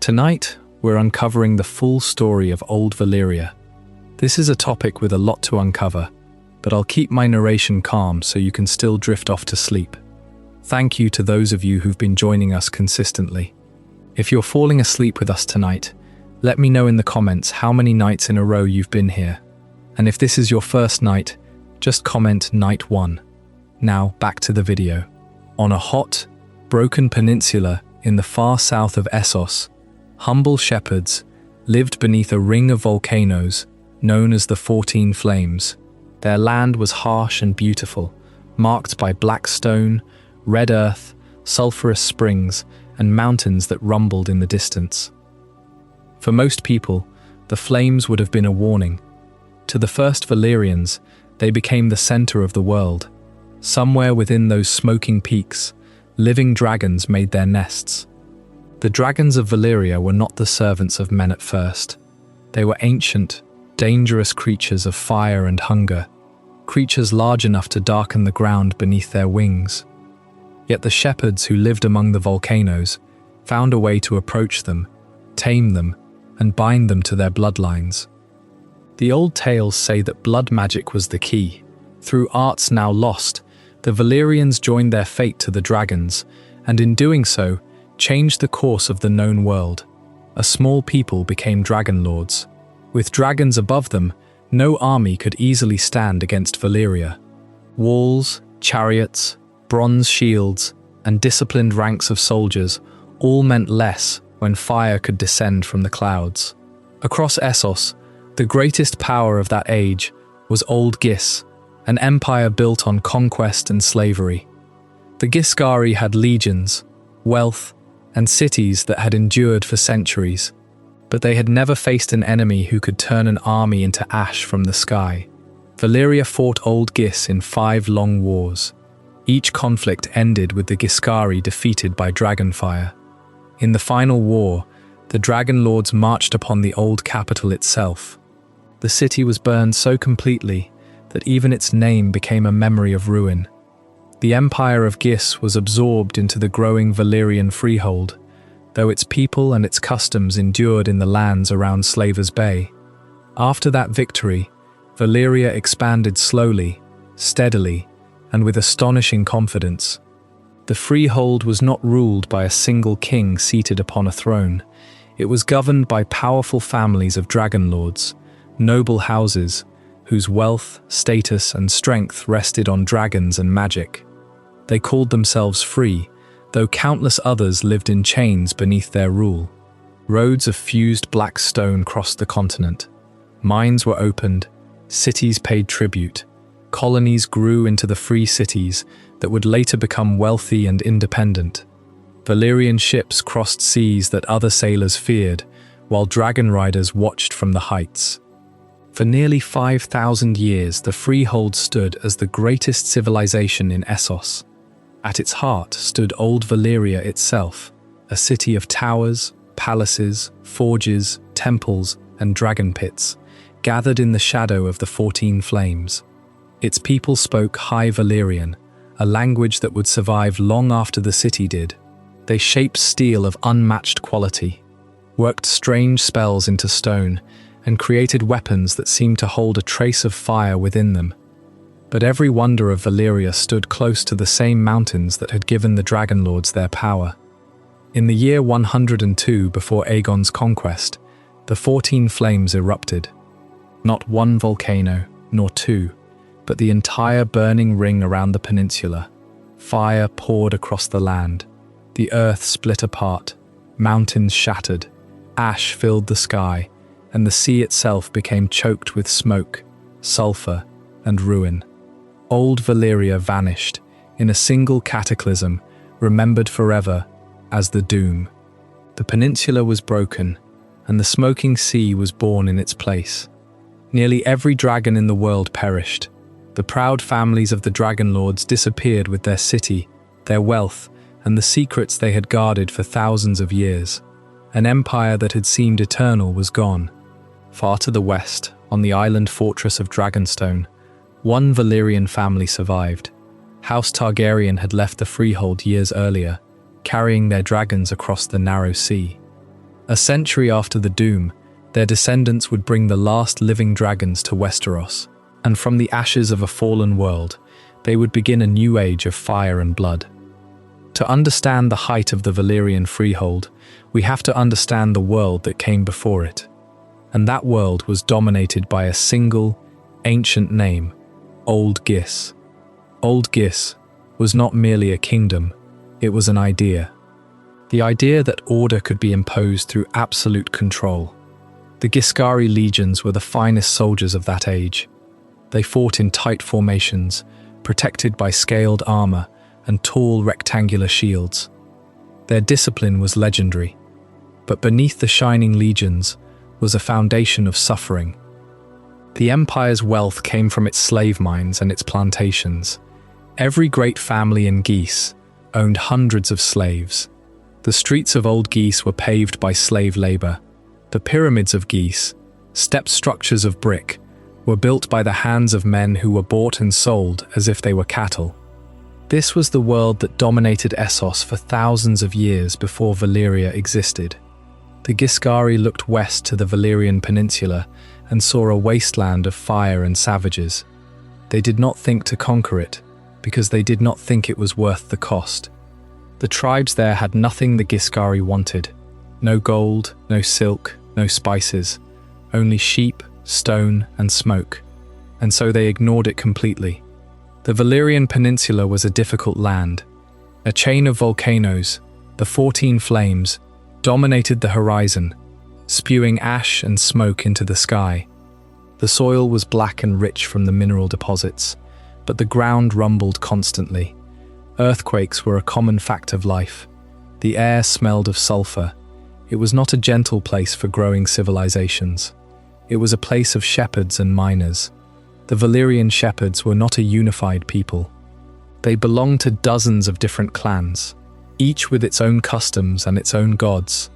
Tonight, we're uncovering the full story of Old Valyria. This is a topic with a lot to uncover, but I'll keep my narration calm so you can still drift off to sleep. Thank you to those of you who've been joining us consistently. If you're falling asleep with us tonight, let me know in the comments how many nights in a row you've been here. And if this is your first night, just comment night 1. Now, back to the video. On a hot, broken peninsula in the far south of Essos, humble shepherds lived beneath a ring of volcanoes known as the 14 Flames. Their land was harsh and beautiful, marked by black stone, red earth, sulphurous springs, and mountains that rumbled in the distance. For most people, the flames would have been a warning. To the first Valyrians, they became the center of the world. Somewhere within those smoking peaks, living dragons made their nests. The dragons of Valyria were not the servants of men at first. They were ancient, dangerous creatures of fire and hunger, creatures large enough to darken the ground beneath their wings. Yet the shepherds who lived among the volcanoes found a way to approach them, tame them, and bind them to their bloodlines. The old tales say that blood magic was the key. Through arts now lost, the Valyrians joined their fate to the dragons, and in doing so, changed the course of the known world. A small people became Dragonlords. With dragons above them, no army could easily stand against Valyria. Walls, chariots, bronze shields, and disciplined ranks of soldiers all meant less when fire could descend from the clouds. Across Essos, the greatest power of that age was Old Ghis, an empire built on conquest and slavery. The Ghiscari had legions, wealth, and cities that had endured for centuries, but they had never faced an enemy who could turn an army into ash from the sky. Valyria fought Old Ghis in 5 long wars. Each conflict ended with the Ghiscari defeated by Dragonfire. In the final war, the Dragonlords marched upon the old capital itself. The city was burned so completely that even its name became a memory of ruin. The empire of Ghis was absorbed into the growing Valyrian freehold, though its people and its customs endured in the lands around Slavers Bay. After that victory, Valyria expanded slowly, steadily, and with astonishing confidence. The freehold was not ruled by a single king seated upon a throne. It was governed by powerful families of Dragonlords, noble houses, whose wealth, status, and strength rested on dragons and magic. They called themselves free, though countless others lived in chains beneath their rule. Roads of fused black stone crossed the continent. Mines were opened, cities paid tribute, colonies grew into the free cities that would later become wealthy and independent. Valyrian ships crossed seas that other sailors feared, while dragon riders watched from the heights. For nearly 5,000 years, the freehold stood as the greatest civilization in Essos. At its heart stood Old Valyria itself, a city of towers, palaces, forges, temples, and dragon pits, gathered in the shadow of the 14 Flames. Its people spoke High Valyrian, a language that would survive long after the city did. They shaped steel of unmatched quality, worked strange spells into stone, and created weapons that seemed to hold a trace of fire within them. But every wonder of Valyria stood close to the same mountains that had given the Dragonlords their power. In the year 102 before Aegon's conquest, the 14 Flames erupted. Not one volcano, nor 2, but the entire burning ring around the peninsula. Fire poured across the land. The earth split apart, mountains shattered, ash filled the sky, and the sea itself became choked with smoke, sulphur, and ruin. Old Valyria vanished in a single cataclysm, remembered forever as the Doom. The peninsula was broken, and the smoking sea was born in its place. Nearly every dragon in the world perished. The proud families of the Dragonlords disappeared with their city, their wealth, and the secrets they had guarded for thousands of years. An empire that had seemed eternal was gone. Far to the west, on the island fortress of Dragonstone, one Valyrian family survived. House Targaryen had left the freehold years earlier, carrying their dragons across the narrow sea. A century after the doom, their descendants would bring the last living dragons to Westeros, and from the ashes of a fallen world, they would begin a new age of fire and blood. To understand the height of the Valyrian freehold, we have to understand the world that came before it. And that world was dominated by a single, ancient name, Old Ghis. Old Ghis was not merely a kingdom, it was an idea. The idea that order could be imposed through absolute control. The Ghiscari legions were the finest soldiers of that age. They fought in tight formations, protected by scaled armor and tall rectangular shields. Their discipline was legendary, but beneath the shining legions was a foundation of suffering. The empire's wealth came from its slave mines and its plantations. Every great family in Ghis owned hundreds of slaves. The streets of Old Ghis were paved by slave labor. The pyramids of Ghis, stepped structures of brick, were built by the hands of men who were bought and sold as if they were cattle. This was the world that dominated Essos for thousands of years before Valyria existed. The Ghiscari looked west to the Valyrian Peninsula and saw a wasteland of fire and savages. They did not think to conquer it, because they did not think it was worth the cost. The tribes there had nothing the Ghiscari wanted. No gold, no silk, no spices, only sheep, stone, and smoke. And so they ignored it completely. The Valyrian Peninsula was a difficult land. A chain of volcanoes, the 14 flames, dominated the horizon, spewing ash and smoke into the sky. The soil was black and rich from the mineral deposits, but the ground rumbled constantly. Earthquakes were a common fact of life. The air smelled of sulfur. It was not a gentle place for growing civilizations. It was a place of shepherds and miners. The Valyrian shepherds were not a unified people. They belonged to dozens of different clans, each with its own customs and its own gods.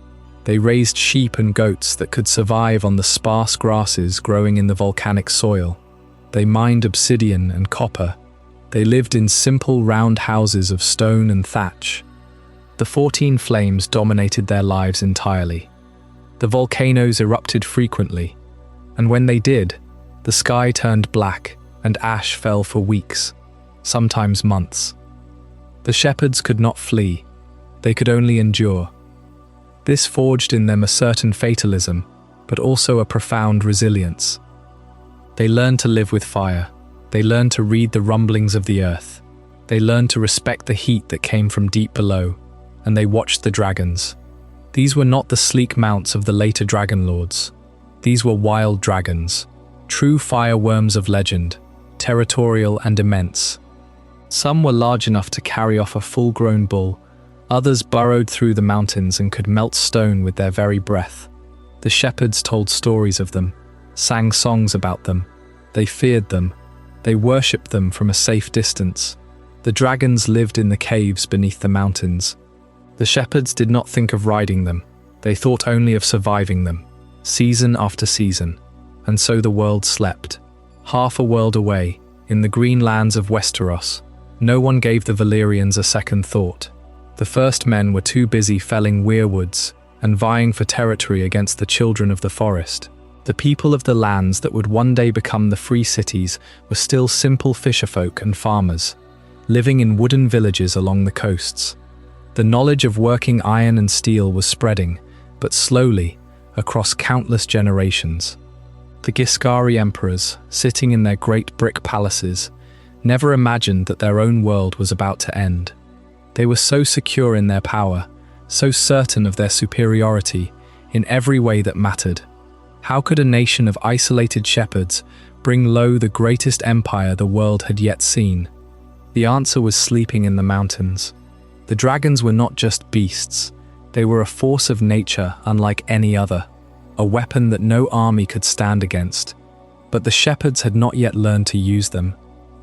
They raised sheep and goats that could survive on the sparse grasses growing in the volcanic soil. They mined obsidian and copper. They lived in simple round houses of stone and thatch. The 14 flames dominated their lives entirely. The volcanoes erupted frequently, and when they did, the sky turned black and ash fell for weeks, sometimes months. The shepherds could not flee, they could only endure. This forged in them a certain fatalism, but also a profound resilience. They learned to live with fire. They learned to read the rumblings of the earth. They learned to respect the heat that came from deep below, and they watched the dragons. These were not the sleek mounts of the later Dragonlords. These were wild dragons, true fireworms of legend, territorial and immense. Some were large enough to carry off a full-grown bull. Others burrowed through the mountains and could melt stone with their very breath. The shepherds told stories of them, sang songs about them. They feared them. They worshipped them from a safe distance. The dragons lived in the caves beneath the mountains. The shepherds did not think of riding them. They thought only of surviving them, season after season. And so the world slept. Half a world away, in the green lands of Westeros, no one gave the Valyrians a second thought. The first men were too busy felling weirwoods and vying for territory against the children of the forest. The people of the lands that would one day become the free cities were still simple fisherfolk and farmers, living in wooden villages along the coasts. The knowledge of working iron and steel was spreading, but slowly, across countless generations. The Ghiscari emperors, sitting in their great brick palaces, never imagined that their own world was about to end. They were so secure in their power, so certain of their superiority in every way that mattered. How could a nation of isolated shepherds bring low the greatest empire the world had yet seen? The answer was sleeping in the mountains. The dragons were not just beasts. They were a force of nature unlike any other, a weapon that no army could stand against. But the shepherds had not yet learned to use them.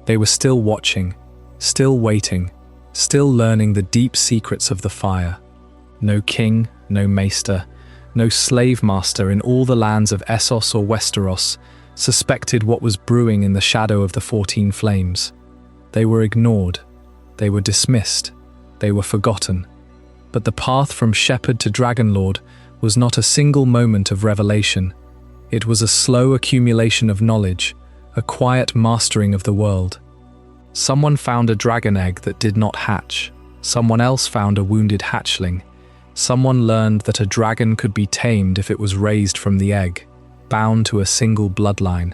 They were still watching, still waiting, still learning the deep secrets of the fire. No king, no maester, no slave master in all the lands of Essos or Westeros suspected what was brewing in the shadow of the 14 flames. They were ignored, they were dismissed, they were forgotten. But the path from shepherd to Dragonlord was not a single moment of revelation. It was a slow accumulation of knowledge, a quiet mastering of the world. Someone found a dragon egg that did not hatch. Someone else found a wounded hatchling. Someone learned that a dragon could be tamed if it was raised from the egg, bound to a single bloodline.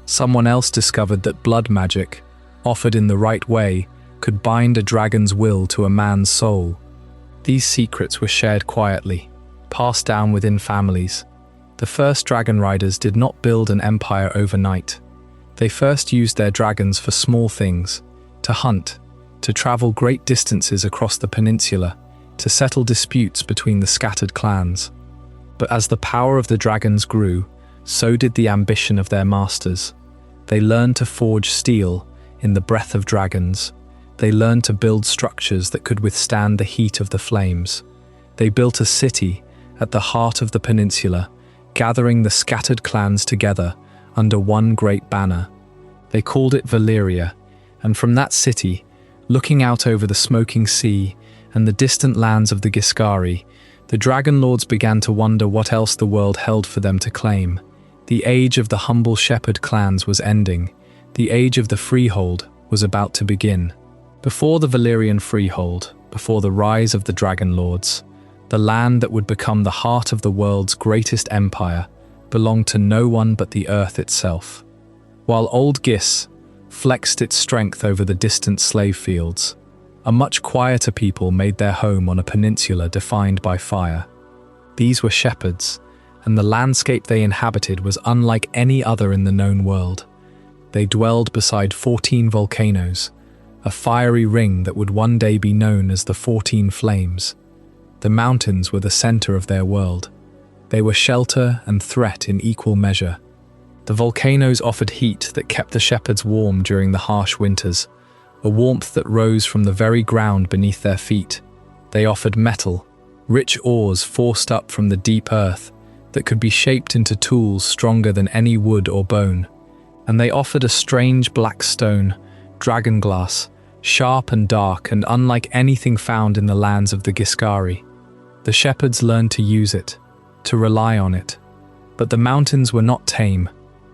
Someone else discovered that blood magic, offered in the right way, could bind a dragon's will to a man's soul. These secrets were shared quietly, passed down within families. The first dragon riders did not build an empire overnight. They first used their dragons for small things, to hunt, to travel great distances across the peninsula, to settle disputes between the scattered clans. But as the power of the dragons grew, so did the ambition of their masters. They learned to forge steel in the breath of dragons. They learned to build structures that could withstand the heat of the flames. They built a city at the heart of the peninsula, gathering the scattered clans together under one great banner. They called it Valyria, and from that city, looking out over the smoking sea and the distant lands of the Ghiscari, the Dragonlords began to wonder what else the world held for them to claim. The age of the humble shepherd clans was ending. The age of the Freehold was about to begin. Before the Valyrian Freehold, before the rise of the Dragonlords, the land that would become the heart of the world's greatest empire belonged to no one but the earth itself. While Old Ghis flexed its strength over the distant slave fields, a much quieter people made their home on a peninsula defined by fire. These were shepherds, and the landscape they inhabited was unlike any other in the known world. They dwelled beside 14 volcanoes, a fiery ring that would one day be known as the 14 Flames. The mountains were the center of their world. They were shelter and threat in equal measure. The volcanoes offered heat that kept the shepherds warm during the harsh winters, a warmth that rose from the very ground beneath their feet. They offered metal, rich ores forced up from the deep earth that could be shaped into tools stronger than any wood or bone. And they offered a strange black stone, dragonglass, sharp and dark and unlike anything found in the lands of the Ghiscari. The shepherds learned to use it, to rely on it. But the mountains were not tame.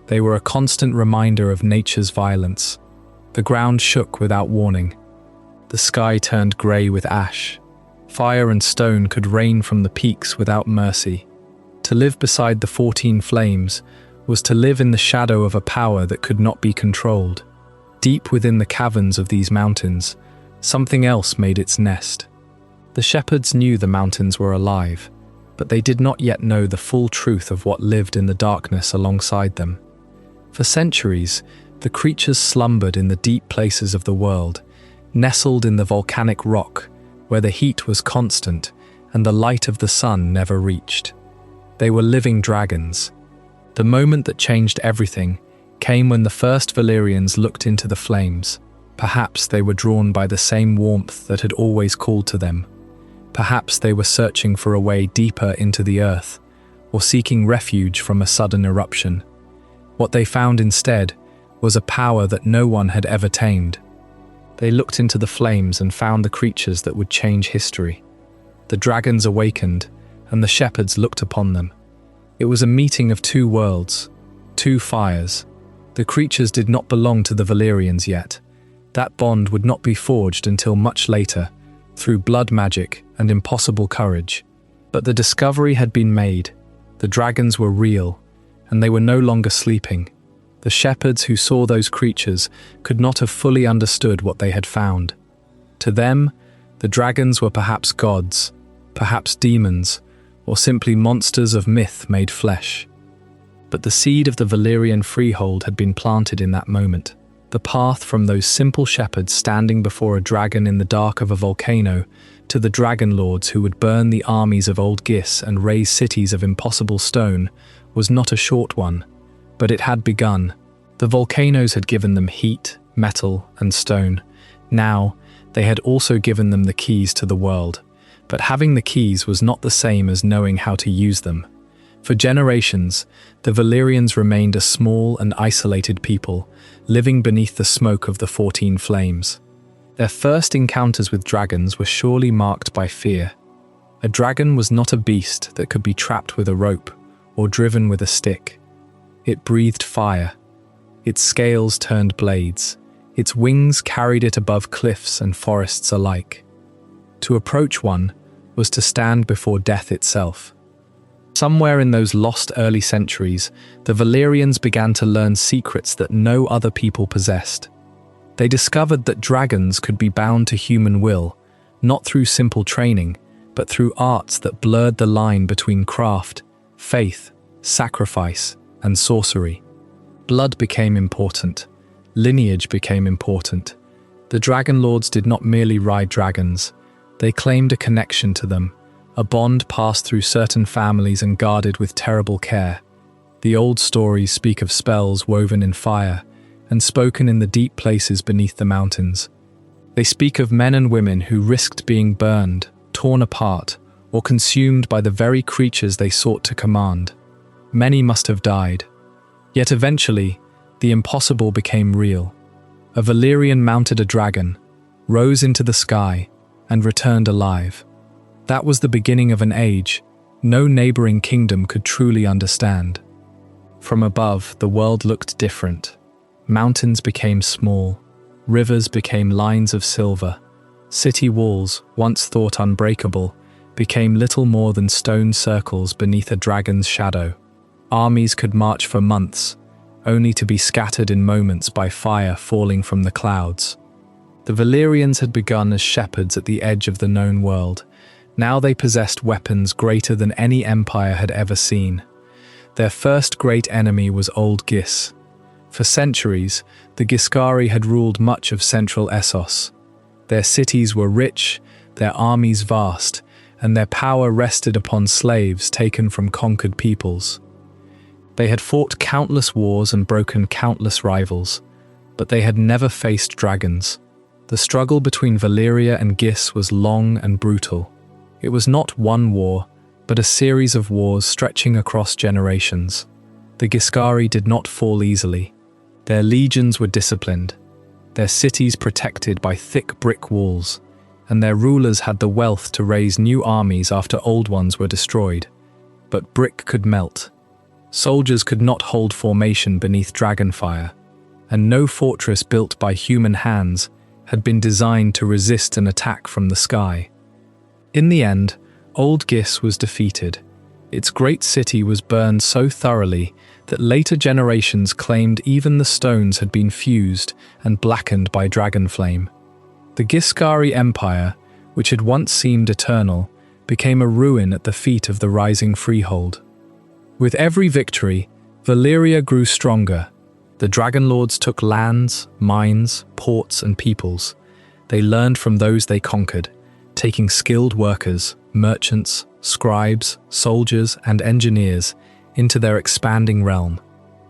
They were a constant reminder of nature's violence. The ground shook without warning. The sky turned grey with ash. Fire and stone could rain from the peaks without mercy. To live beside the 14 Flames was to live in the shadow of a power that could not be controlled. Deep within the caverns of these mountains, something else made its nest. The shepherds knew the mountains were alive, but they did not yet know the full truth of what lived in the darkness alongside them. For centuries, the creatures slumbered in the deep places of the world, nestled in the volcanic rock, where the heat was constant and the light of the sun never reached. They were living dragons. The moment that changed everything came when the first Valyrians looked into the flames. Perhaps they were drawn by the same warmth that had always called to them. Perhaps they were searching for a way deeper into the earth, or seeking refuge from a sudden eruption. What they found instead was a power that no one had ever tamed. They looked into the flames and found the creatures that would change history. The dragons awakened, and the shepherds looked upon them. It was a meeting of two worlds, two fires. The creatures did not belong to the Valyrians yet. That bond would not be forged until much later, through blood magic and impossible courage. But the discovery had been made. The dragons were real, and they were no longer sleeping. The shepherds who saw those creatures could not have fully understood what they had found. To them, the dragons were perhaps gods, perhaps demons, or simply monsters of myth made flesh. But the seed of the Valyrian Freehold had been planted in that moment. The path from those simple shepherds standing before a dragon in the dark of a volcano to the Dragonlords who would burn the armies of Old Ghis and raise cities of impossible stone was not a short one, but it had begun. The volcanoes had given them heat, metal, and stone. Now, they had also given them the keys to the world. But having the keys was not the same as knowing how to use them. For generations, the Valyrians remained a small and isolated people, living beneath the smoke of the 14 Flames. Their first encounters with dragons were surely marked by fear. A dragon was not a beast that could be trapped with a rope or driven with a stick. It breathed fire. Its scales turned blades. Its wings carried it above cliffs and forests alike. To approach one was to stand before death itself. Somewhere in those lost early centuries, the Valyrians began to learn secrets that no other people possessed. They discovered that dragons could be bound to human will, not through simple training, but through arts that blurred the line between craft, faith, sacrifice, and sorcery. Blood became important. Lineage became important. The Dragonlords did not merely ride dragons. They claimed a connection to them, a bond passed through certain families and guarded with terrible care. The old stories speak of spells woven in fire and spoken in the deep places beneath the mountains. They speak of men and women who risked being burned, torn apart, or consumed by the very creatures they sought to command. Many must have died. Yet eventually, the impossible became real. A Valyrian mounted a dragon, rose into the sky, and returned alive. That was the beginning of an age no neighboring kingdom could truly understand. From above, the world looked different. Mountains became small. Rivers became lines of silver. City walls, once thought unbreakable, became little more than stone circles beneath a dragon's shadow. Armies could march for months, only to be scattered in moments by fire falling from the clouds. The Valyrians had begun as shepherds at the edge of the known world. Now they possessed weapons greater than any empire had ever seen. Their first great enemy was Old Ghis. For centuries, the Ghiscari had ruled much of central Essos. Their cities were rich, their armies vast, and their power rested upon slaves taken from conquered peoples. They had fought countless wars and broken countless rivals, but they had never faced dragons. The struggle between Valyria and Ghis was long and brutal. It was not one war, but a series of wars stretching across generations. The Ghiscari did not fall easily. Their legions were disciplined, their cities protected by thick brick walls, and their rulers had the wealth to raise new armies after old ones were destroyed. But brick could melt. Soldiers could not hold formation beneath Dragonfire, and no fortress built by human hands had been designed to resist an attack from the sky. In the end, Old Ghis was defeated. Its great city was burned so thoroughly that later generations claimed even the stones had been fused and blackened by dragon flame. The Ghiscari Empire, which had once seemed eternal, became a ruin at the feet of the rising Freehold. With every victory, Valyria grew stronger. The Dragonlords took lands, mines, ports, and peoples. They learned from those they conquered, taking skilled workers, merchants, scribes, soldiers, and engineers into their expanding realm.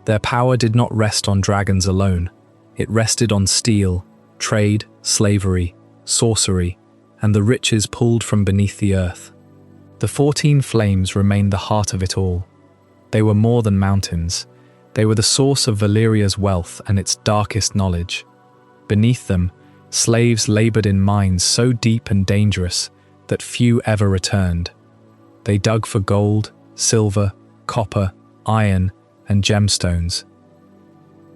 Their power did not rest on dragons alone. It rested on steel, trade, slavery, sorcery, and the riches pulled from beneath the earth. The 14 Flames remained the heart of it all. They were more than mountains. They were the source of Valyria's wealth and its darkest knowledge. Beneath them, slaves labored in mines so deep and dangerous that few ever returned. They dug for gold, silver, copper, iron, and gemstones.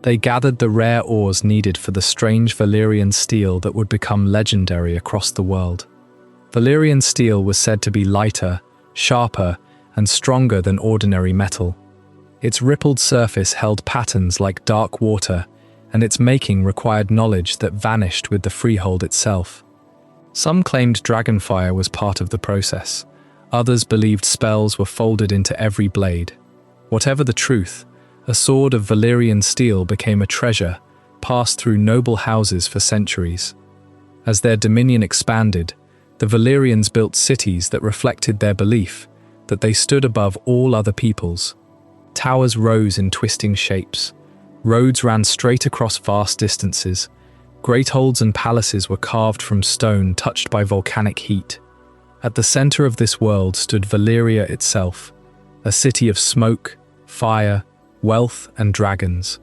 They gathered the rare ores needed for the strange Valyrian steel that would become legendary across the world. Valyrian steel was said to be lighter, sharper, and stronger than ordinary metal. Its rippled surface held patterns like dark water, and its making required knowledge that vanished with the freehold itself. Some claimed Dragonfire was part of the process. Others believed spells were folded into every blade. Whatever the truth, a sword of Valyrian steel became a treasure, passed through noble houses for centuries. As their dominion expanded, the Valyrians built cities that reflected their belief that they stood above all other peoples. Towers rose in twisting shapes. Roads ran straight across vast distances. Great holds and palaces were carved from stone touched by volcanic heat. At the center of this world stood Valyria itself, a city of smoke, fire, wealth, and dragons.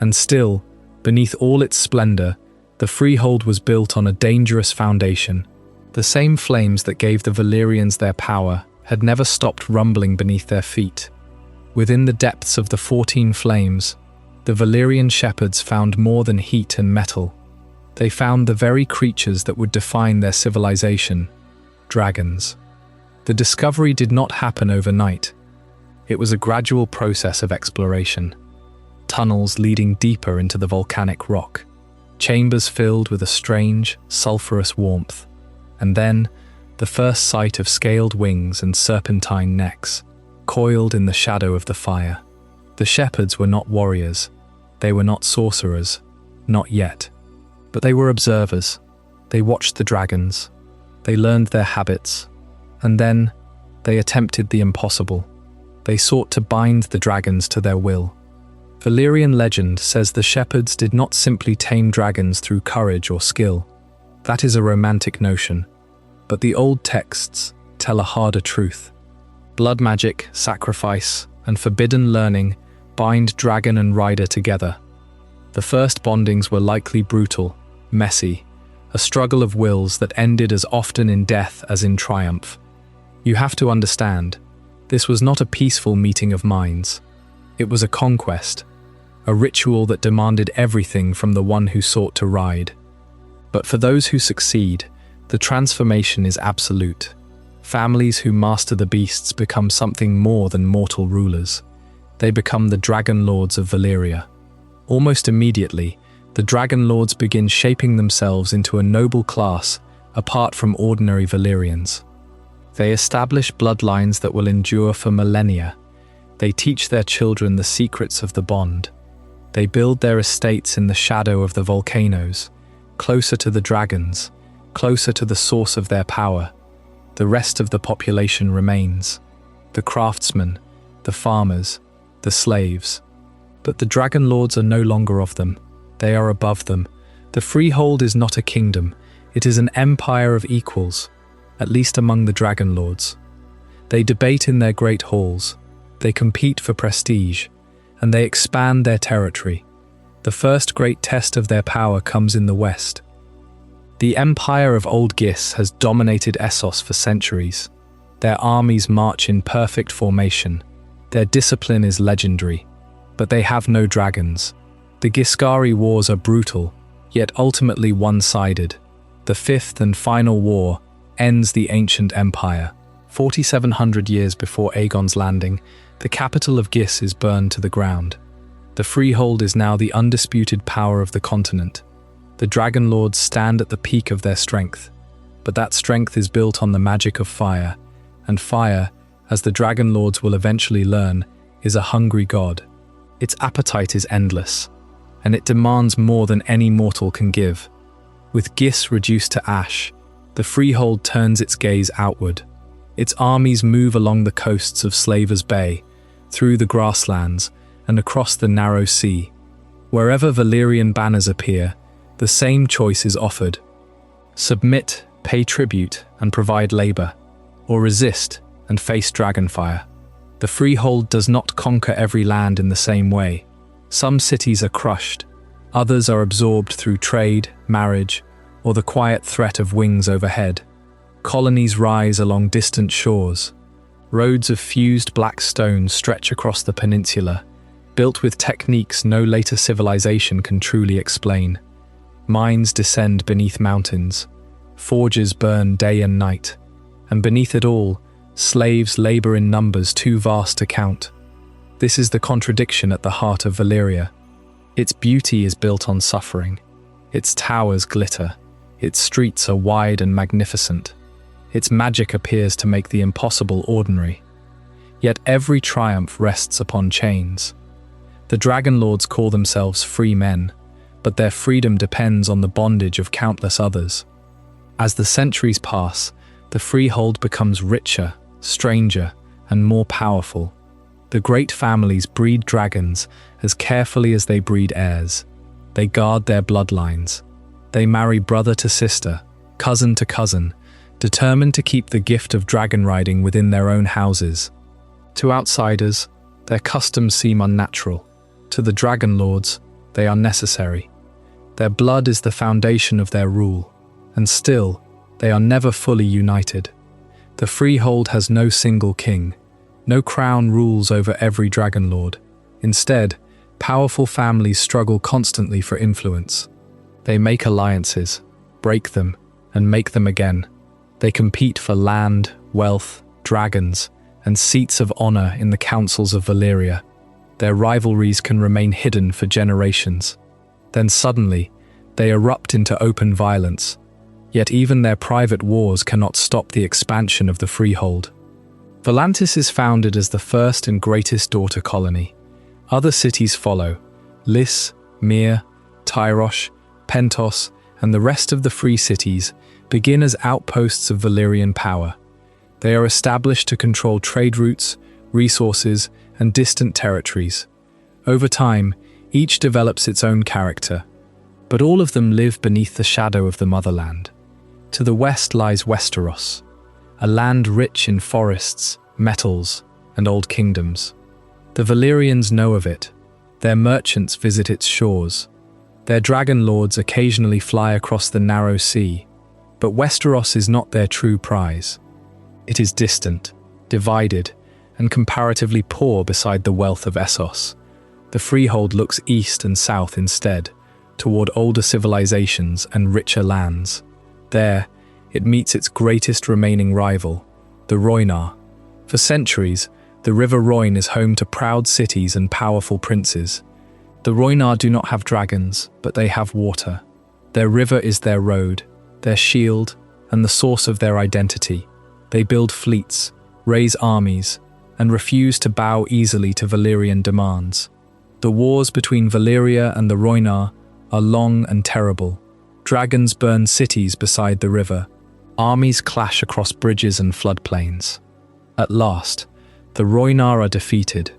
And still, beneath all its splendor, the freehold was built on a dangerous foundation. The same flames that gave the Valyrians their power had never stopped rumbling beneath their feet. Within the depths of the 14 flames, the Valyrian shepherds found more than heat and metal. They found the very creatures that would define their civilization: dragons. The discovery did not happen overnight. It was a gradual process of exploration. Tunnels leading deeper into the volcanic rock, chambers filled with a strange, sulphurous warmth, and then the first sight of scaled wings and serpentine necks, coiled in the shadow of the fire. The shepherds were not warriors. They were not sorcerers, not yet. But they were observers. They watched the dragons. They learned their habits. And then they attempted the impossible. They sought to bind the dragons to their will. Valyrian legend says the shepherds did not simply tame dragons through courage or skill. That is a romantic notion. But the old texts tell a harder truth. Blood magic, sacrifice, and forbidden learning bind dragon and rider together. The first bondings were likely brutal, messy, a struggle of wills that ended as often in death as in triumph. You have to understand, this was not a peaceful meeting of minds. It was a conquest, a ritual that demanded everything from the one who sought to ride. But for those who succeed, the transformation is absolute. Families who master the beasts become something more than mortal rulers. They become the Dragonlords of Valyria. Almost immediately, the Dragonlords begin shaping themselves into a noble class apart from ordinary Valyrians. They establish bloodlines that will endure for millennia. They teach their children the secrets of the bond. They build their estates in the shadow of the volcanoes, closer to the dragons, closer to the source of their power. The rest of the population remains: the craftsmen, the farmers, the slaves. But the Dragonlords are no longer of them. They are above them. The Freehold is not a kingdom. It is an empire of equals, at least among the Dragonlords. They debate in their great halls. They compete for prestige, and they expand their territory. The first great test of their power comes in the west. The Empire of Old Ghis has dominated Essos for centuries. Their armies march in perfect formation. Their discipline is legendary, but they have no dragons. The Ghiscari Wars are brutal, yet ultimately one-sided. The fifth and final war ends the ancient empire. 4,700 years before Aegon's landing, the capital of Ghis is burned to the ground. The Freehold is now the undisputed power of the continent. The Dragonlords stand at the peak of their strength, but that strength is built on the magic of fire, and fire, as the Dragonlords will eventually learn, is a hungry god. Its appetite is endless, and it demands more than any mortal can give. With Ghis reduced to ash, the Freehold turns its gaze outward. Its armies move along the coasts of Slaver's Bay, through the grasslands, and across the narrow sea. Wherever Valyrian banners appear, the same choice is offered: submit, pay tribute, and provide labor, or resist and face Dragonfire. The Freehold does not conquer every land in the same way. Some cities are crushed, others are absorbed through trade, marriage, or the quiet threat of wings overhead. Colonies rise along distant shores. Roads of fused black stone stretch across the peninsula, built with techniques no later civilization can truly explain. Mines descend beneath mountains. Forges burn day and night. And beneath it all, slaves labor in numbers too vast to count. This is the contradiction at the heart of Valyria. Its beauty is built on suffering. Its towers glitter. Its streets are wide and magnificent. Its magic appears to make the impossible ordinary. Yet every triumph rests upon chains. The Dragonlords call themselves free men, but their freedom depends on the bondage of countless others. As the centuries pass, the Freehold becomes richer, stranger, and more powerful. The great families breed dragons as carefully as they breed heirs. They guard their bloodlines. They marry brother to sister, cousin to cousin, determined to keep the gift of dragon riding within their own houses. To outsiders, their customs seem unnatural. To the Dragonlords, they are necessary. Their blood is the foundation of their rule, and still, They are never fully united. The Freehold has no single king. No crown rules over every Dragonlord. Instead, powerful families struggle constantly for influence. They make alliances, break them, and make them again. They compete for land, wealth, dragons, and seats of honor in the councils of Valyria. Their rivalries can remain hidden for generations. Then suddenly, they erupt into open violence. Yet even their private wars cannot stop the expansion of the Freehold. Volantis is founded as the first and greatest daughter colony. Other cities follow: Lys, Myr, Tyrosh, Pentos, and the rest of the free cities begin as outposts of Valyrian power. They are established to control trade routes, resources, and distant territories. Over time, each develops its own character, but all of them live beneath the shadow of the motherland. To the west lies Westeros, a land rich in forests, metals, and old kingdoms. The Valyrians know of it. Their merchants visit its shores. Their Dragonlords occasionally fly across the narrow sea, but Westeros is not their true prize. It is distant, divided, and comparatively poor beside the wealth of Essos. The Freehold looks east and south instead, toward older civilizations and richer lands. There, it meets its greatest remaining rival, the Rhoynar. For centuries, the River Rhoyne is home to proud cities and powerful princes. The Rhoynar do not have dragons, but they have water. Their river is their road, their shield, and the source of their identity. They build fleets, raise armies, and refuse to bow easily to Valyrian demands. The wars between Valyria and the Rhoynar are long and terrible. Dragons burn cities beside the river. Armies clash across bridges and floodplains. At last, the Rhoynar are defeated.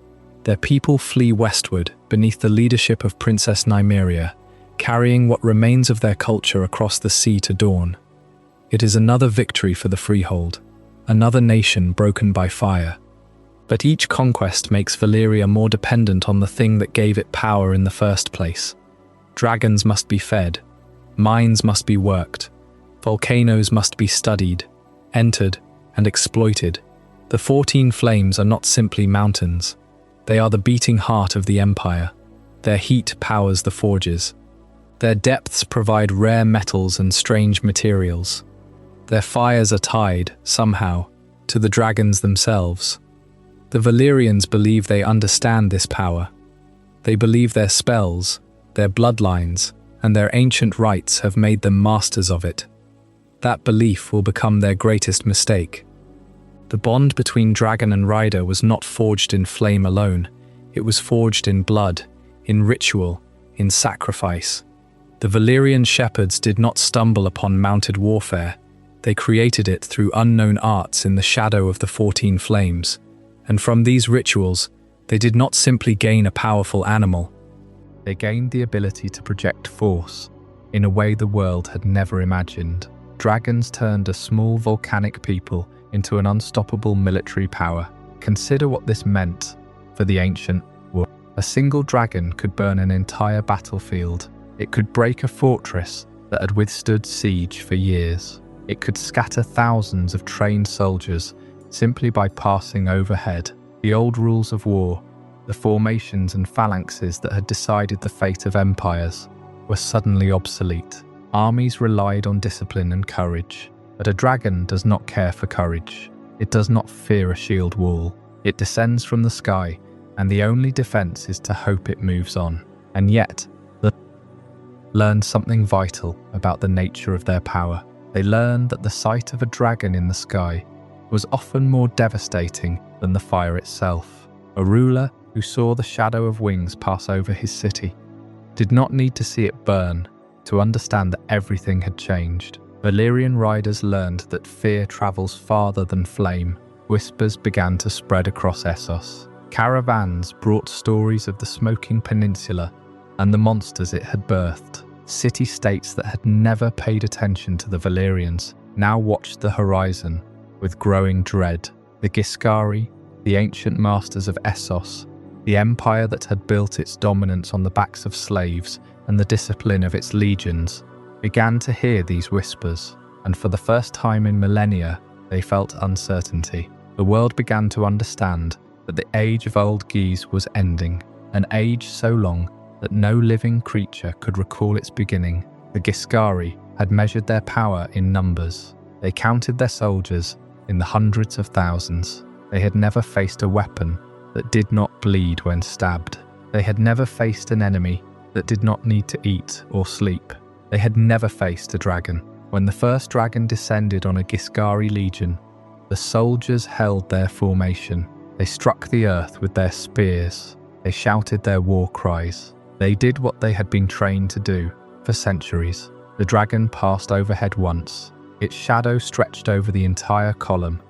Their people flee westward beneath the leadership of Princess Nymeria, carrying what remains of their culture across the sea to Dawn. It is another victory for the Freehold, another nation broken by fire. But each conquest makes Valyria more dependent on the thing that gave it power in the first place. Dragons must be fed, mines must be worked, volcanoes must be studied, entered, and exploited. The 14 Flames are not simply mountains. They are the beating heart of the Empire. Their heat powers the forges. Their depths provide rare metals and strange materials. Their fires are tied, somehow, to the dragons themselves. The Valyrians believe they understand this power. They believe their spells, their bloodlines, and their ancient rites have made them masters of it. That belief will become their greatest mistake. The bond between dragon and rider was not forged in flame alone. It was forged in blood, in ritual, in sacrifice. The Valyrian shepherds did not stumble upon mounted warfare. They created it through unknown arts in the shadow of the 14 Flames. And from these rituals, they did not simply gain a powerful animal. They gained the ability to project force in a way the world had never imagined. Dragons turned a small volcanic people into an unstoppable military power. Consider what this meant for the ancient world. A single dragon could burn an entire battlefield. It could break a fortress that had withstood siege for years. It could scatter thousands of trained soldiers simply by passing overhead. The old rules of war, the formations and phalanxes that had decided the fate of empires, were suddenly obsolete. Armies relied on discipline and courage. But a dragon does not care for courage. It does not fear a shield wall. It descends from the sky, and the only defense is to hope it moves on. And yet, they learned something vital about the nature of their power. They learned that the sight of a dragon in the sky was often more devastating than the fire itself. A ruler who saw the shadow of wings pass over his city did not need to see it burn to understand that everything had changed. Valyrian riders learned that fear travels farther than flame. Whispers began to spread across Essos. Caravans brought stories of the smoking peninsula and the monsters it had birthed. City-states that had never paid attention to the Valyrians now watched the horizon with growing dread. The Ghiscari, the ancient masters of Essos, the empire that had built its dominance on the backs of slaves and the discipline of its legions, began to hear these whispers. and for the first time in millennia, they felt uncertainty. The world began to understand that the age of Old Ghis was ending, an age so long that no living creature could recall its beginning. The Ghiscari had measured their power in numbers. They counted their soldiers in the hundreds of thousands. They had never faced a weapon that did not bleed when stabbed. They had never faced an enemy that did not need to eat or sleep. They had never faced a dragon. When the first dragon descended on a Ghiscari legion, the soldiers held their formation. They struck the earth with their spears. They shouted their war cries. They did what they had been trained to do for centuries. The dragon passed overhead once. Its shadow stretched over the entire column,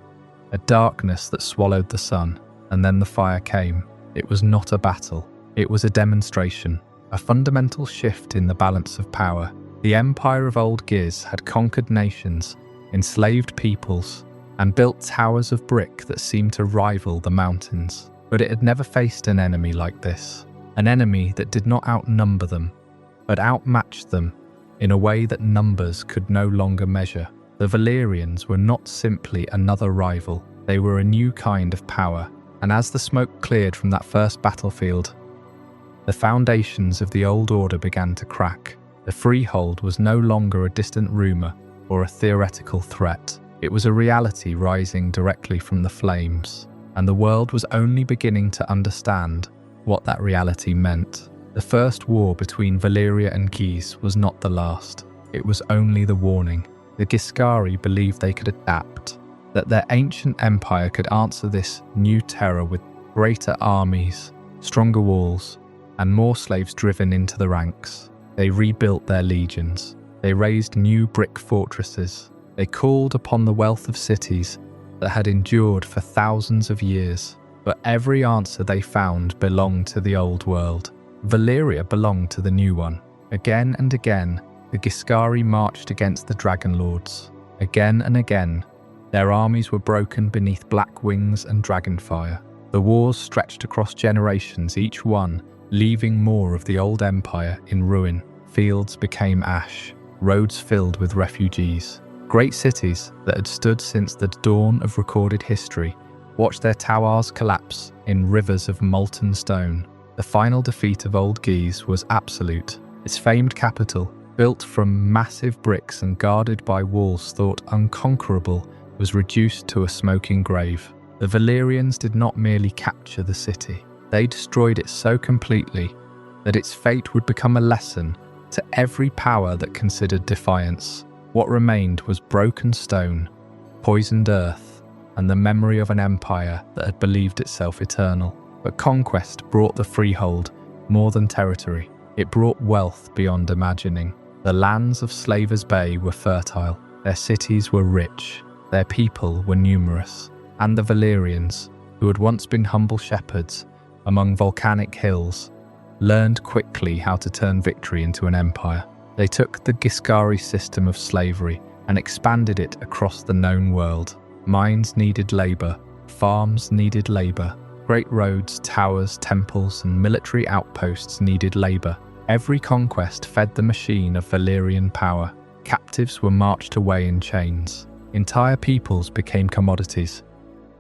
a darkness that swallowed the sun, and then the fire came. It was not a battle. It was a demonstration, a fundamental shift in the balance of power. The Empire of Old Ghis had conquered nations, enslaved peoples, and built towers of brick that seemed to rival the mountains. But it had never faced an enemy like this, an enemy that did not outnumber them, but outmatched them in a way that numbers could no longer measure. The Valyrians were not simply another rival, they were a new kind of power, and as the smoke cleared from that first battlefield, the foundations of the old order began to crack. The Freehold was no longer a distant rumour or a theoretical threat. It was a reality rising directly from the flames, and the world was only beginning to understand what that reality meant. The first war between Valyria and Ghis was not the last. It was only the warning. The Ghiscari believed they could adapt, that their ancient empire could answer this new terror with greater armies, stronger walls, and more slaves driven into the ranks. They rebuilt their legions. They raised new brick fortresses. They called upon the wealth of cities that had endured for thousands of years. But every answer they found belonged to the old world. Valyria belonged to the new one. Again and again, the Ghiscari marched against the Dragonlords. Again and again, their armies were broken beneath black wings and dragonfire. The wars stretched across generations, each one leaving more of the old empire in ruin. Fields became ash, roads filled with refugees. Great cities that had stood since the dawn of recorded history watched their towers collapse in rivers of molten stone. The final defeat of Old Ghis was absolute. Its famed capital, built from massive bricks and guarded by walls thought unconquerable, was reduced to a smoking grave. The Valyrians did not merely capture the city. They destroyed it so completely that its fate would become a lesson to every power that considered defiance. What remained was broken stone, poisoned earth, and the memory of an empire that had believed itself eternal. But conquest brought the Freehold more than territory. It brought wealth beyond imagining. The lands of Slavers Bay were fertile, their cities were rich, their people were numerous, and the Valyrians, who had once been humble shepherds among volcanic hills, learned quickly how to turn victory into an empire. They took the Ghiscari system of slavery and expanded it across the known world. Mines needed labour, farms needed labour, great roads, towers, temples, and military outposts needed labour. Every conquest fed the machine of Valyrian power. Captives were marched away in chains. Entire peoples became commodities,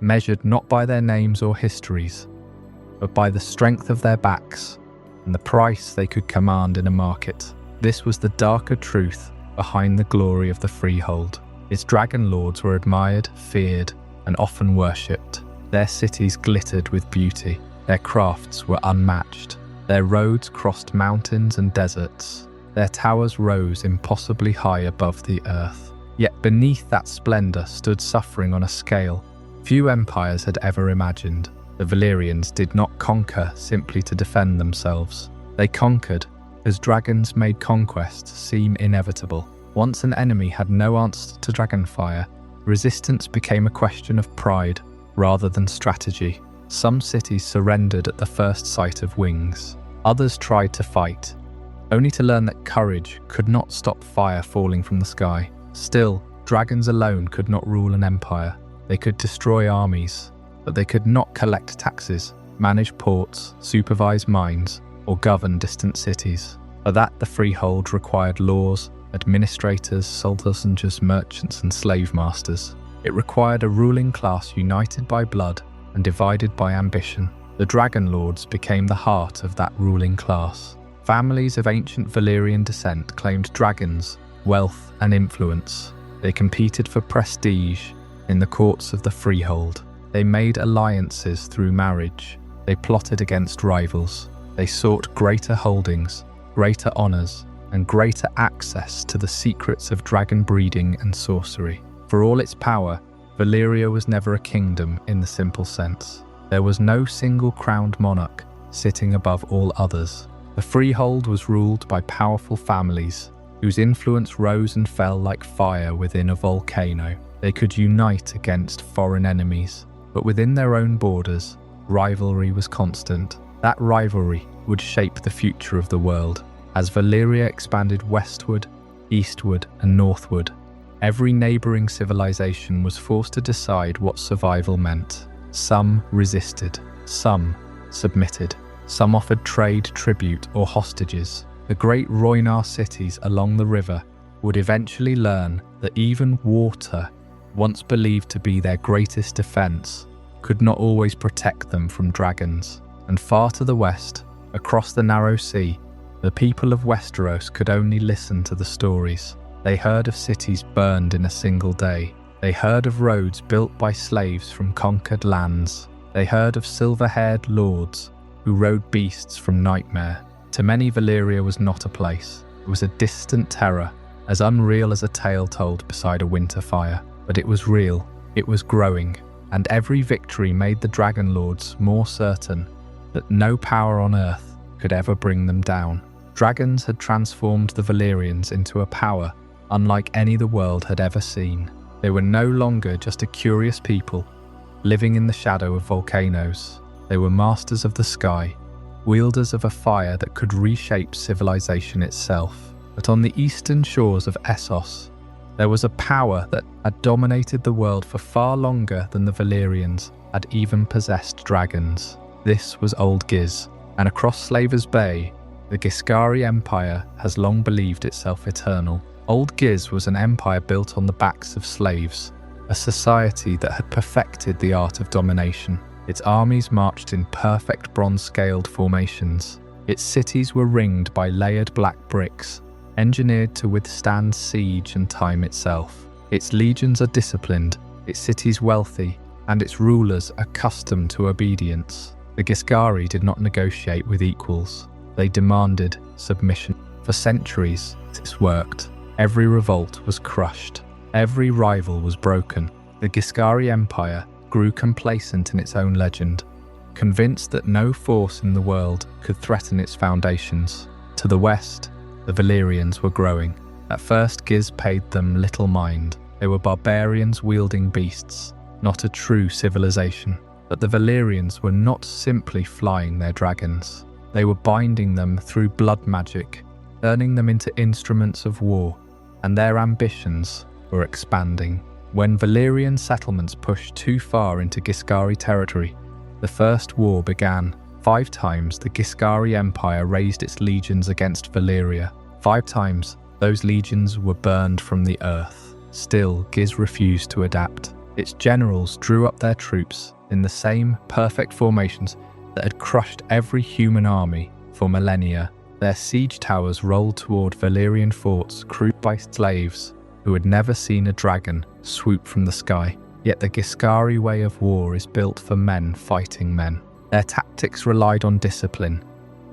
measured not by their names or histories, but by the strength of their backs and the price they could command in a market. This was the darker truth behind the glory of the Freehold. Its Dragonlords were admired, feared, and often worshipped. Their cities glittered with beauty. Their crafts were unmatched. Their roads crossed mountains and deserts. Their towers rose impossibly high above the earth. Yet beneath that splendour stood suffering on a scale few empires had ever imagined. The Valyrians did not conquer simply to defend themselves. They conquered as dragons made conquest seem inevitable. Once an enemy had no answer to Dragonfire, resistance became a question of pride rather than strategy. Some cities surrendered at the first sight of wings. Others tried to fight, only to learn that courage could not stop fire falling from the sky. Still, dragons alone could not rule an empire. They could destroy armies, but they could not collect taxes, manage ports, supervise mines, or govern distant cities. For that, the Freehold required laws, administrators, soldiers, merchants, and slave masters. It required a ruling class united by blood and divided by ambition. The Dragonlords became the heart of that ruling class. Families of ancient Valyrian descent claimed dragons, wealth, and influence. They competed for prestige in the courts of the Freehold. They made alliances through marriage. They plotted against rivals. They sought greater holdings, greater honours, and greater access to the secrets of dragon breeding and sorcery. For all its power, Valyria was never a kingdom in the simple sense. There was no single crowned monarch sitting above all others. The Freehold was ruled by powerful families whose influence rose and fell like fire within a volcano. They could unite against foreign enemies, but within their own borders, rivalry was constant. That rivalry would shape the future of the world. As Valyria expanded westward, eastward, and northward, every neighbouring civilization was forced to decide what survival meant. Some resisted, some submitted, some offered trade, tribute, or hostages. The great Rhoynar cities along the river would eventually learn that even water, once believed to be their greatest defence, could not always protect them from dragons. And far to the west, across the narrow sea, the people of Westeros could only listen to the stories. They heard of cities burned in a single day. They heard of roads built by slaves from conquered lands. They heard of silver-haired lords who rode beasts from nightmare. To many, Valyria was not a place. It was a distant terror, as unreal as a tale told beside a winter fire. But it was real, it was growing, and every victory made the Dragonlords more certain that no power on earth could ever bring them down. Dragons had transformed the Valyrians into a power unlike any the world had ever seen. They were no longer just a curious people living in the shadow of volcanoes. They were masters of the sky, wielders of a fire that could reshape civilization itself. But on the eastern shores of Essos, there was a power that had dominated the world for far longer than the Valyrians had even possessed dragons. This was Old Ghis, and across Slaver's Bay, the Ghiscari Empire has long believed itself eternal. Old Ghis was an empire built on the backs of slaves, a society that had perfected the art of domination. Its armies marched in perfect bronze-scaled formations. Its cities were ringed by layered black bricks, engineered to withstand siege and time itself. Its legions are disciplined, its cities wealthy, and its rulers accustomed to obedience. The Ghiscari did not negotiate with equals. They demanded submission. For centuries, this worked. Every revolt was crushed. Every rival was broken. The Ghiscari Empire grew complacent in its own legend, convinced that no force in the world could threaten its foundations. To the west, the Valyrians were growing. At first, Ghis paid them little mind. They were barbarians wielding beasts, not a true civilization. But the Valyrians were not simply flying their dragons. They were binding them through blood magic, turning them into instruments of war, and their ambitions were expanding. When Valyrian settlements pushed too far into Ghiscari territory, the First War began. 5 times the Ghiscari Empire raised its legions against Valyria. 5 times those legions were burned from the earth. Still, Ghis refused to adapt. Its generals drew up their troops in the same perfect formations that had crushed every human army for millennia. Their siege towers rolled toward Valyrian forts crewed by slaves who had never seen a dragon swoop from the sky. Yet the Ghiscari way of war is built for men fighting men. Their tactics relied on discipline,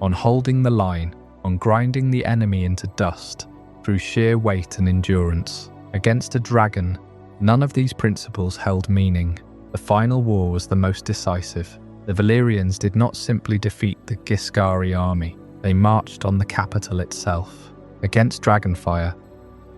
on holding the line, on grinding the enemy into dust through sheer weight and endurance. Against a dragon, none of these principles held meaning. The final war was the most decisive. The Valyrians did not simply defeat the Ghiscari army, they marched on the capital itself. Against Dragonfire,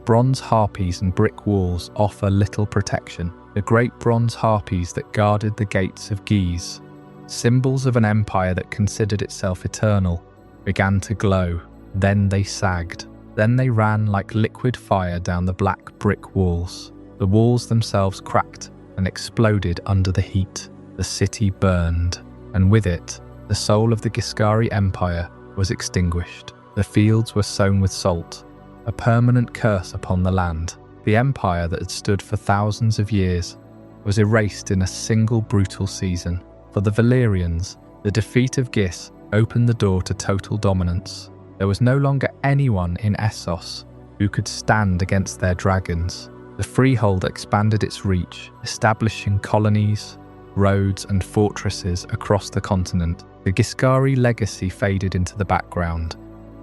bronze harpies and brick walls offer little protection. The great bronze harpies that guarded the gates of Ghis, symbols of an empire that considered itself eternal, began to glow. Then they sagged. Then they ran like liquid fire down the black brick walls. The walls themselves cracked and exploded under the heat. The city burned, and with it, the soul of the Ghiscari Empire was extinguished. The fields were sown with salt, a permanent curse upon the land. The empire that had stood for thousands of years was erased in a single brutal season. For the Valyrians, the defeat of Ghis opened the door to total dominance. There was no longer anyone in Essos who could stand against their dragons. The Freehold expanded its reach, establishing colonies, roads and fortresses across the continent. The Ghiscari legacy faded into the background,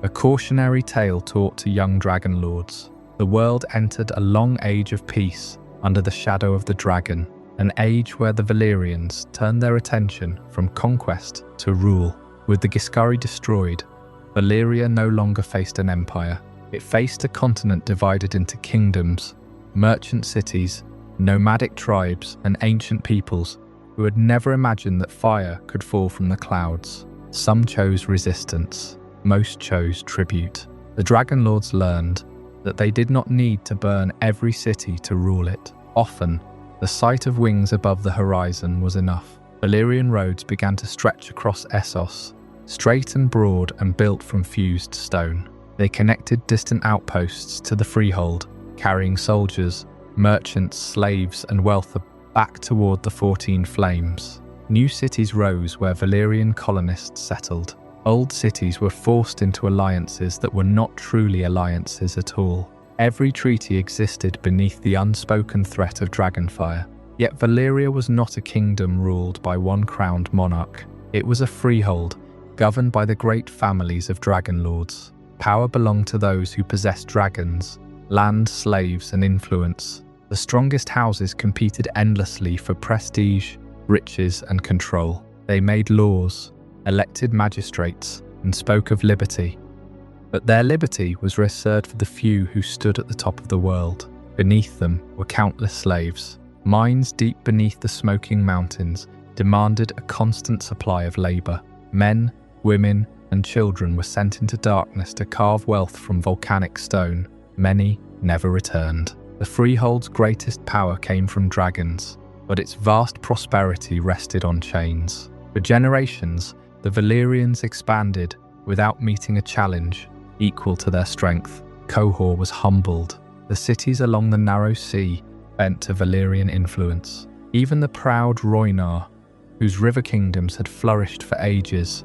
a cautionary tale taught to young Dragonlords. The world entered a long age of peace under the shadow of the dragon, an age where the Valyrians turned their attention from conquest to rule. With the Ghiscari destroyed, Valyria no longer faced an empire. It faced a continent divided into kingdoms, merchant cities, nomadic tribes, and ancient peoples who had never imagined that fire could fall from the clouds. Some chose resistance, most chose tribute. The Dragonlords learned that they did not need to burn every city to rule it. Often, the sight of wings above the horizon was enough. Valyrian roads began to stretch across Essos, straight and broad and built from fused stone. They connected distant outposts to the Freehold, carrying soldiers, merchants, slaves, and wealth back toward the 14 Flames. New cities rose where Valyrian colonists settled. Old cities were forced into alliances that were not truly alliances at all. Every treaty existed beneath the unspoken threat of Dragonfire. Yet Valyria was not a kingdom ruled by one crowned monarch. It was a freehold, governed by the great families of Dragonlords. Power belonged to those who possessed dragons, land, slaves, and influence. The strongest houses competed endlessly for prestige, riches, and control. They made laws, elected magistrates, and spoke of liberty. But their liberty was reserved for the few who stood at the top of the world. Beneath them were countless slaves. Mines deep beneath the smoking mountains demanded a constant supply of labor. Men, women, and children were sent into darkness to carve wealth from volcanic stone. Many never returned. The Freehold's greatest power came from dragons, but its vast prosperity rested on chains. For generations, the Valyrians expanded without meeting a challenge equal to their strength. Qohor was humbled. The cities along the narrow sea bent to Valyrian influence. Even the proud Rhoynar, whose river kingdoms had flourished for ages,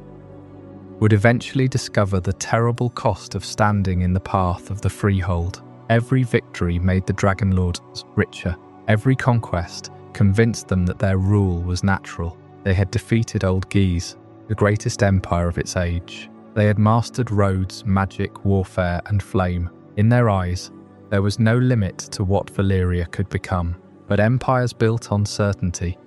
would eventually discover the terrible cost of standing in the path of the Freehold. Every victory made the Dragonlords richer. Every conquest convinced them that their rule was natural. They had defeated Old Ghis, the greatest empire of its age. They had mastered roads, magic, warfare, and flame. In their eyes, there was no limit to what Valyria could become. But empires built on certainty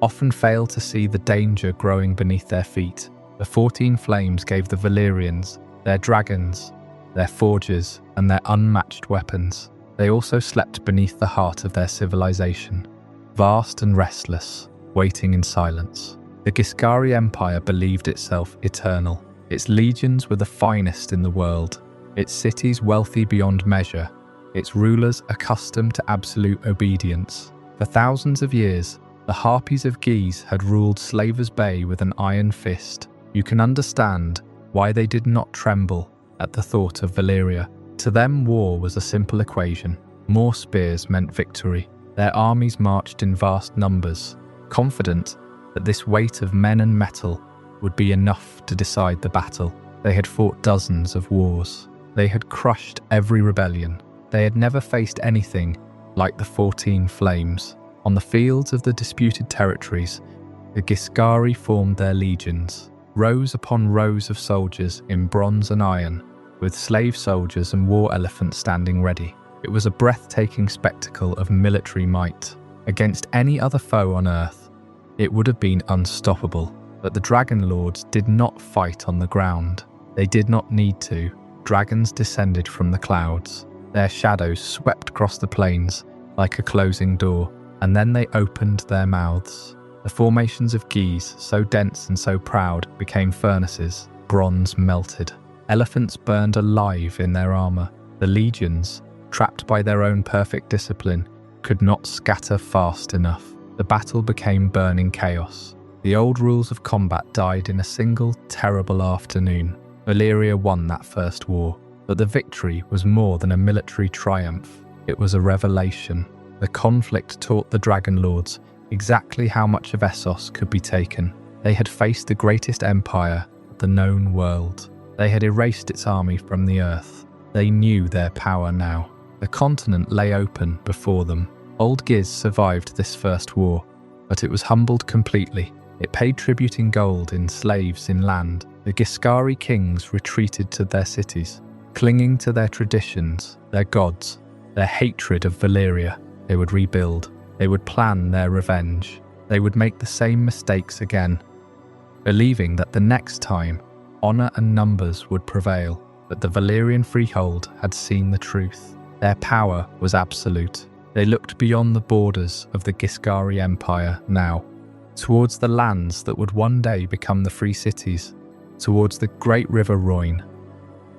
often fail to see the danger growing beneath their feet. The 14 Flames gave the Valyrians their dragons, their forges, and their unmatched weapons. They also slept beneath the heart of their civilization, vast and restless, waiting in silence. The Ghiscari Empire believed itself eternal. Its legions were the finest in the world, its cities wealthy beyond measure, its rulers accustomed to absolute obedience. For thousands of years, the Harpies of Ghis had ruled Slaver's Bay with an iron fist. You can understand why they did not tremble at the thought of Valyria. To them, war was a simple equation. More spears meant victory. Their armies marched in vast numbers, confident that this weight of men and metal would be enough to decide the battle. They had fought dozens of wars. They had crushed every rebellion. They had never faced anything like the 14 Flames. On the fields of the disputed territories, the Ghiscari formed their legions, rows upon rows of soldiers in bronze and iron, with slave soldiers and war elephants standing ready. It was a breathtaking spectacle of military might. Against any other foe on earth, it would have been unstoppable. But the Dragonlords did not fight on the ground. They did not need to. Dragons descended from the clouds. Their shadows swept across the plains like a closing door, and then they opened their mouths. The formations of Ghis, so dense and so proud, became furnaces. Bronze melted. Elephants burned alive in their armor. The legions, trapped by their own perfect discipline, could not scatter fast enough. The battle became burning chaos. The old rules of combat died in a single terrible afternoon. Valyria won that first war. But the victory was more than a military triumph. It was a revelation. The conflict taught the Dragonlords exactly how much of Essos could be taken. They had faced the greatest empire of the known world. They had erased its army from the earth. They knew their power now. The continent lay open before them. Old Ghis survived this first war, but it was humbled completely. It paid tribute in gold, in slaves, in land. The Ghiscari kings retreated to their cities, clinging to their traditions, their gods, their hatred of Valyria. They would rebuild. They would plan their revenge. They would make the same mistakes again, believing that the next time, honour and numbers would prevail. But the Valyrian Freehold had seen the truth. Their power was absolute. They looked beyond the borders of the Ghiscari Empire now, towards the lands that would one day become the Free Cities, towards the great river Rhoyne,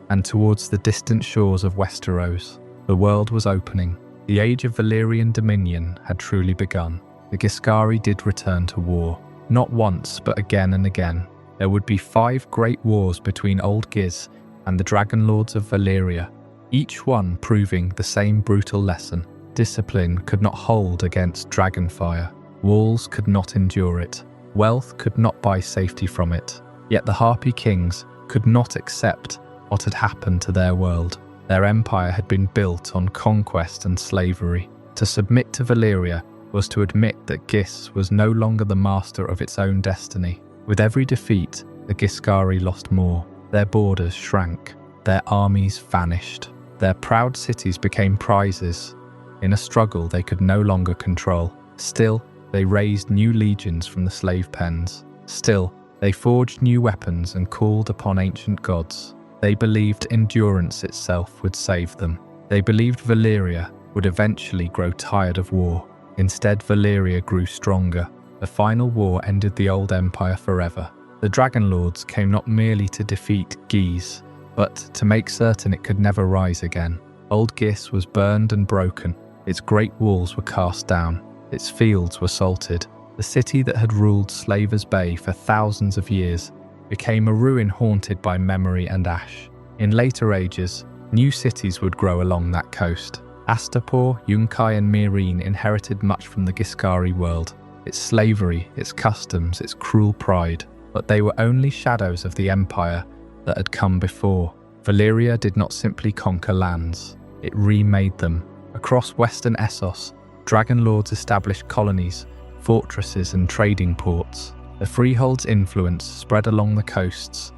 and towards the distant shores of Westeros. The world was opening. The age of Valyrian dominion had truly begun. The Ghiscari did return to war, not once but again and again. There would be 5 great wars between Old Ghis and the Dragonlords of Valyria, each one proving the same brutal lesson. Discipline could not hold against Dragonfire. Walls could not endure it. Wealth could not buy safety from it. Yet the Harpy kings could not accept what had happened to their world. Their empire had been built on conquest and slavery. To submit to Valyria was to admit that Ghis was no longer the master of its own destiny. With every defeat, the Ghiscari lost more. Their borders shrank. Their armies vanished. Their proud cities became prizes in a struggle they could no longer control. Still, they raised new legions from the slave pens. Still, they forged new weapons and called upon ancient gods. They believed endurance itself would save them. They believed Valyria would eventually grow tired of war. Instead, Valyria grew stronger. The final war ended the old empire forever. The Dragonlords came not merely to defeat Ghis, but to make certain it could never rise again. Old Ghis was burned and broken. Its great walls were cast down. Its fields were salted. The city that had ruled Slaver's Bay for thousands of years became a ruin haunted by memory and ash. In later ages, new cities would grow along that coast. Astapor, Yunkai and Meereen inherited much from the Ghiscari world, its slavery, its customs, its cruel pride, but they were only shadows of the empire that had come before. Valyria did not simply conquer lands, it remade them. Across western Essos, Dragonlords established colonies, fortresses and trading ports. The Freehold's influence spread along the coasts,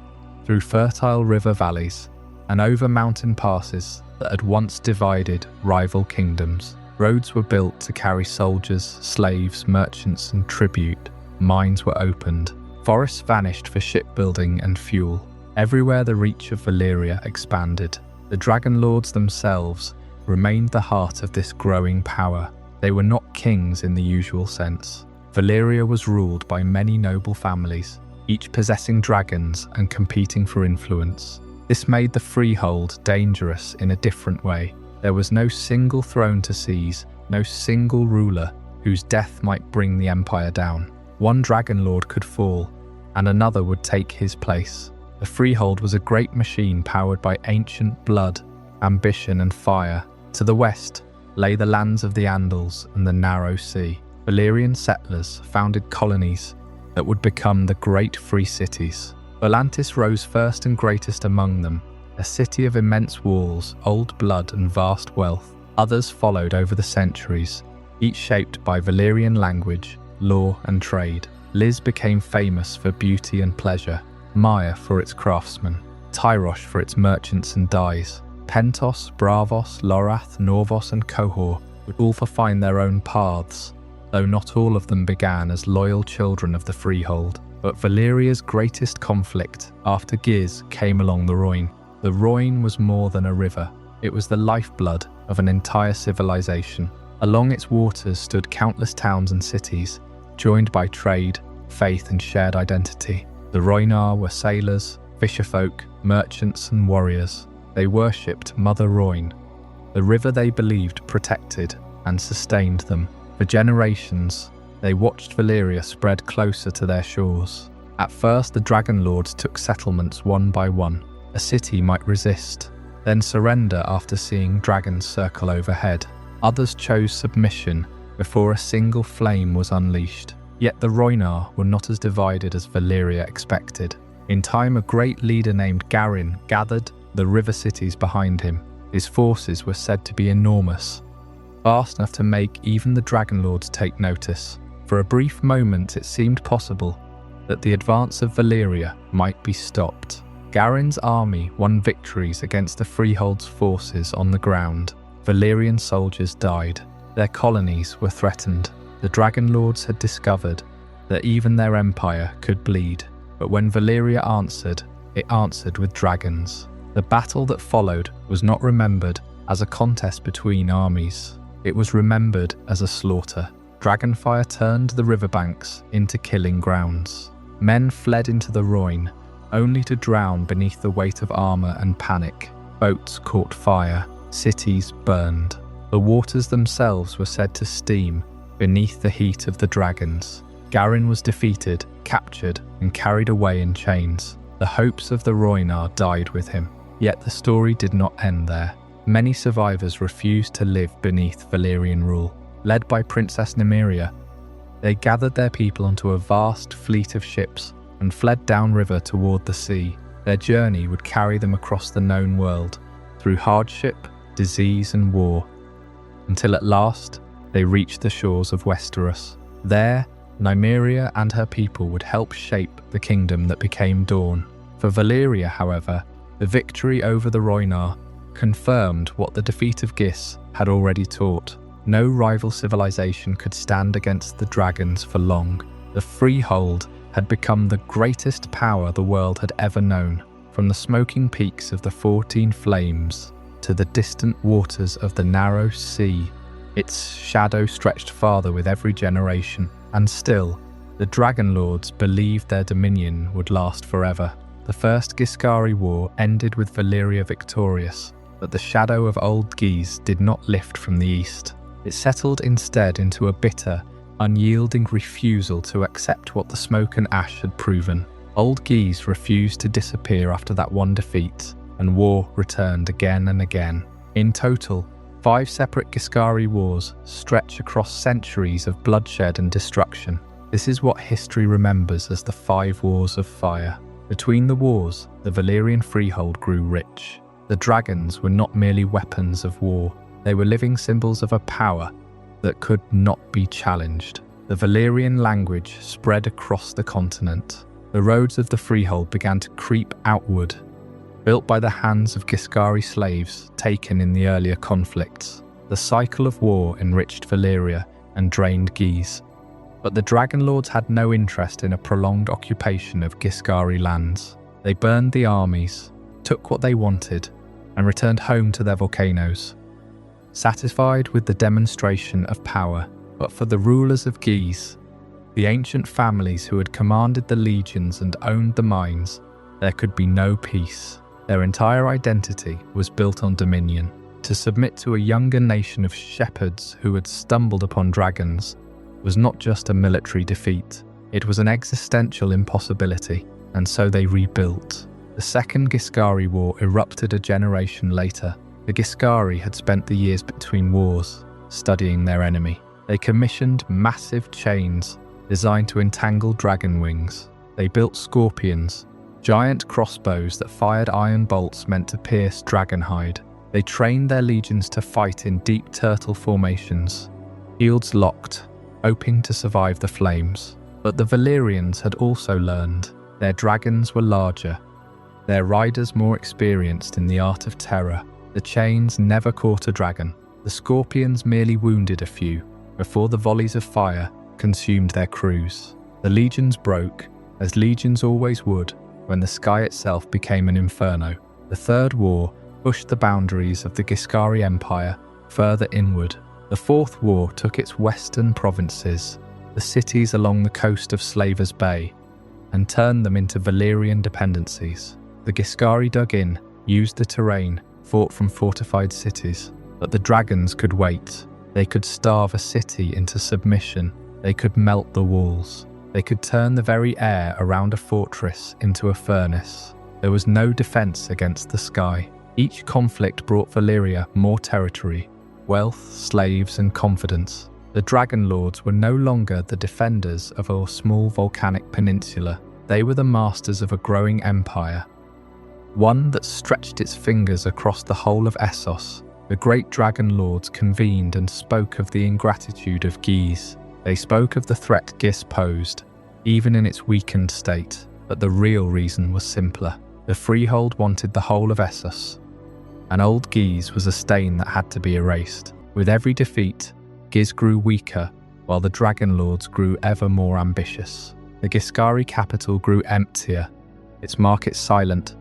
through fertile river valleys, and over mountain passes that had once divided rival kingdoms. Roads were built to carry soldiers, slaves, merchants and tribute. Mines were opened. Forests vanished for shipbuilding and fuel. Everywhere the reach of Valyria expanded. The Dragonlords themselves remained the heart of this growing power. They were not kings in the usual sense. Valyria was ruled by many noble families, each possessing dragons and competing for influence. This made the Freehold dangerous in a different way. There was no single throne to seize, no single ruler whose death might bring the empire down. One Dragonlord could fall, and another would take his place. The Freehold was a great machine powered by ancient blood, ambition and fire. To the west lay the lands of the Andals and the Narrow Sea. Valyrian settlers founded colonies that would become the great free cities. Volantis rose first and greatest among them, a city of immense walls, old blood and vast wealth. Others followed over the centuries, each shaped by Valyrian language, law and trade. Liz became famous for beauty and pleasure, Maya for its craftsmen, Tyrosh for its merchants and dyes. Pentos, Bravos, Lorath, Norvos and Qohor would all find their own paths, though not all of them began as loyal children of the Freehold. But Valyria's greatest conflict after Ghis came along the Rhoyne. The Rhoyne was more than a river. It was the lifeblood of an entire civilization. Along its waters stood countless towns and cities, joined by trade, faith and shared identity. The Rhoynar were sailors, fisherfolk, merchants and warriors. They worshipped Mother Rhoyne, the river they believed protected and sustained them. For generations, they watched Valyria spread closer to their shores. At first, the Dragonlords took settlements one by one. A city might resist, then surrender after seeing dragons circle overhead. Others chose submission before a single flame was unleashed. Yet the Rhoynar were not as divided as Valyria expected. In time, a great leader named Garin gathered the river cities behind him. His forces were said to be enormous, vast enough to make even the Dragonlords take notice. For a brief moment it seemed possible that the advance of Valyria might be stopped. Garin's army won victories against the Freehold's forces on the ground. Valyrian soldiers died. Their colonies were threatened. The Dragonlords had discovered that even their empire could bleed. But when Valyria answered, it answered with dragons. The battle that followed was not remembered as a contest between armies. It was remembered as a slaughter. Dragonfire turned the riverbanks into killing grounds. Men fled into the Rhoyne, only to drown beneath the weight of armor and panic. Boats caught fire, cities burned. The waters themselves were said to steam beneath the heat of the dragons. Garin was defeated, captured, and carried away in chains. The hopes of the Rhoynar died with him. Yet the story did not end there. Many survivors refused to live beneath Valyrian rule. Led by Princess Nymeria, they gathered their people onto a vast fleet of ships and fled downriver toward the sea. Their journey would carry them across the known world, through hardship, disease and war, until at last they reached the shores of Westeros. There, Nymeria and her people would help shape the kingdom that became Dawn. For Valyria, however, the victory over the Rhoynar confirmed what the defeat of Ghis had already taught. No rival civilization could stand against the dragons for long. The Freehold had become the greatest power the world had ever known. From the smoking peaks of the 14 Flames to the distant waters of the narrow sea, its shadow stretched farther with every generation. And still, the Dragonlords believed their dominion would last forever. The First Ghiscari War ended with Valyria victorious, but the Shadow of Old Ghis did not lift from the east. It settled instead into a bitter, unyielding refusal to accept what the smoke and ash had proven. Old Ghis refused to disappear after that one defeat, and war returned again and again. In total, 5 separate Ghiscari wars stretch across centuries of bloodshed and destruction. This is what history remembers as the 5 Wars of Fire. Between the wars, the Valyrian freehold grew rich. The dragons were not merely weapons of war, they were living symbols of a power that could not be challenged. The Valyrian language spread across the continent. The roads of the freehold began to creep outward, built by the hands of Ghiscari slaves taken in the earlier conflicts. The cycle of war enriched Valyria and drained Ghis. But the Dragonlords had no interest in a prolonged occupation of Ghiscari lands. They burned the armies, took what they wanted, and returned home to their volcanoes, satisfied with the demonstration of power. But for the rulers of Ghis, the ancient families who had commanded the legions and owned the mines, there could be no peace. Their entire identity was built on dominion. To submit to a younger nation of shepherds who had stumbled upon dragons was not just a military defeat, it was an existential impossibility, and so they rebuilt. The Second Ghiscari War erupted a generation later. The Ghiscari had spent the years between wars studying their enemy. They commissioned massive chains designed to entangle dragon wings. They built scorpions, giant crossbows that fired iron bolts meant to pierce dragonhide. They trained their legions to fight in deep turtle formations, shields locked, hoping to survive the flames. But the Valyrians had also learned. Their dragons were larger, their riders more experienced in the art of terror. The chains never caught a dragon. The scorpions merely wounded a few before the volleys of fire consumed their crews. The legions broke, as legions always would, when the sky itself became an inferno. The Third War pushed the boundaries of the Ghiscari Empire further inward. The Fourth War took its western provinces, the cities along the coast of Slavers Bay, and turned them into Valyrian dependencies. The Ghiscari dug in, used the terrain, fought from fortified cities. But the dragons could wait. They could starve a city into submission. They could melt the walls. They could turn the very air around a fortress into a furnace. There was no defense against the sky. Each conflict brought Valyria more territory, wealth, slaves, and confidence. The Dragonlords were no longer the defenders of a small volcanic peninsula. They were the masters of a growing empire, one that stretched its fingers across the whole of Essos. The great Dragonlords convened and spoke of the ingratitude of Ghis. They spoke of the threat Ghis posed, even in its weakened state. But the real reason was simpler. The Freehold wanted the whole of Essos, and Old Ghis was a stain that had to be erased. With every defeat, Ghis grew weaker, while the Dragonlords grew ever more ambitious. The Ghiscari capital grew emptier, its markets silent,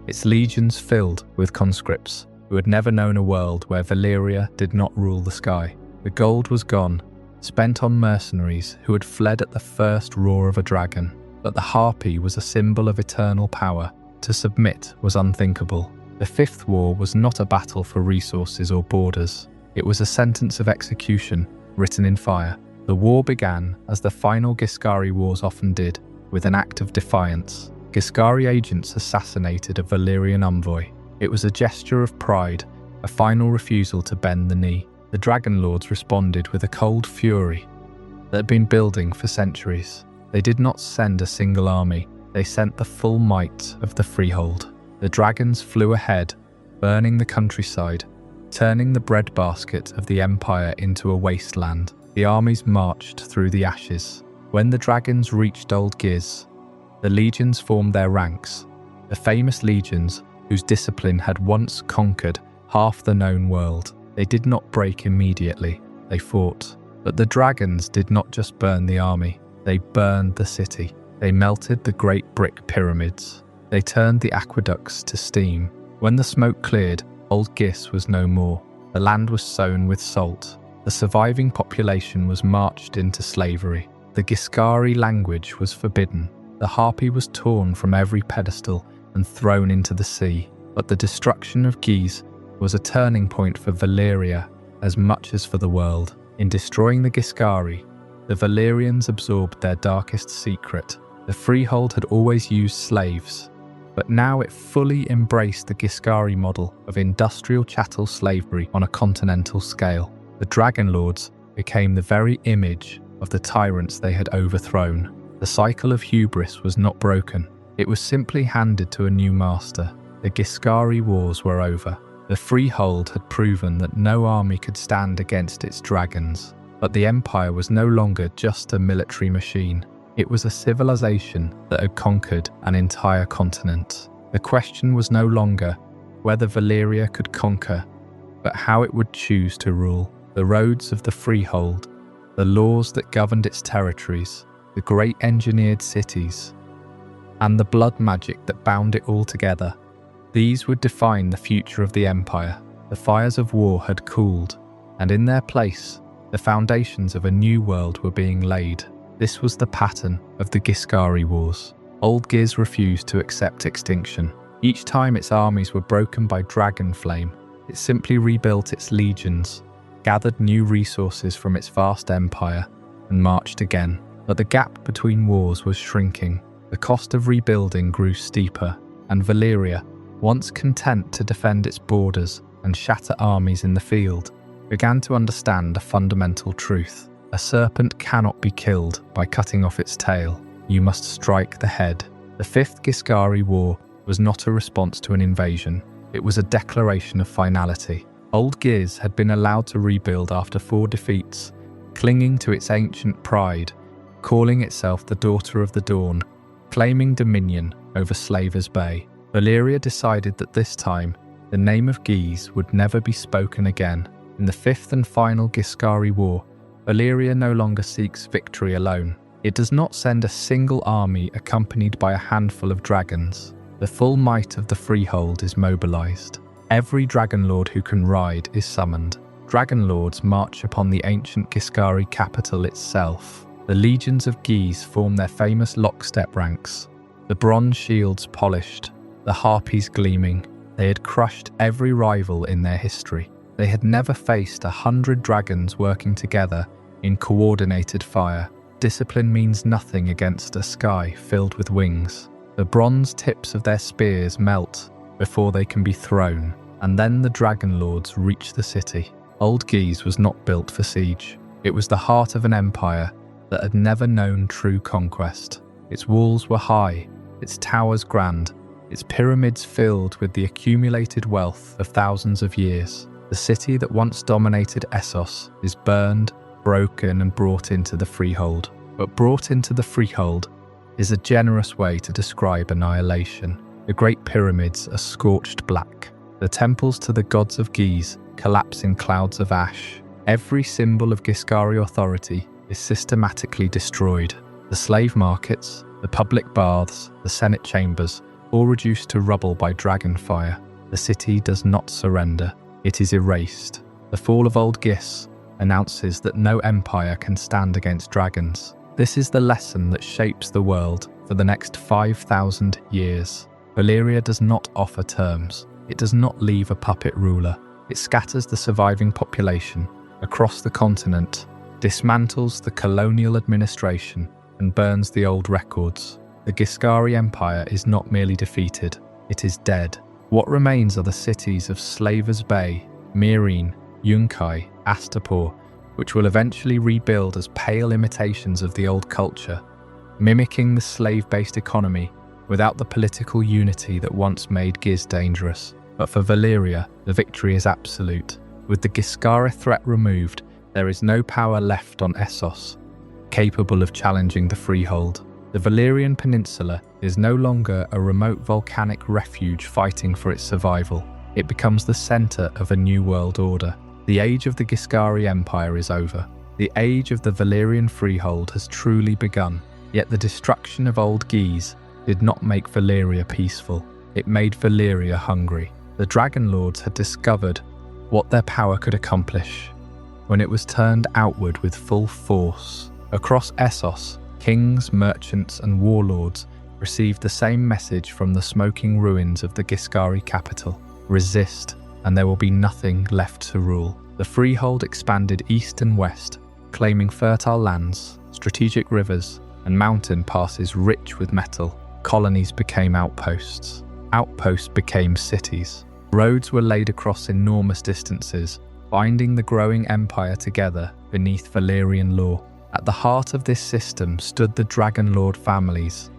its legions filled with conscripts who had never known a world where Valyria did not rule the sky. The gold was gone, spent on mercenaries who had fled at the first roar of a dragon. But the harpy was a symbol of eternal power. To submit was unthinkable. The Fifth War was not a battle for resources or borders. It was a sentence of execution, written in fire. The war began, as the final Ghiscari Wars often did, with an act of defiance. Ghiscari agents assassinated a Valyrian envoy. It was a gesture of pride, a final refusal to bend the knee. The Dragonlords responded with a cold fury that had been building for centuries. They did not send a single army, they sent the full might of the Freehold. The dragons flew ahead, burning the countryside, turning the breadbasket of the empire into a wasteland. The armies marched through the ashes. When the dragons reached Old Ghis, the legions formed their ranks, the famous legions whose discipline had once conquered half the known world. They did not break immediately, they fought. But the dragons did not just burn the army, they burned the city. They melted the great brick pyramids. They turned the aqueducts to steam. When the smoke cleared, Old Ghis was no more. The land was sown with salt. The surviving population was marched into slavery. The Ghiscari language was forbidden. The harpy was torn from every pedestal and thrown into the sea. But the destruction of Ghis was a turning point for Valyria as much as for the world. In destroying the Ghiscari, the Valyrians absorbed their darkest secret. The Freehold had always used slaves, but now it fully embraced the Ghiscari model of industrial chattel slavery on a continental scale. The Dragonlords became the very image of the tyrants they had overthrown. The cycle of hubris was not broken. It was simply handed to a new master. The Ghiscari Wars were over. The Freehold had proven that no army could stand against its dragons. But the Empire was no longer just a military machine. It was a civilization that had conquered an entire continent. The question was no longer whether Valyria could conquer, but how it would choose to rule. The roads of the Freehold, the laws that governed its territories, the great engineered cities, and the blood magic that bound it all together. These would define the future of the Empire. The fires of war had cooled, and in their place, the foundations of a new world were being laid. This was the pattern of the Ghiscari Wars. Old Ghis refused to accept extinction. Each time its armies were broken by dragon flame, it simply rebuilt its legions, gathered new resources from its vast empire, and marched again. But the gap between wars was shrinking. The cost of rebuilding grew steeper, and Valyria, once content to defend its borders and shatter armies in the field, began to understand a fundamental truth. A serpent cannot be killed by cutting off its tail. You must strike the head. The Fifth Ghiscari War was not a response to an invasion. It was a declaration of finality. Old Ghis had been allowed to rebuild after 4 defeats, clinging to its ancient pride, calling itself the Daughter of the Dawn, claiming dominion over Slaver's Bay. Valyria decided that this time, the name of Ghis would never be spoken again. In the 5th and final Ghiscari War, Valyria no longer seeks victory alone. It does not send a single army accompanied by a handful of dragons. The full might of the Freehold is mobilized. Every Dragonlord who can ride is summoned. Dragonlords march upon the ancient Ghiscari capital itself. The legions of Ghis form their famous lockstep ranks, the bronze shields polished, the harpies gleaming. They had crushed every rival in their history. They had never faced 100 dragons working together in coordinated fire. Discipline means nothing against a sky filled with wings. The bronze tips of their spears melt before they can be thrown. And then the Dragonlords reached the city. Old Ghis was not built for siege. It was the heart of an empire that had never known true conquest. Its walls were high, its towers grand, its pyramids filled with the accumulated wealth of thousands of years. The city that once dominated Essos is burned, broken and brought into the Freehold. But brought into the Freehold is a generous way to describe annihilation. The Great Pyramids are scorched black. The temples to the gods of Ghis collapse in clouds of ash. Every symbol of Ghiscari authority is systematically destroyed. The slave markets, the public baths, the senate chambers, all reduced to rubble by dragonfire. The city does not surrender. It is erased. The fall of Old Ghis announces that no empire can stand against dragons. This is the lesson that shapes the world for the next 5,000 years. Valyria does not offer terms. It does not leave a puppet ruler. It scatters the surviving population across the continent, dismantles the colonial administration, and burns the old records. The Ghiscari Empire is not merely defeated, it is dead. What remains are the cities of Slavers Bay, Meereen, Yunkai, Astapor, which will eventually rebuild as pale imitations of the old culture, mimicking the slave-based economy without the political unity that once made Ghis dangerous. But for Valyria, the victory is absolute. With the Ghiscari threat removed, there is no power left on Essos capable of challenging the Freehold. The Valyrian Peninsula is no longer a remote volcanic refuge fighting for its survival. It becomes the centre of a new world order. The age of the Ghiscari Empire is over. The age of the Valyrian Freehold has truly begun. Yet the destruction of Old Ghis did not make Valyria peaceful. It made Valyria hungry. The Dragonlords had discovered what their power could accomplish when it was turned outward with full force. Across Essos, kings, merchants and warlords received the same message from the smoking ruins of the Ghiscari capital. Resist, and there will be nothing left to rule. The Freehold expanded east and west, claiming fertile lands, strategic rivers, and mountain passes rich with metal. Colonies became outposts. Outposts became cities. Roads were laid across enormous distances, binding the growing empire together beneath Valyrian law. At the heart of this system stood the Dragonlord families,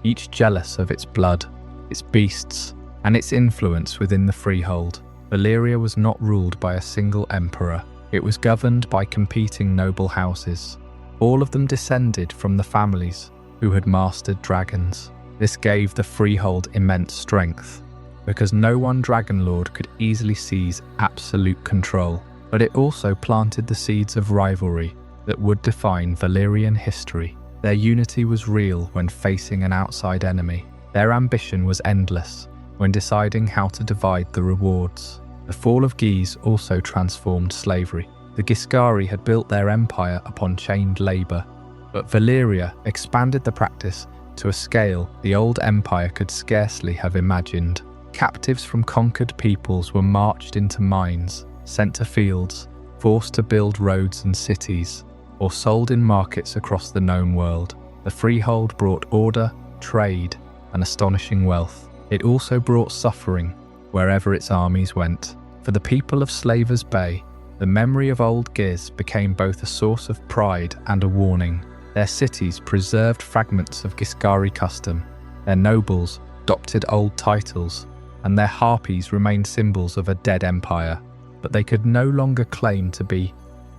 each jealous of its blood, its beasts, and its influence within the Freehold. Valyria was not ruled by a single emperor. It was governed by competing noble houses. All of them descended from the families who had mastered dragons. This gave the Freehold immense strength, because no one Dragonlord could easily seize absolute control. But it also planted the seeds of rivalry that would define Valyrian history. Their unity was real when facing an outside enemy. Their ambition was endless when deciding how to divide the rewards. The fall of Ghis also transformed slavery. The Ghiscari had built their empire upon chained labour, but Valyria expanded the practice to a scale the old empire could scarcely have imagined. Captives from conquered peoples were marched into mines, sent to fields, forced to build roads and cities, or sold in markets across the known world. The Freehold brought order, trade, and astonishing wealth. It also brought suffering wherever its armies went. For the people of Slavers Bay, the memory of Old Ghis became both a source of pride and a warning. Their cities preserved fragments of Ghiscari custom, their nobles adopted old titles, and their harpies remained symbols of a dead empire. But they could no longer claim to be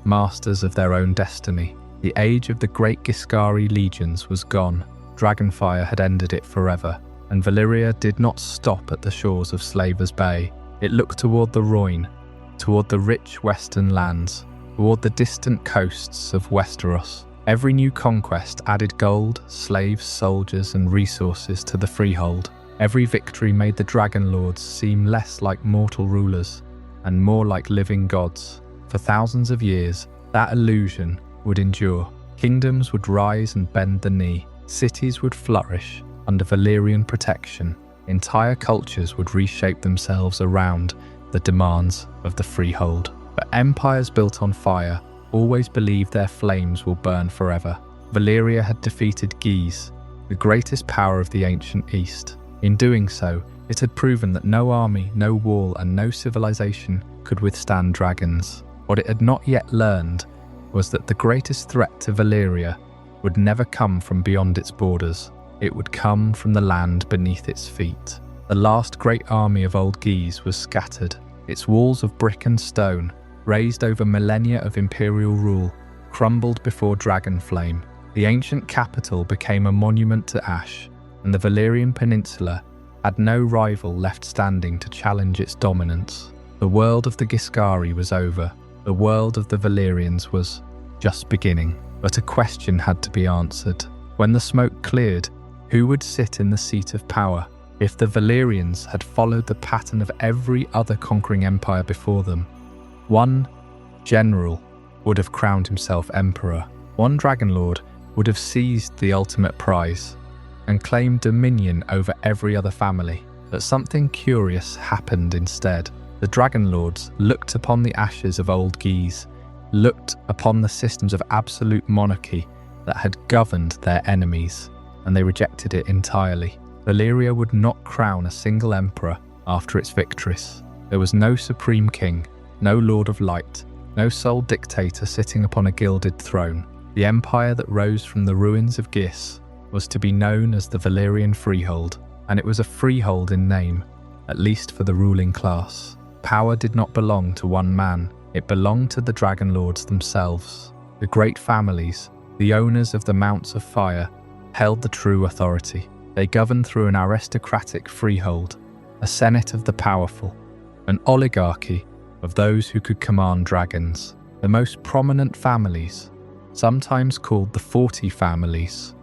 masters of their own destiny. The age of the great Ghiscari legions was gone. Dragonfire had ended it forever, and Valyria did not stop at the shores of Slavers Bay. It looked toward the Rhoyne, toward the rich western lands, toward the distant coasts of Westeros. Every new conquest added gold, slaves, soldiers, and resources to the Freehold. Every victory made the Dragonlords seem less like mortal rulers and more like living gods. For thousands of years, that illusion would endure. Kingdoms would rise and bend the knee. Cities would flourish under Valyrian protection. Entire cultures would reshape themselves around the demands of the Freehold. But empires built on fire always believe their flames will burn forever. Valyria had defeated Ghis, the greatest power of the ancient East. In doing so, It had proven that no army, no wall, and no civilization could withstand dragons. What it had not yet learned was that the greatest threat to Valyria would never come from beyond its borders. It would come from the land beneath its feet. The last great army of Old Ghis was scattered. Its walls of brick and stone, raised over millennia of imperial rule, crumbled before Dragonflame. The ancient capital became a monument to ash, and the Valyrian Peninsula had no rival left standing to challenge its dominance. The world of the Ghiscari was over. The world of the Valyrians was just beginning. But a question had to be answered. When the smoke cleared, who would sit in the seat of power? If the Valyrians had followed the pattern of every other conquering empire before them, one general would have crowned himself emperor. One Dragonlord would have seized the ultimate prize and claimed dominion over every other family. But something curious happened instead. The Dragonlords looked upon the ashes of Old Ghis, looked upon the systems of absolute monarchy that had governed their enemies, and they rejected it entirely. Valyria would not crown a single emperor after its victories. There was no supreme king, no lord of light, no sole dictator sitting upon a gilded throne. The empire that rose from the ruins of Ghis was to be known as the Valyrian Freehold, and it was a freehold in name, at least for the ruling class. Power did not belong to one man, it belonged to the Dragonlords themselves. The great families, the owners of the Mounts of Fire, held the true authority. They governed through an aristocratic freehold, a senate of the powerful, an oligarchy of those who could command dragons. The most prominent families, sometimes called the 40 families,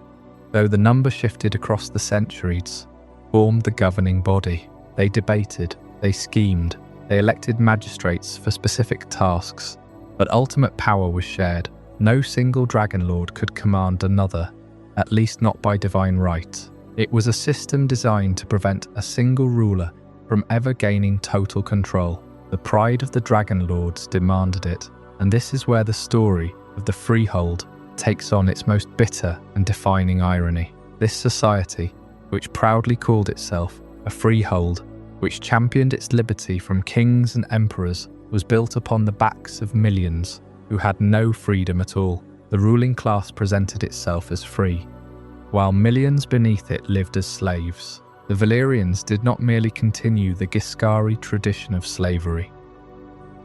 though the number shifted across the centuries, formed the governing body. They debated, they schemed, they elected magistrates for specific tasks, but ultimate power was shared. No single Dragonlord could command another, at least not by divine right. It was a system designed to prevent a single ruler from ever gaining total control. The pride of the Dragonlords demanded it, and this is where the story of the Freehold takes on its most bitter and defining irony. This society, which proudly called itself a freehold, which championed its liberty from kings and emperors, was built upon the backs of millions who had no freedom at all. The ruling class presented itself as free, while millions beneath it lived as slaves. The Valyrians did not merely continue the Ghiscari tradition of slavery.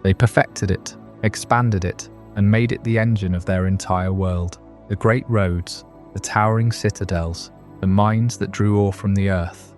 They perfected it, expanded it, and made it the engine of their entire world. The great roads, the towering citadels, the mines that drew ore from the earth,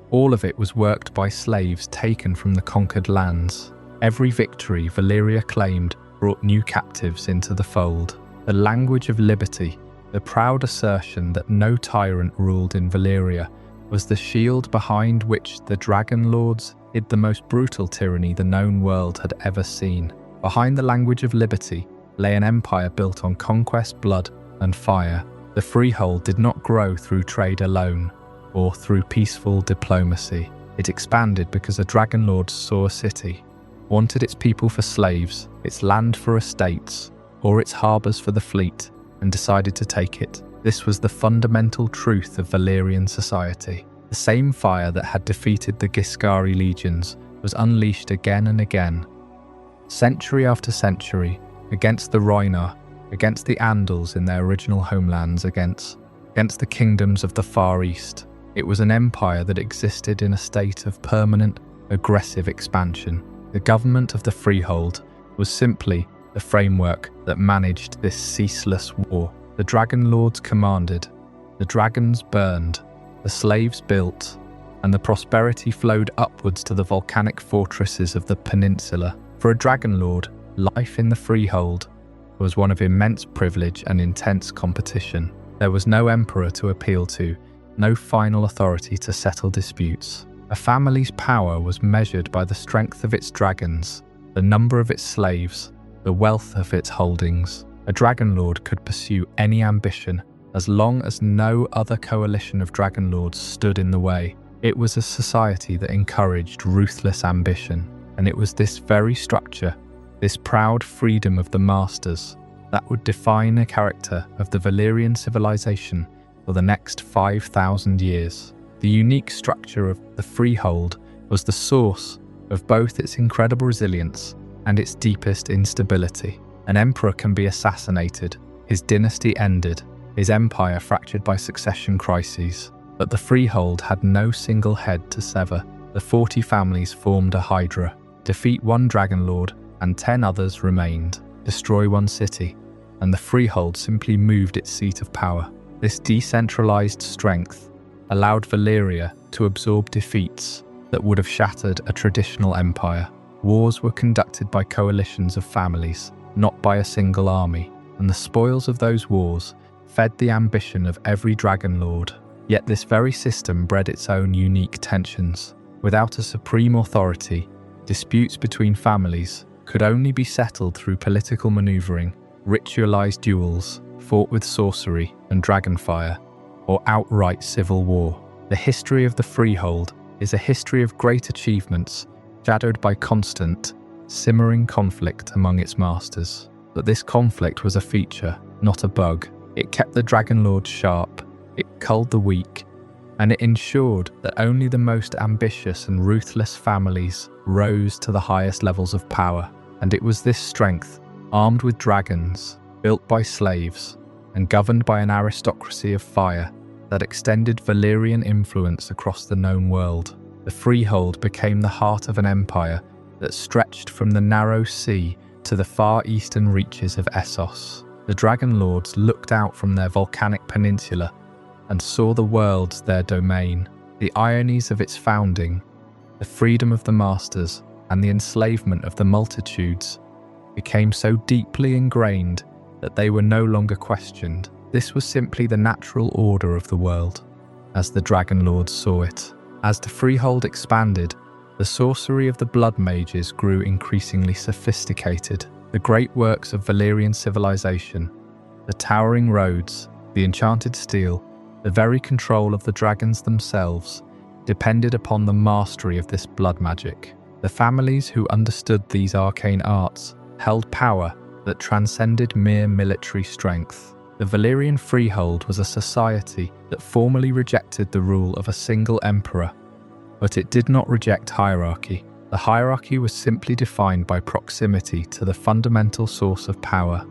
all of it was worked by slaves taken from the conquered lands. Every victory Valyria claimed brought new captives into the fold. The language of liberty, the proud assertion that no tyrant ruled in Valyria, was the shield behind which the Dragonlords hid the most brutal tyranny the known world had ever seen. Behind the language of liberty lay an empire built on conquest, blood, and fire. The Freehold did not grow through trade alone, or through peaceful diplomacy. It expanded because a Dragonlord saw a city, wanted its people for slaves, its land for estates, or its harbours for the fleet, and decided to take it. This was the fundamental truth of Valyrian society. The same fire that had defeated the Ghiscari legions was unleashed again and again, century after century, against the Rhoynar, against the Andals in their original homelands, against the kingdoms of the Far East. It was an empire that existed in a state of permanent, aggressive expansion. The government of the Freehold was simply the framework that managed this ceaseless war. The Dragonlords commanded, the dragons burned, the slaves built, and the prosperity flowed upwards to the volcanic fortresses of the peninsula. For a Dragonlord, life in the Freehold was one of immense privilege and intense competition. There was no emperor to appeal to, no final authority to settle disputes. A family's power was measured by the strength of its dragons, the number of its slaves, the wealth of its holdings. A Dragonlord could pursue any ambition as long as no other coalition of Dragonlords stood in the way. It was a society that encouraged ruthless ambition, and it was this very structure, this proud freedom of the masters, that would define the character of the Valyrian civilization for the next 5,000 years. The unique structure of the Freehold was the source of both its incredible resilience and its deepest instability. An emperor can be assassinated, his dynasty ended, his empire fractured by succession crises, but the Freehold had no single head to sever. The 40 families formed a hydra. Defeat one Dragonlord and 10 others remained. Destroy one city, and the Freehold simply moved its seat of power. This decentralized strength allowed Valyria to absorb defeats that would have shattered a traditional empire. Wars were conducted by coalitions of families, not by a single army, and the spoils of those wars fed the ambition of every Dragonlord. Yet this very system bred its own unique tensions. Without a supreme authority, disputes between families could only be settled through political maneuvering, ritualized duels, fought with sorcery and dragonfire, or outright civil war. The history of the Freehold is a history of great achievements, shadowed by constant, simmering conflict among its masters. But this conflict was a feature, not a bug. It kept the Dragonlords sharp, it culled the weak, and it ensured that only the most ambitious and ruthless families rose to the highest levels of power. And it was this strength, armed with dragons, built by slaves, and governed by an aristocracy of fire, that extended Valyrian influence across the known world. The Freehold became the heart of an empire that stretched from the narrow sea to the far eastern reaches of Essos. The Dragonlords looked out from their volcanic peninsula and saw the world their domain. The ironies of its founding, the freedom of the masters, and the enslavement of the multitudes became so deeply ingrained that they were no longer questioned. This was simply the natural order of the world, as the Dragonlords saw it. As the Freehold expanded, the sorcery of the Blood Mages grew increasingly sophisticated. The great works of Valyrian civilization, the towering roads, the enchanted steel, the very control of the dragons themselves, depended upon the mastery of this blood magic. The families who understood these arcane arts held power that transcended mere military strength. The Valyrian Freehold was a society that formally rejected the rule of a single emperor, but it did not reject hierarchy. The hierarchy was simply defined by proximity to the fundamental source of power: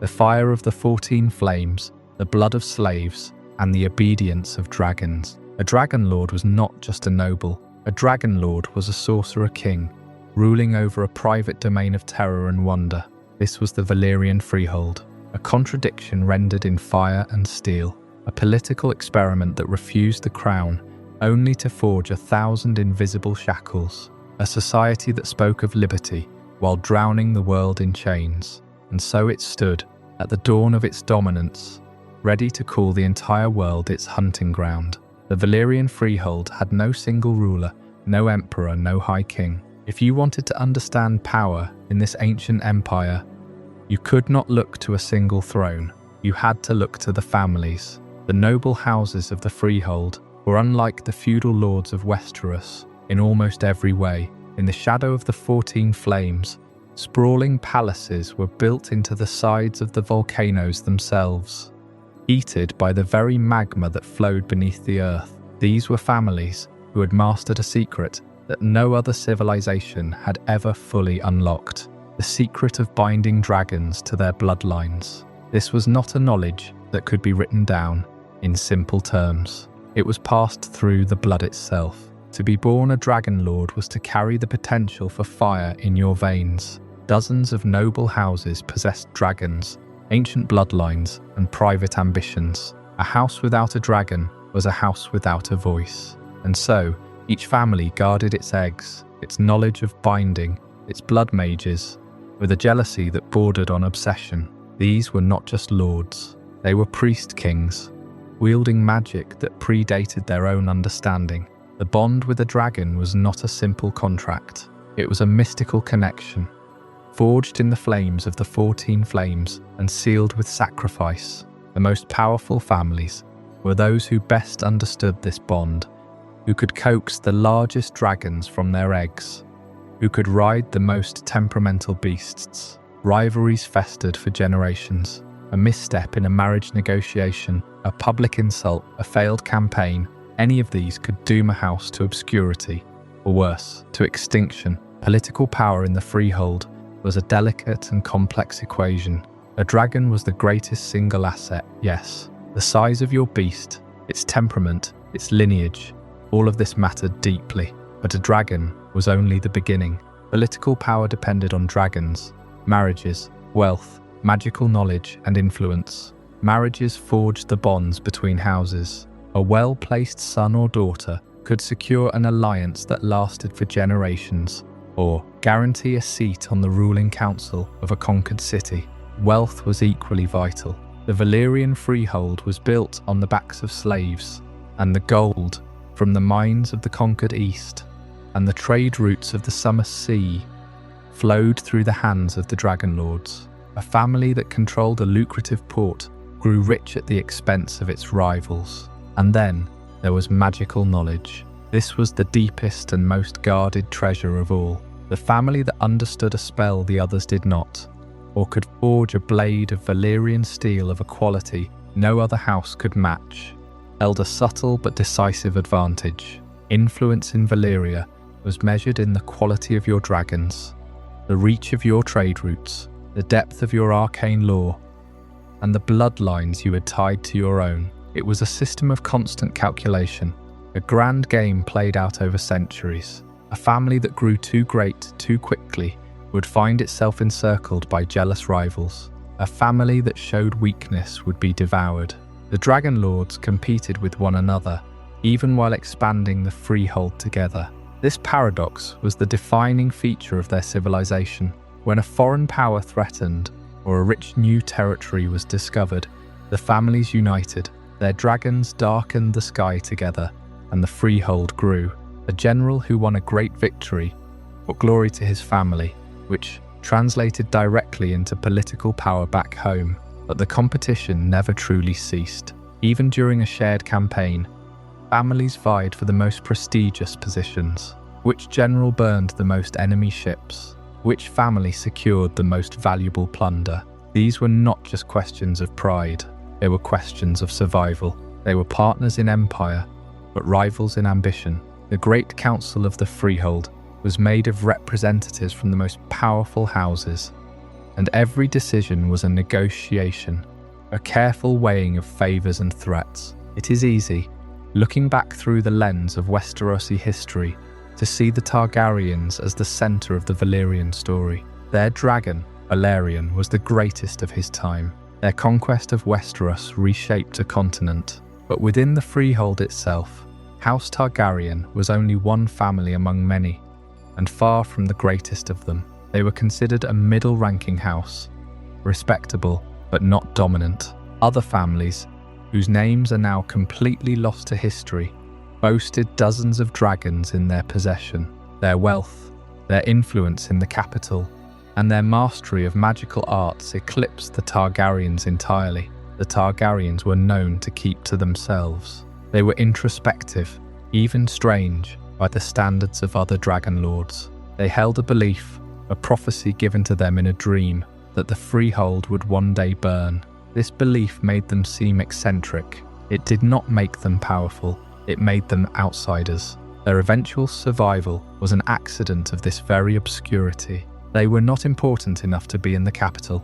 the fire of the 14 flames, the blood of slaves, and the obedience of dragons. A Dragonlord was not just a noble. A Dragonlord was a sorcerer king, ruling over a private domain of terror and wonder. This was the Valyrian Freehold, a contradiction rendered in fire and steel, a political experiment that refused the crown only to forge 1,000 invisible shackles, a society that spoke of liberty while drowning the world in chains. And so it stood, at the dawn of its dominance, ready to call the entire world its hunting ground. The Valyrian Freehold had no single ruler, no emperor, no high king. If you wanted to understand power in this ancient empire, you could not look to a single throne. You had to look to the families. The noble houses of the Freehold were unlike the feudal lords of Westeros in almost every way. In the shadow of the 14 flames, sprawling palaces were built into the sides of the volcanoes themselves, heated by the very magma that flowed beneath the earth. These were families who had mastered a secret that no other civilization had ever fully unlocked: the secret of binding dragons to their bloodlines. This was not a knowledge that could be written down in simple terms. It was passed through the blood itself. To be born a Dragonlord was to carry the potential for fire in your veins. Dozens of noble houses possessed dragons, ancient bloodlines, and private ambitions. A house without a dragon was a house without a voice. And so, each family guarded its eggs, its knowledge of binding, its blood mages, with a jealousy that bordered on obsession. These were not just lords, they were priest kings, wielding magic that predated their own understanding. The bond with a dragon was not a simple contract. It was a mystical connection, forged in the flames of the 14 flames and sealed with sacrifice. The most powerful families were those who best understood this bond, who could coax the largest dragons from their eggs, who could ride the most temperamental beasts. Rivalries festered for generations. A misstep in a marriage negotiation, a public insult, a failed campaign, Any of these could doom a house to obscurity, or worse, to extinction. Political power in the Freehold was a delicate and complex equation. A dragon was the greatest single asset, yes. The size of your beast, its temperament, its lineage, all of this mattered deeply. But a dragon was only the beginning. Political power depended on dragons, marriages, wealth, magical knowledge, and influence. Marriages forged the bonds between houses. A well-placed son or daughter could secure an alliance that lasted for generations, or guarantee a seat on the ruling council of a conquered city. Wealth was equally vital. The Valyrian freehold was built on the backs of slaves, and the gold from the mines of the conquered east and the trade routes of the summer sea flowed through the hands of the Dragonlords. A family that controlled a lucrative port grew rich at the expense of its rivals. And then there was magical knowledge. This was the deepest and most guarded treasure of all. The family that understood a spell the others did not, or could forge a blade of Valyrian steel of a quality no other house could match, held a subtle but decisive advantage. Influence in Valyria was measured in the quality of your dragons, the reach of your trade routes, the depth of your arcane lore, and the bloodlines you had tied to your own. It was a system of constant calculation, a grand game played out over centuries. A family that grew too great too quickly would find itself encircled by jealous rivals. A family that showed weakness would be devoured. The Dragonlords competed with one another, even while expanding the freehold together. This paradox was the defining feature of their civilization. When a foreign power threatened, or a rich new territory was discovered, the families united. Their dragons darkened the sky together, and the freehold grew. A general who won a great victory brought glory to his family, which translated directly into political power back home. But the competition never truly ceased. Even during a shared campaign, families vied for the most prestigious positions. Which general burned the most enemy ships? Which family secured the most valuable plunder? These were not just questions of pride. They were questions of survival. They were partners in empire, but rivals in ambition. The Great Council of the Freehold was made of representatives from the most powerful houses, and every decision was a negotiation, a careful weighing of favours and threats. It is easy, looking back through the lens of Westerosi history, to see the Targaryens as the centre of the Valyrian story. Their dragon, Valerian, was the greatest of his time. Their conquest of Westeros reshaped a continent, but within the freehold itself, House Targaryen was only one family among many, and far from the greatest of them. They were considered a middle-ranking house, respectable but not dominant. Other families, whose names are now completely lost to history, boasted dozens of dragons in their possession. Their wealth, their influence in the capital, and their mastery of magical arts eclipsed the Targaryens entirely. The Targaryens were known to keep to themselves. They were introspective, even strange, by the standards of other Dragonlords. They held a belief, a prophecy given to them in a dream, that the freehold would one day burn. This belief made them seem eccentric. It did not make them powerful. It made them outsiders. Their eventual survival was an accident of this very obscurity. They were not important enough to be in the capital.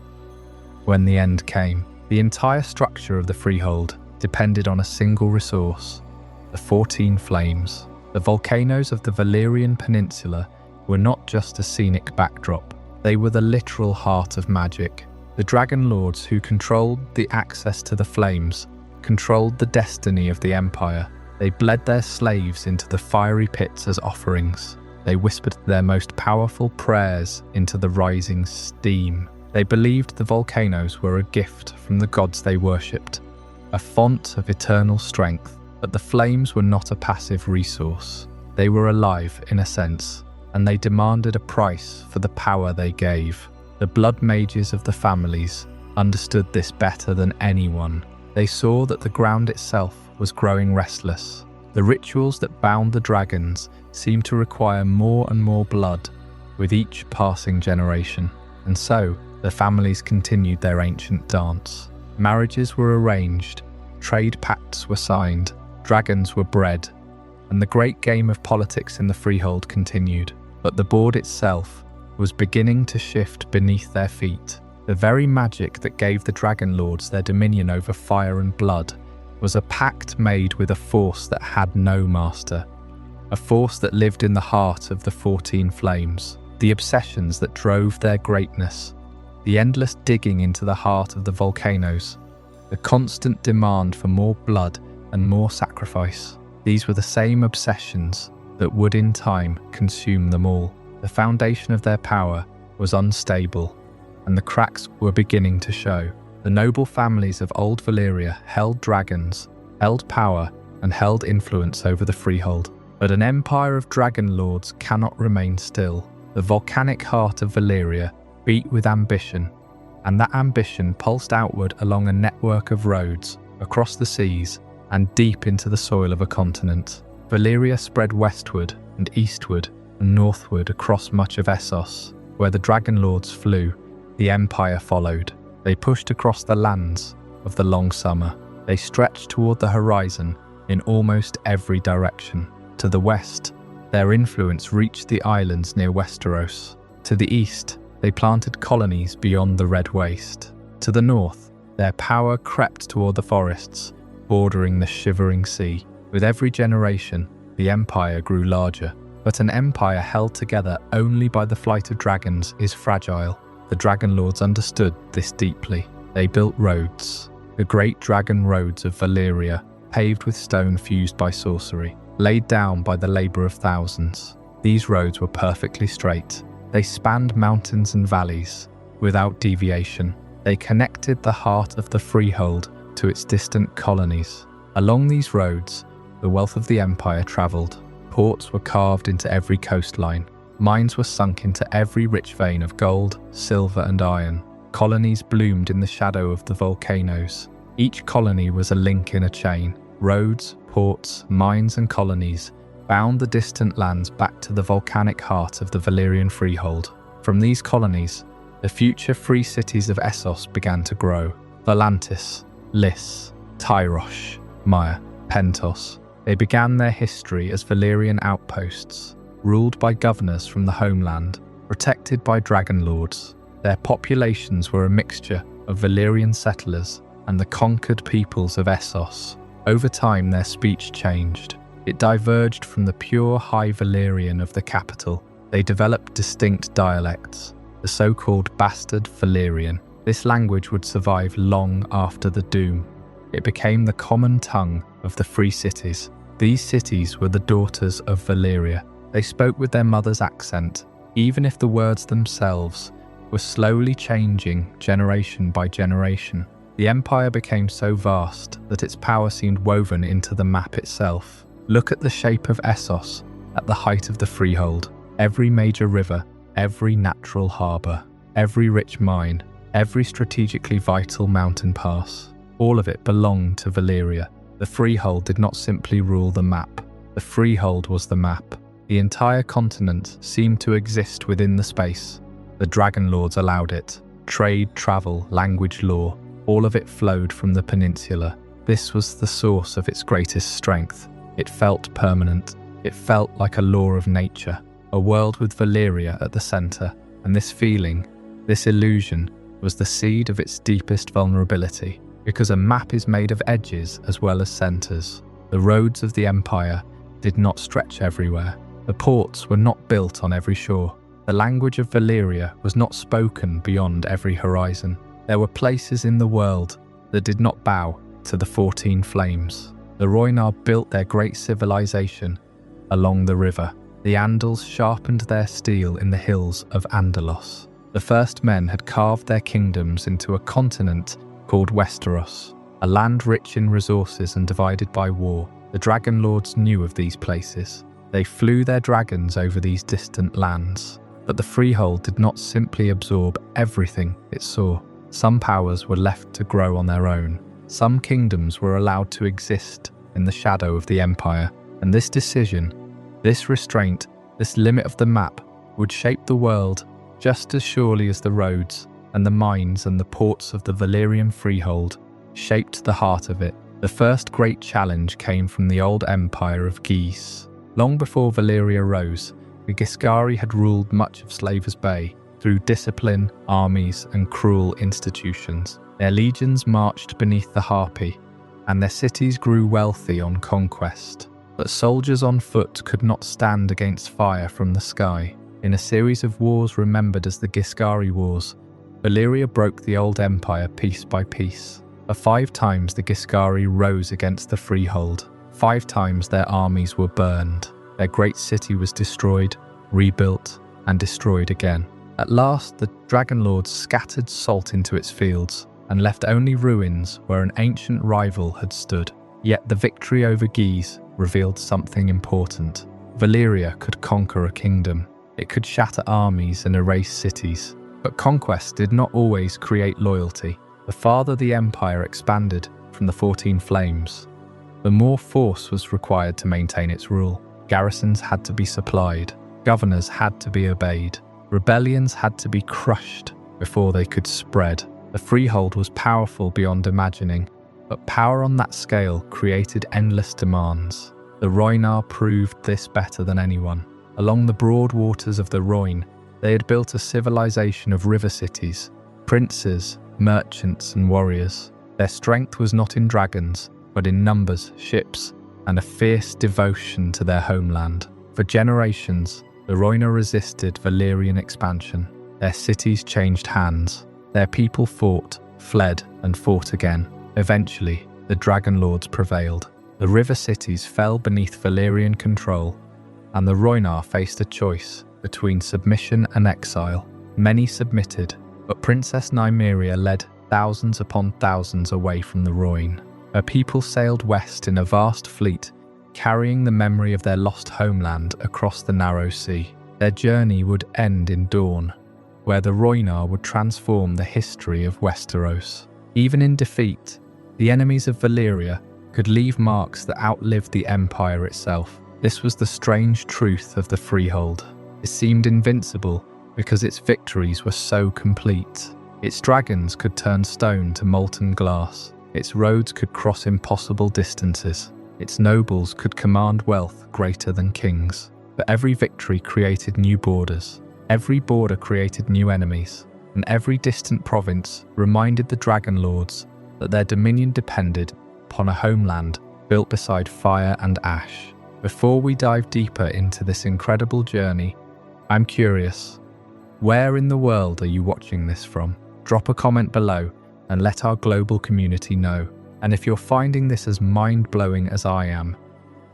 When the end came, the entire structure of the freehold depended on a single resource: the 14 flames. The volcanoes of the Valyrian Peninsula were not just a scenic backdrop. They were the literal heart of magic. The Dragonlords who controlled the access to the flames controlled the destiny of the Empire. They bled their slaves into the fiery pits as offerings. They whispered their most powerful prayers into the rising steam. They believed the volcanoes were a gift from the gods they worshipped, a font of eternal strength. But the flames were not a passive resource. They were alive, in a sense, and they demanded a price for the power they gave. The blood mages of the families understood this better than anyone. They saw that the ground itself was growing restless. The rituals that bound the dragons seemed to require more and more blood with each passing generation. And so, the families continued their ancient dance. Marriages were arranged, trade pacts were signed, dragons were bred, and the great game of politics in the Freehold continued. But the board itself was beginning to shift beneath their feet. The very magic that gave the Dragonlords their dominion over fire and blood was a pact made with a force that had no master, a force that lived in the heart of the 14 Flames, the obsessions that drove their greatness, the endless digging into the heart of the volcanoes, the constant demand for more blood and more sacrifice. These were the same obsessions that would in time consume them all. The foundation of their power was unstable, and the cracks were beginning to show. The noble families of Old Valyria held dragons, held power, and held influence over the Freehold. But an empire of Dragonlords cannot remain still. The volcanic heart of Valyria beat with ambition, and that ambition pulsed outward along a network of roads, across the seas, and deep into the soil of a continent. Valyria spread westward and eastward and northward across much of Essos. Where the Dragonlords flew, the Empire followed. They pushed across the lands of the long summer. They stretched toward the horizon in almost every direction. To the west, their influence reached the islands near Westeros. To the east, they planted colonies beyond the Red Waste. To the north, their power crept toward the forests, bordering the shivering sea. With every generation, the empire grew larger. But an empire held together only by the flight of dragons is fragile. The Dragonlords understood this deeply. They built roads, the great dragon roads of Valyria, paved with stone fused by sorcery, laid down by the labour of thousands. These roads were perfectly straight. They spanned mountains and valleys, without deviation. They connected the heart of the Freehold to its distant colonies. Along these roads, the wealth of the empire travelled. Ports were carved into every coastline. Mines were sunk into every rich vein of gold, silver and iron. Colonies bloomed in the shadow of the volcanoes. Each colony was a link in a chain. Roads, ports, mines and colonies bound the distant lands back to the volcanic heart of the Valyrian Freehold. From these colonies, the future free cities of Essos began to grow. Volantis, Lys, Tyrosh, Maya, Pentos. They began their history as Valyrian outposts, ruled by governors from the homeland, protected by Dragonlords. Their populations were a mixture of Valyrian settlers and the conquered peoples of Essos. Over time, their speech changed. It diverged from the pure High Valyrian of the capital. They developed distinct dialects, the so-called Bastard Valyrian. This language would survive long after the Doom. It became the common tongue of the free cities. These cities were the daughters of Valyria. They spoke with their mother's accent, even if the words themselves were slowly changing generation by generation. The empire became so vast that its power seemed woven into the map itself. Look at the shape of Essos at the height of the Freehold. Every major river, every natural harbour, every rich mine, every strategically vital mountain pass, all of it belonged to Valyria. The Freehold did not simply rule the map. The Freehold was the map. The entire continent seemed to exist within the space. The Dragonlords allowed it. Trade, travel, language, law, all of it flowed from the peninsula. This was the source of its greatest strength. It felt permanent. It felt like a law of nature, a world with Valyria at the centre. And this feeling, this illusion, was the seed of its deepest vulnerability. Because a map is made of edges as well as centres. The roads of the empire did not stretch everywhere. The ports were not built on every shore. The language of Valyria was not spoken beyond every horizon. There were places in the world that did not bow to the 14 Flames. The Rhoynar built their great civilization along the river. The Andals sharpened their steel in the hills of Andalos. The first men had carved their kingdoms into a continent called Westeros, a land rich in resources and divided by war. The Dragonlords knew of these places. They flew their dragons over these distant lands. But the Freehold did not simply absorb everything it saw. Some powers were left to grow on their own. Some kingdoms were allowed to exist in the shadow of the empire. And this decision, this restraint, this limit of the map would shape the world just as surely as the roads and the mines and the ports of the Valyrian Freehold shaped the heart of it. The first great challenge came from the old empire of Ghis. Long before Valyria rose, the Ghiscari had ruled much of Slavers Bay through discipline, armies, and cruel institutions. Their legions marched beneath the harpy, and their cities grew wealthy on conquest. But soldiers on foot could not stand against fire from the sky. In a series of wars remembered as the Ghiscari Wars, Valyria broke the old empire piece by piece. For 5 times the Ghiscari rose against the Freehold. 5 times their armies were burned. Their great city was destroyed, rebuilt, and destroyed again. At last, the Dragonlords scattered salt into its fields and left only ruins where an ancient rival had stood. Yet the victory over Ghis revealed something important. Valyria could conquer a kingdom. It could shatter armies and erase cities. But conquest did not always create loyalty. The farther the empire expanded from the 14 Flames, the more force was required to maintain its rule. Garrisons had to be supplied. Governors had to be obeyed. Rebellions had to be crushed before they could spread. The Freehold was powerful beyond imagining, but power on that scale created endless demands. The Rhoynar proved this better than anyone. Along the broad waters of the Rhoyne, they had built a civilization of river cities, princes, merchants, and warriors. Their strength was not in dragons, but in numbers, ships, and a fierce devotion to their homeland. For generations, the Rhoynar resisted Valyrian expansion. Their cities changed hands. Their people fought, fled, and fought again. Eventually, the Dragonlords prevailed. The river cities fell beneath Valyrian control, and the Rhoynar faced a choice between submission and exile. Many submitted, but Princess Nymeria led thousands upon thousands away from the Rhoyne. Her people sailed west in a vast fleet, carrying the memory of their lost homeland across the narrow sea. Their journey would end in Dawn, where the Rhoynar would transform the history of Westeros. Even in defeat, the enemies of Valyria could leave marks that outlived the empire itself. This was the strange truth of the Freehold. It seemed invincible because its victories were so complete. Its dragons could turn stone to molten glass. Its roads could cross impossible distances. Its nobles could command wealth greater than kings. But every victory created new borders. Every border created new enemies. And every distant province reminded the Dragonlords that their dominion depended upon a homeland built beside fire and ash. Before we dive deeper into this incredible journey, I'm curious, where in the world are you watching this from? Drop a comment below and let our global community know. And if you're finding this as mind-blowing as I am,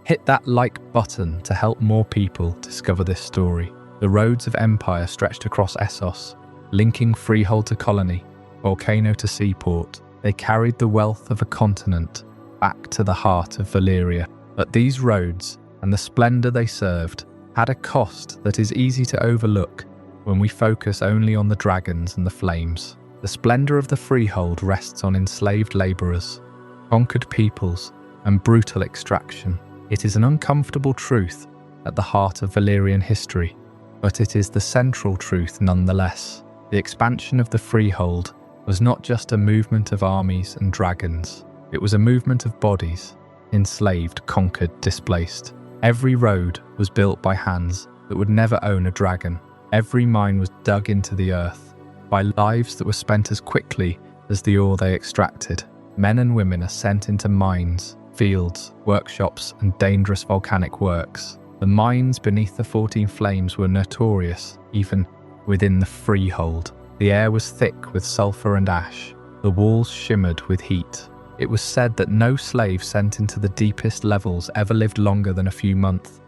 hit that like button to help more people discover this story. The roads of empire stretched across Essos, linking Freehold to colony, volcano to seaport. They carried the wealth of a continent back to the heart of Valyria. But these roads, and the splendor they served, had a cost that is easy to overlook when we focus only on the dragons and the flames. The splendor of the Freehold rests on enslaved laborers, conquered peoples, and brutal extraction. It is an uncomfortable truth at the heart of Valyrian history, but it is the central truth nonetheless. The expansion of the Freehold was not just a movement of armies and dragons. It was a movement of bodies, enslaved, conquered, displaced. Every road was built by hands that would never own a dragon. Every mine was dug into the earth by lives that were spent as quickly as the ore they extracted. Men and women are sent into mines, fields, workshops, and dangerous volcanic works. The mines beneath the 14 Flames were notorious, even within the Freehold. The air was thick with sulfur and ash. The walls shimmered with heat. It was said that no slave sent into the deepest levels ever lived longer than a few months.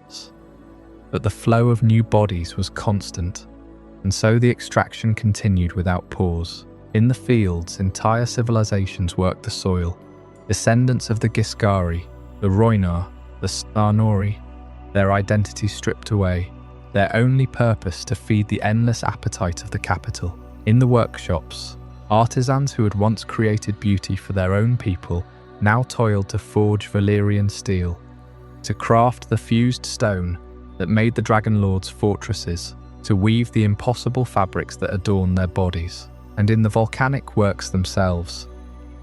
But the flow of new bodies was constant, and so the extraction continued without pause. In the fields, entire civilizations worked the soil. Descendants of the Ghiscari, the Rhoynar, the Starnori, their identity stripped away, their only purpose to feed the endless appetite of the capital. In the workshops, artisans who had once created beauty for their own people now toiled to forge Valyrian steel, to craft the fused stone that made the Dragonlords' fortresses, to weave the impossible fabrics that adorn their bodies. And in the volcanic works themselves,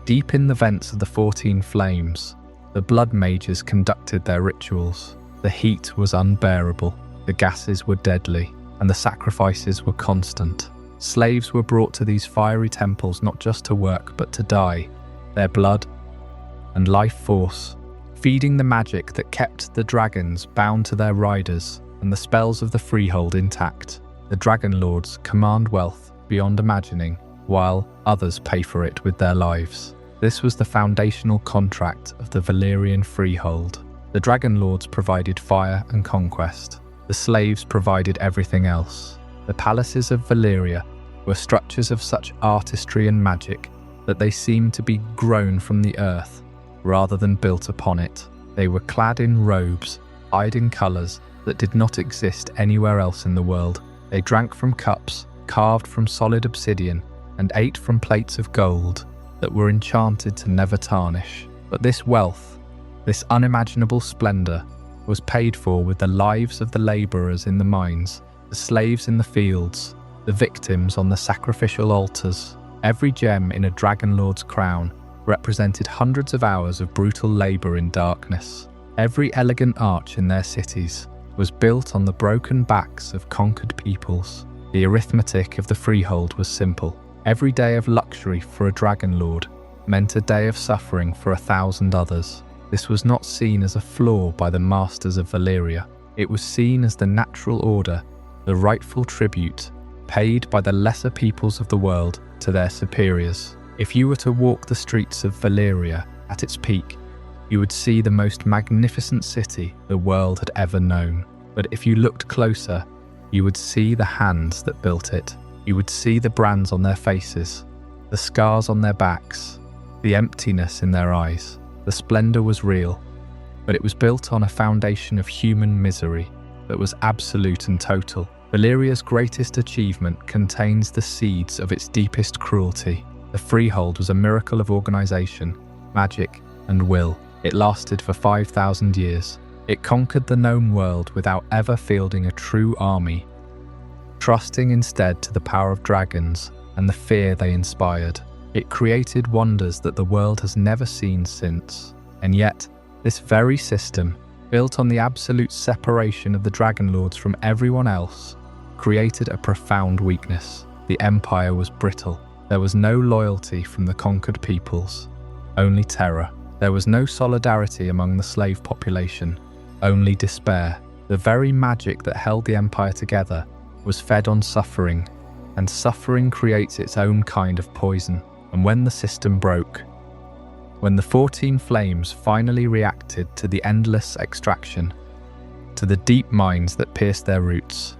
Deep in the vents of the 14 Flames, the blood mages conducted their rituals. The heat was unbearable, the gases were deadly, and the sacrifices were constant. Slaves were brought to these fiery temples not just to work but to die, their blood and life force, feeding the magic that kept the dragons bound to their riders and the spells of the Freehold intact. The Dragonlords command wealth beyond imagining, while others pay for it with their lives. This was the foundational contract of the Valyrian Freehold. The Dragonlords provided fire and conquest. The slaves provided everything else. The palaces of Valyria were structures of such artistry and magic that they seemed to be grown from the earth rather than built upon it. They were clad in robes, dyed in colours that did not exist anywhere else in the world. They drank from cups carved from solid obsidian and ate from plates of gold that were enchanted to never tarnish. But this wealth, this unimaginable splendour, was paid for with the lives of the labourers in the mines, the slaves in the fields, the victims on the sacrificial altars. Every gem in a Dragonlord's crown represented hundreds of hours of brutal labour in darkness. Every elegant arch in their cities was built on the broken backs of conquered peoples. The arithmetic of the Freehold was simple. Every day of luxury for a Dragonlord meant a day of suffering for 1,000 others. This was not seen as a flaw by the masters of Valyria. It was seen as the natural order, the rightful tribute paid by the lesser peoples of the world to their superiors. If you were to walk the streets of Valyria at its peak, you would see the most magnificent city the world had ever known. But if you looked closer, you would see the hands that built it. You would see the brands on their faces, the scars on their backs, the emptiness in their eyes. The splendour was real, but it was built on a foundation of human misery that was absolute and total. Valyria's greatest achievement contains the seeds of its deepest cruelty. The Freehold was a miracle of organisation, magic, and will. It lasted for 5,000 years. It conquered the known world without ever fielding a true army, trusting instead to the power of dragons and the fear they inspired. It created wonders that the world has never seen since. And yet, this very system, built on the absolute separation of the Dragonlords from everyone else, created a profound weakness. The empire was brittle. There was no loyalty from the conquered peoples, only terror. There was no solidarity among the slave population, only despair. The very magic that held the empire together was fed on suffering, and suffering creates its own kind of poison. And when the system broke, when the 14 Flames finally reacted to the endless extraction, to the deep mines that pierced their roots,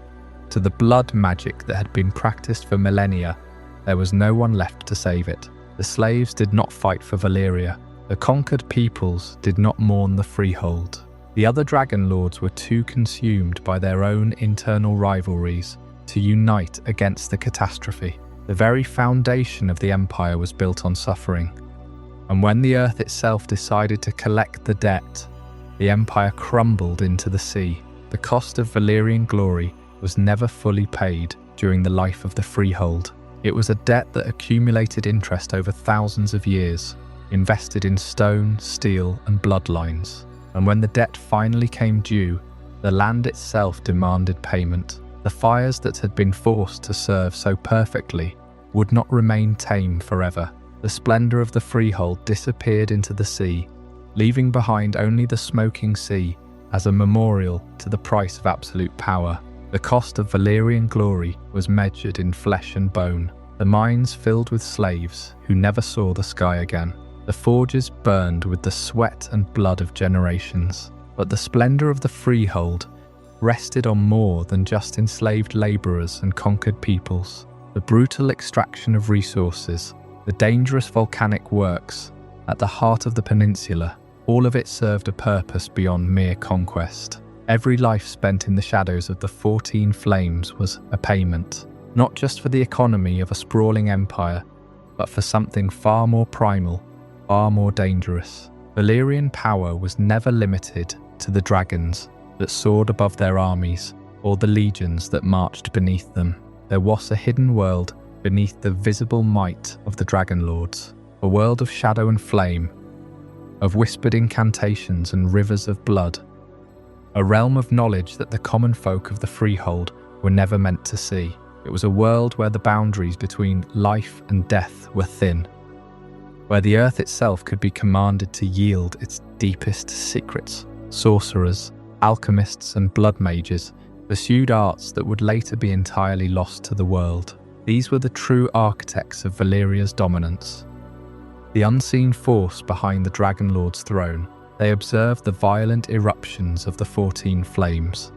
to the blood magic that had been practiced for millennia, there was no one left to save it. The slaves did not fight for Valyria. The conquered peoples did not mourn the Freehold. The other Dragonlords were too consumed by their own internal rivalries to unite against the catastrophe. The very foundation of the empire was built on suffering. And when the earth itself decided to collect the debt, the empire crumbled into the sea. The cost of Valyrian glory was never fully paid during the life of the Freehold. It was a debt that accumulated interest over thousands of years, invested in stone, steel, and bloodlines. And when the debt finally came due, the land itself demanded payment. The fires that had been forced to serve so perfectly would not remain tame forever. The splendour of the Freehold disappeared into the sea, leaving behind only the smoking sea as a memorial to the price of absolute power. The cost of Valyrian glory was measured in flesh and bone. The mines filled with slaves who never saw the sky again. The forges burned with the sweat and blood of generations. But the splendour of the Freehold rested on more than just enslaved labourers and conquered peoples. The brutal extraction of resources, the dangerous volcanic works at the heart of the peninsula, all of it served a purpose beyond mere conquest. Every life spent in the shadows of the 14 Flames was a payment, not just for the economy of a sprawling empire, but for something far more primal, far more dangerous. Valyrian power was never limited to the dragons that soared above their armies, or the legions that marched beneath them. There was a hidden world beneath the visible might of the Dragonlords. a world of shadow and flame, of whispered incantations and rivers of blood, a realm of knowledge that the common folk of the Freehold were never meant to see. It was a world where the boundaries between life and death were thin, where the earth itself could be commanded to yield its deepest secrets. Sorcerers, alchemists and blood mages pursued arts that would later be entirely lost to the world. These were the true architects of Valyria's dominance, the unseen force behind the Dragonlord's throne. They observed the violent eruptions of the 14 flames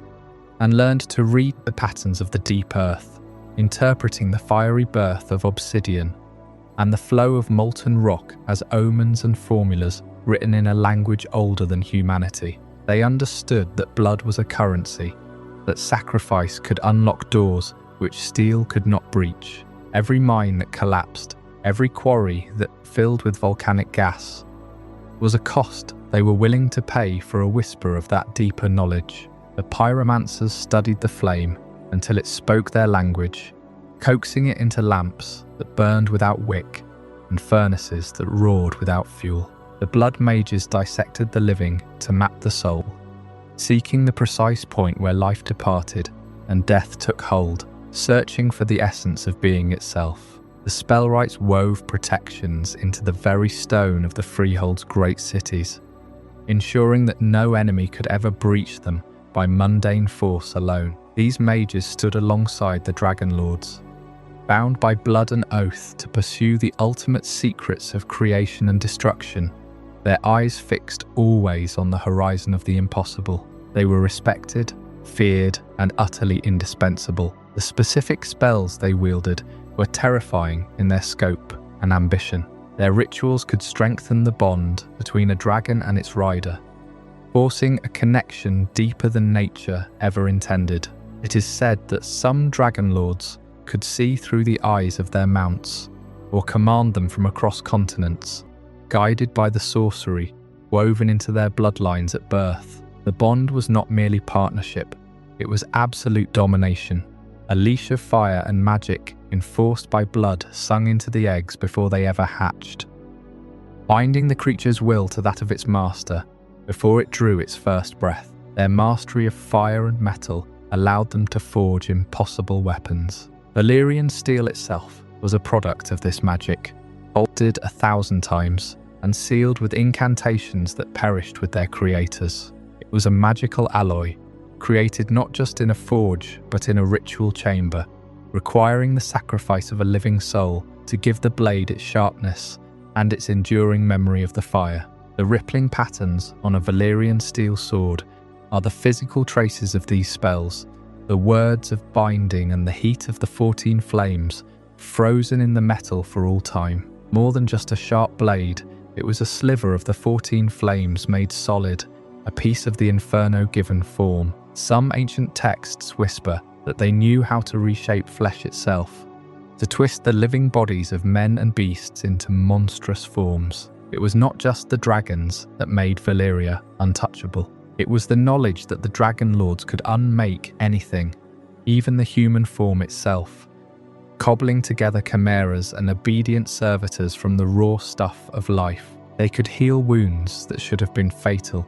and learned to read the patterns of the deep earth, interpreting the fiery birth of obsidian and the flow of molten rock as omens and formulas written in a language older than humanity. They understood that blood was a currency, that sacrifice could unlock doors which steel could not breach. Every mine that collapsed, every quarry that filled with volcanic gas, was a cost they were willing to pay for a whisper of that deeper knowledge. The pyromancers studied the flame until it spoke their language, coaxing it into lamps that burned without wick and furnaces that roared without fuel. The blood mages dissected the living to map the soul, seeking the precise point where life departed and death took hold, searching for the essence of being itself. The spellwrights wove protections into the very stone of the Freehold's great cities, ensuring that no enemy could ever breach them by mundane force alone. These mages stood alongside the Dragonlords, bound by blood and oath to pursue the ultimate secrets of creation and destruction, their eyes fixed always on the horizon of the impossible. They were respected, feared, and utterly indispensable. The specific spells they wielded were terrifying in their scope and ambition. Their rituals could strengthen the bond between a dragon and its rider, forcing a connection deeper than nature ever intended. It is said that some Dragonlords could see through the eyes of their mounts, or command them from across continents, guided by the sorcery woven into their bloodlines at birth. The bond was not merely partnership, it was absolute domination, a leash of fire and magic enforced by blood sung into the eggs before they ever hatched, binding the creature's will to that of its master before it drew its first breath. Their mastery of fire and metal allowed them to forge impossible weapons. Valyrian steel itself was a product of this magic, altered 1,000 times and sealed with incantations that perished with their creators. It was a magical alloy, created not just in a forge but in a ritual chamber, requiring the sacrifice of a living soul to give the blade its sharpness and its enduring memory of the fire. The rippling patterns on a Valyrian steel sword are the physical traces of these spells, the words of binding and the heat of the 14 flames, frozen in the metal for all time. More than just a sharp blade, it was a sliver of the 14 flames made solid, a piece of the inferno given form. Some ancient texts whisper that they knew how to reshape flesh itself, to twist the living bodies of men and beasts into monstrous forms. It was not just the dragons that made Valyria untouchable. It was the knowledge that the Dragonlords could unmake anything, even the human form itself, cobbling together chimeras and obedient servitors from the raw stuff of life. They could heal wounds that should have been fatal,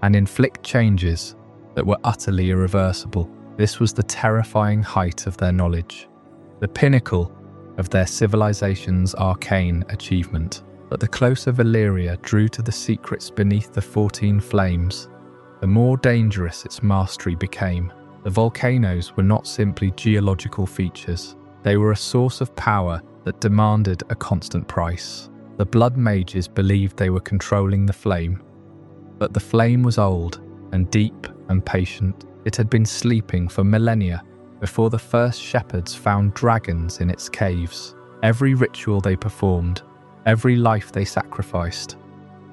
and inflict changes that were utterly irreversible. This was the terrifying height of their knowledge, the pinnacle of their civilization's arcane achievement. But the closer Valyria drew to the secrets beneath the 14 flames, the more dangerous its mastery became. The volcanoes were not simply geological features. They were a source of power that demanded a constant price. The blood mages believed they were controlling the flame, but the flame was old and deep and patient. It had been sleeping for millennia before the first shepherds found dragons in its caves. Every ritual they performed, every life they sacrificed,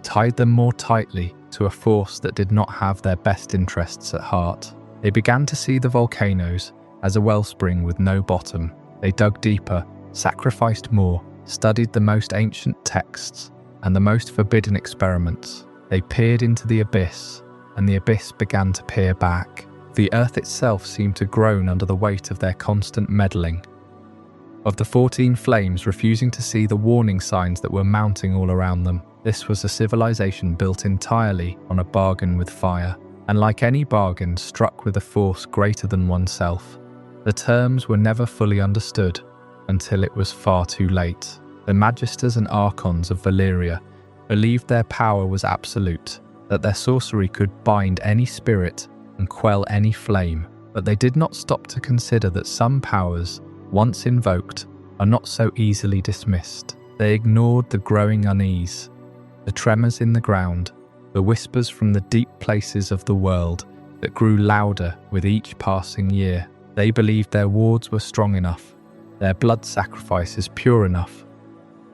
tied them more tightly to a force that did not have their best interests at heart. They began to see the volcanoes as a wellspring with no bottom. They dug deeper, sacrificed more, studied the most ancient texts and the most forbidden experiments. They peered into the abyss, and the abyss began to peer back. The earth itself seemed to groan under the weight of their constant meddling. of the 14 flames refusing to see the warning signs that were mounting all around them. This was a civilization built entirely on a bargain with fire, and like any bargain struck with a force greater than oneself. The terms were never fully understood until it was far too late. The magisters and archons of Valyria believed their power was absolute, that their sorcery could bind any spirit and quell any flame, but they did not stop to consider that some powers, once invoked, are not so easily dismissed. They ignored the growing unease, the tremors in the ground, the whispers from the deep places of the world that grew louder with each passing year. They believed their wards were strong enough, their blood sacrifices pure enough,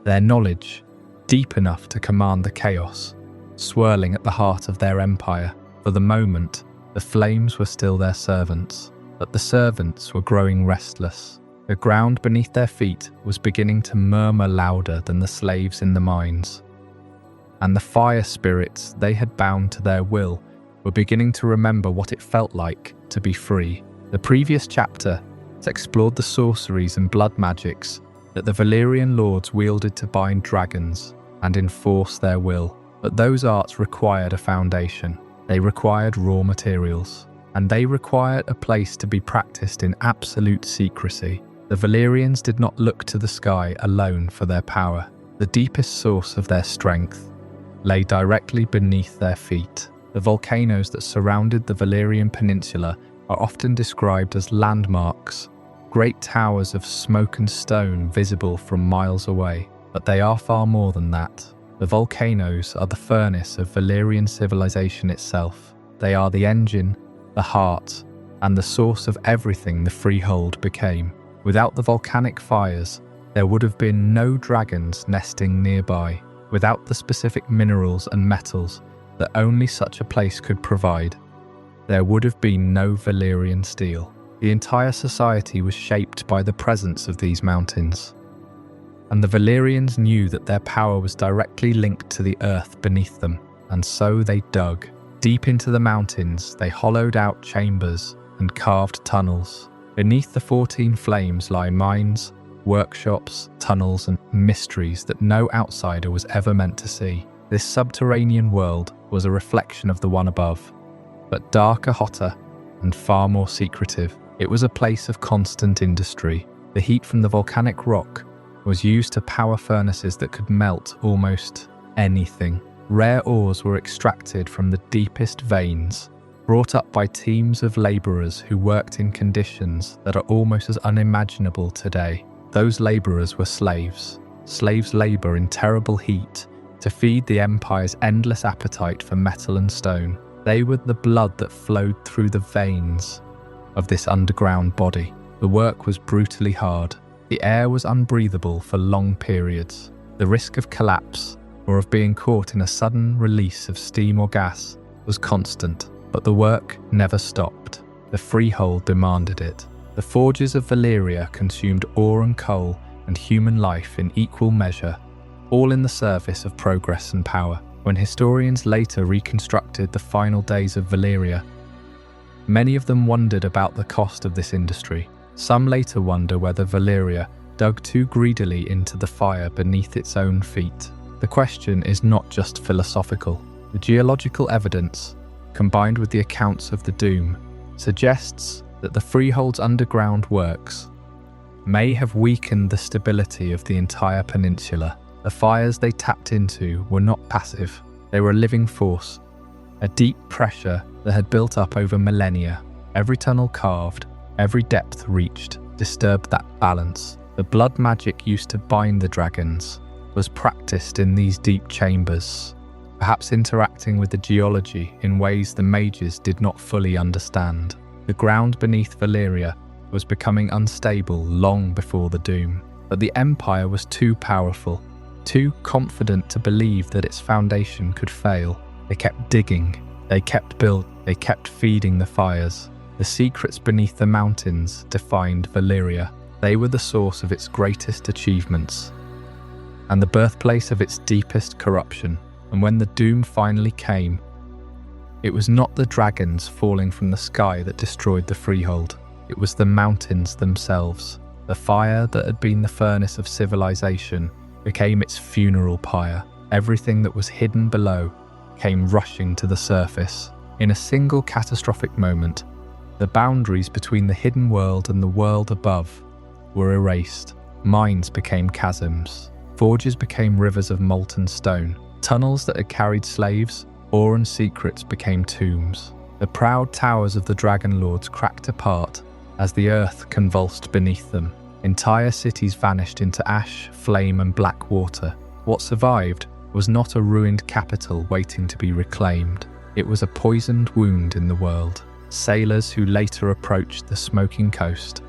their knowledge deep enough to command the chaos swirling at the heart of their empire. For the moment, the flames were still their servants, but the servants were growing restless. The ground beneath their feet was beginning to murmur louder than the slaves in the mines, and the fire spirits they had bound to their will were beginning to remember what it felt like to be free. The previous chapter explored the sorceries and blood magics that the Valyrian lords wielded to bind dragons and enforce their will. But those arts required a foundation. They required raw materials, and they required a place to be practiced in absolute secrecy. The Valyrians did not look to the sky alone for their power. The deepest source of their strength lay directly beneath their feet. The volcanoes that surrounded the Valyrian Peninsula are often described as landmarks, great towers of smoke and stone visible from miles away. But they are far more than that. The volcanoes are the furnace of Valyrian civilization itself. They are the engine, the heart, and the source of everything the Freehold became. Without the volcanic fires, there would have been no dragons nesting nearby. Without the specific minerals and metals that only such a place could provide, there would have been no Valyrian steel. The entire society was shaped by the presence of these mountains, and the Valyrians knew that their power was directly linked to the earth beneath them, and so they dug. Deep into the mountains, they hollowed out chambers and carved tunnels. Beneath the 14 flames lie mines, workshops, tunnels, and mysteries that no outsider was ever meant to see. This subterranean world was a reflection of the one above, but darker, hotter, and far more secretive. It was a place of constant industry. The heat from the volcanic rock was used to power furnaces that could melt almost anything. Rare ores were extracted from the deepest veins, brought up by teams of labourers who worked in conditions that are almost as unimaginable today. Those labourers were slaves. Slaves labour in terrible heat to feed the Empire's endless appetite for metal and stone. They were the blood that flowed through the veins of this underground body. The work was brutally hard. The air was unbreathable for long periods. The risk of collapse or of being caught in a sudden release of steam or gas was constant, but the work never stopped. The Freehold demanded it. The forges of Valyria consumed ore and coal and human life in equal measure, all in the service of progress and power. When historians later reconstructed the final days of Valyria, many of them wondered about the cost of this industry. Some later wonder whether Valyria dug too greedily into the fire beneath its own feet. The question is not just philosophical. The geological evidence, combined with the accounts of the Doom, suggests that the Freehold's underground works may have weakened the stability of the entire peninsula. The fires they tapped into were not passive. They were a living force, a deep pressure that had built up over millennia. Every tunnel carved, every depth reached, disturbed that balance. The blood magic used to bind the dragons was practiced in these deep chambers, perhaps interacting with the geology in ways the mages did not fully understand. The ground beneath Valyria was becoming unstable long before the Doom, but the Empire was too powerful, too confident to believe that its foundation could fail. They kept digging, they kept building, they kept feeding the fires. The secrets beneath the mountains defined Valyria. They were the source of its greatest achievements and the birthplace of its deepest corruption. And when the Doom finally came, it was not the dragons falling from the sky that destroyed the Freehold. It was the mountains themselves. The fire that had been the furnace of civilization became its funeral pyre. Everything that was hidden below came rushing to the surface. In a single catastrophic moment, the boundaries between the hidden world and the world above were erased. Mines became chasms. Forges became rivers of molten stone. Tunnels that had carried slaves, ore and secrets became tombs. The proud towers of the Dragonlords cracked apart as the earth convulsed beneath them. Entire cities vanished into ash, flame and black water. What survived was not a ruined capital waiting to be reclaimed. It was a poisoned wound in the world. Sailors who later approached the smoking coast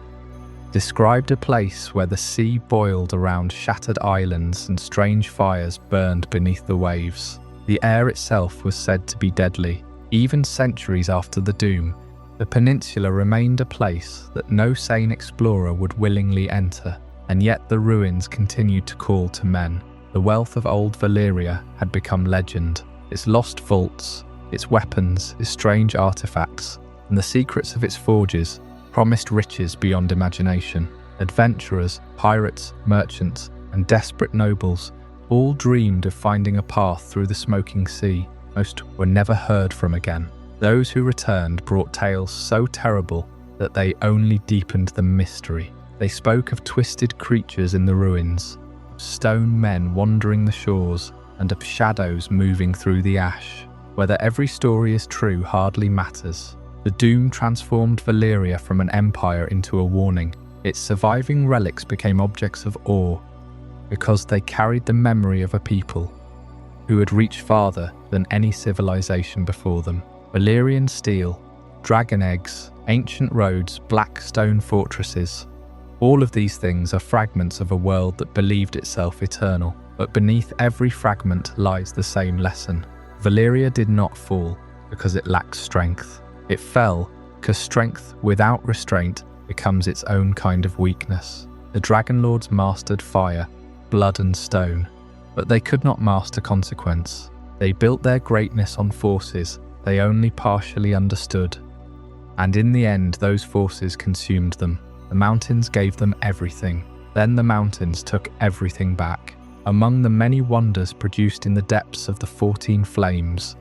described a place where the sea boiled around shattered islands and strange fires burned beneath the waves. The air itself was said to be deadly. Even centuries after the doom, the peninsula remained a place that no sane explorer would willingly enter, and yet the ruins continued to call to men. The wealth of Old Valyria had become legend. Its lost vaults, its weapons, its strange artifacts, and the secrets of its forges promised riches beyond imagination. Adventurers, pirates, merchants, and desperate nobles all dreamed of finding a path through the smoking sea. Most were never heard from again. Those who returned brought tales so terrible that they only deepened the mystery. They spoke of twisted creatures in the ruins, of stone men wandering the shores, and of shadows moving through the ash. Whether every story is true hardly matters. The doom transformed Valyria from an empire into a warning. Its surviving relics became objects of awe because they carried the memory of a people who had reached farther than any civilization before them. Valyrian steel, dragon eggs, ancient roads, black stone fortresses. All of these things are fragments of a world that believed itself eternal, but beneath every fragment lies the same lesson. Valyria did not fall because it lacked strength. It fell because strength without restraint becomes its own kind of weakness. The Dragonlords mastered fire, blood and stone, but they could not master consequence. They built their greatness on forces they only partially understood, and in the end those forces consumed them. The mountains gave them everything, then the mountains took everything back. Among the many wonders produced in the depths of the 14 flames,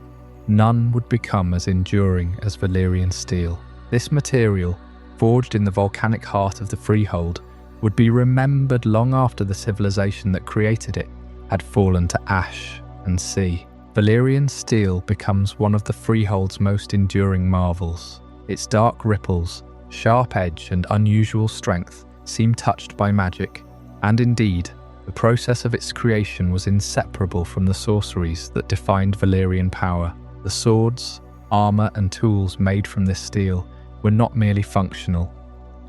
none would become as enduring as Valyrian steel. This material, forged in the volcanic heart of the Freehold, would be remembered long after the civilization that created it had fallen to ash and sea. Valyrian steel becomes one of the Freehold's most enduring marvels. Its dark ripples, sharp edge and unusual strength seem touched by magic, and indeed, the process of its creation was inseparable from the sorceries that defined Valyrian power. The swords, armor and tools made from this steel were not merely functional.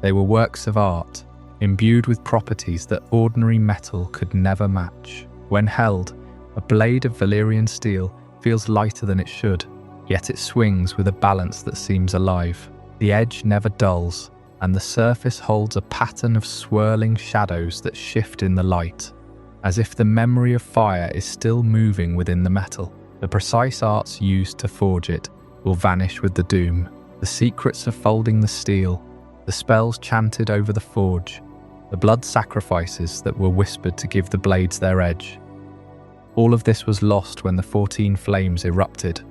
They were works of art, imbued with properties that ordinary metal could never match. When held, a blade of Valyrian steel feels lighter than it should, yet it swings with a balance that seems alive. The edge never dulls, and the surface holds a pattern of swirling shadows that shift in the light, as if the memory of fire is still moving within the metal. The precise arts used to forge it will vanish with the doom. The secrets of folding the steel, the spells chanted over the forge, the blood sacrifices that were whispered to give the blades their edge. All of this was lost when the 14 flames erupted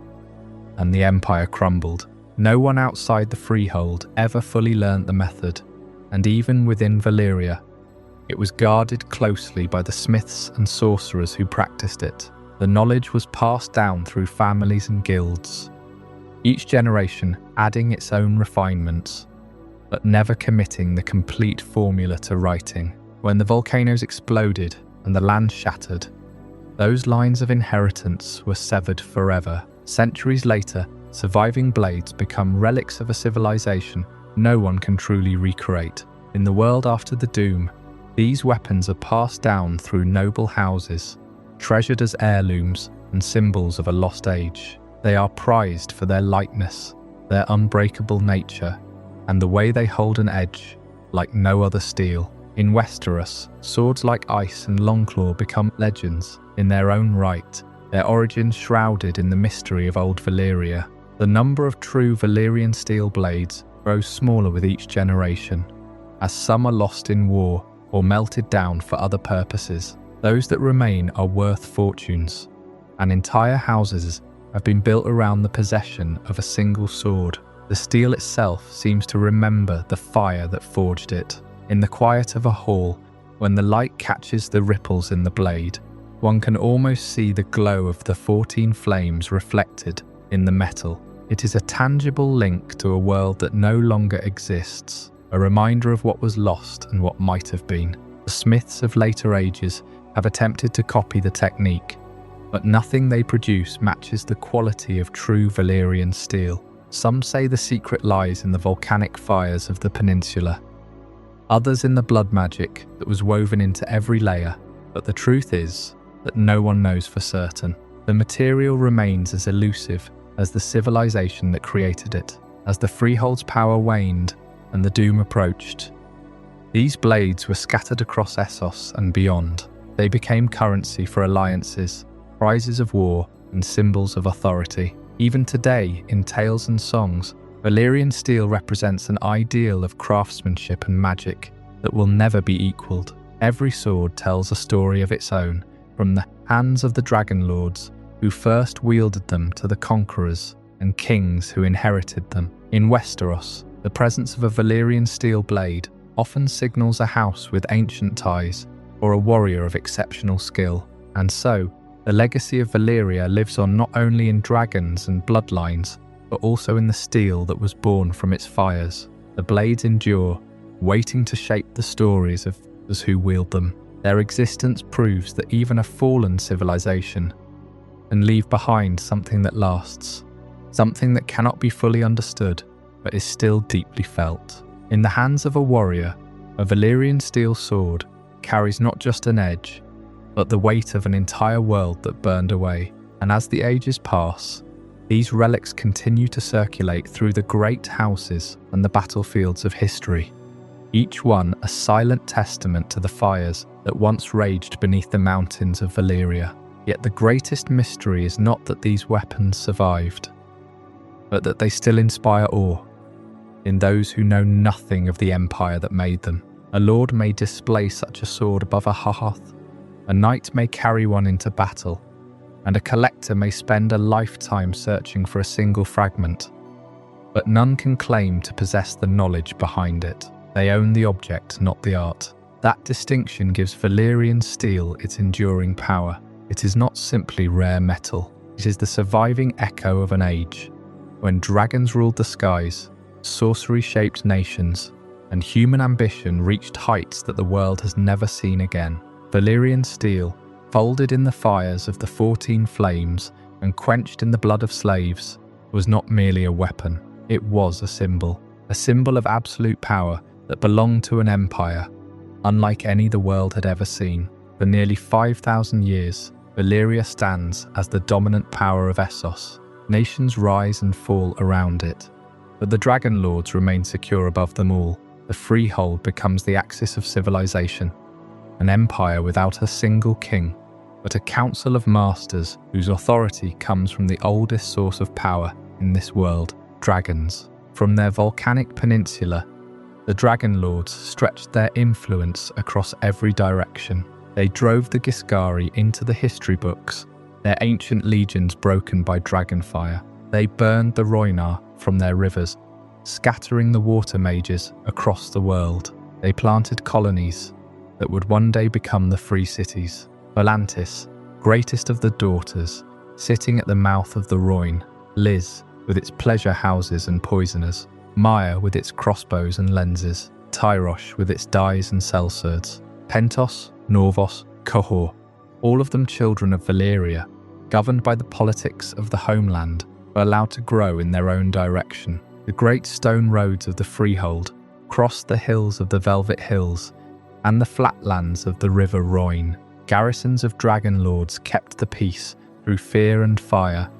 and the empire crumbled. No one outside the Freehold ever fully learnt the method, and even within Valyria, it was guarded closely by the smiths and sorcerers who practiced it. The knowledge was passed down through families and guilds, each generation adding its own refinements, but never committing the complete formula to writing. When the volcanoes exploded and the land shattered, those lines of inheritance were severed forever. Centuries later, surviving blades become relics of a civilization no one can truly recreate. In the world after the doom, these weapons are passed down through noble houses, treasured as heirlooms and symbols of a lost age. They are prized for their lightness, their unbreakable nature, and the way they hold an edge like no other steel. In Westeros, swords like Ice and Longclaw become legends in their own right, their origins shrouded in the mystery of Old Valyria. The number of true Valyrian steel blades grows smaller with each generation, as some are lost in war or melted down for other purposes. Those that remain are worth fortunes, and entire houses have been built around the possession of a single sword. The steel itself seems to remember the fire that forged it. In the quiet of a hall, when the light catches the ripples in the blade, one can almost see the glow of the 14 flames reflected in the metal. It is a tangible link to a world that no longer exists, a reminder of what was lost and what might have been. The smiths of later ages have attempted to copy the technique, but nothing they produce matches the quality of true Valyrian steel. Some say the secret lies in the volcanic fires of the peninsula, others in the blood magic that was woven into every layer, but the truth is that no one knows for certain. The material remains as elusive as the civilization that created it. As the Freehold's power waned and the doom approached, these blades were scattered across Essos and beyond. They became currency for alliances, prizes of war, and symbols of authority. Even today, in tales and songs, Valyrian steel represents an ideal of craftsmanship and magic that will never be equaled. Every sword tells a story of its own, from the hands of the Dragonlords, who first wielded them, to the conquerors and kings who inherited them. In Westeros, the presence of a Valyrian steel blade often signals a house with ancient ties or a warrior of exceptional skill. And so, the legacy of Valyria lives on not only in dragons and bloodlines, but also in the steel that was born from its fires. The blades endure, waiting to shape the stories of those who wield them. Their existence proves that even a fallen civilization can leave behind something that lasts, something that cannot be fully understood, but is still deeply felt. In the hands of a warrior, a Valyrian steel sword carries not just an edge, but the weight of an entire world that burned away. And as the ages pass, these relics continue to circulate through the great houses and the battlefields of history, each one a silent testament to the fires that once raged beneath the mountains of Valyria. Yet the greatest mystery is not that these weapons survived, but that they still inspire awe in those who know nothing of the empire that made them. A lord may display such a sword above a hearth, a knight may carry one into battle, and a collector may spend a lifetime searching for a single fragment. But none can claim to possess the knowledge behind it. They own the object, not the art. That distinction gives Valyrian steel its enduring power. It is not simply rare metal. It is the surviving echo of an age when dragons ruled the skies, sorcery shaped nations, and human ambition reached heights that the world has never seen again. Valyrian steel, folded in the fires of the 14 flames and quenched in the blood of slaves, was not merely a weapon. It was a symbol of absolute power that belonged to an empire unlike any the world had ever seen. For nearly 5,000 years, Valyria stands as the dominant power of Essos. Nations rise and fall around it, but the Dragonlords remain secure above them all. The Freehold becomes the axis of civilization, an empire without a single king, but a council of masters whose authority comes from the oldest source of power in this world, dragons. From their volcanic peninsula, the Dragonlords stretched their influence across every direction. They drove the Ghiscari into the history books, their ancient legions broken by Dragonfire. They burned the Rhoynar from their rivers, scattering the water mages across the world. They planted colonies that would one day become the free cities. Volantis, greatest of the daughters, sitting at the mouth of the Rhoyne. Liz, with its pleasure houses and poisoners. Maya, with its crossbows and lenses. Tyrosh, with its dyes and sellswords. Pentos, Norvos, Qohor, all of them children of Valyria, governed by the politics of the homeland, were allowed to grow in their own direction. The great stone roads of the Freehold crossed the hills of the Velvet Hills and the flatlands of the River Rhoyne. Garrisons of Dragonlords kept the peace through fear and fire,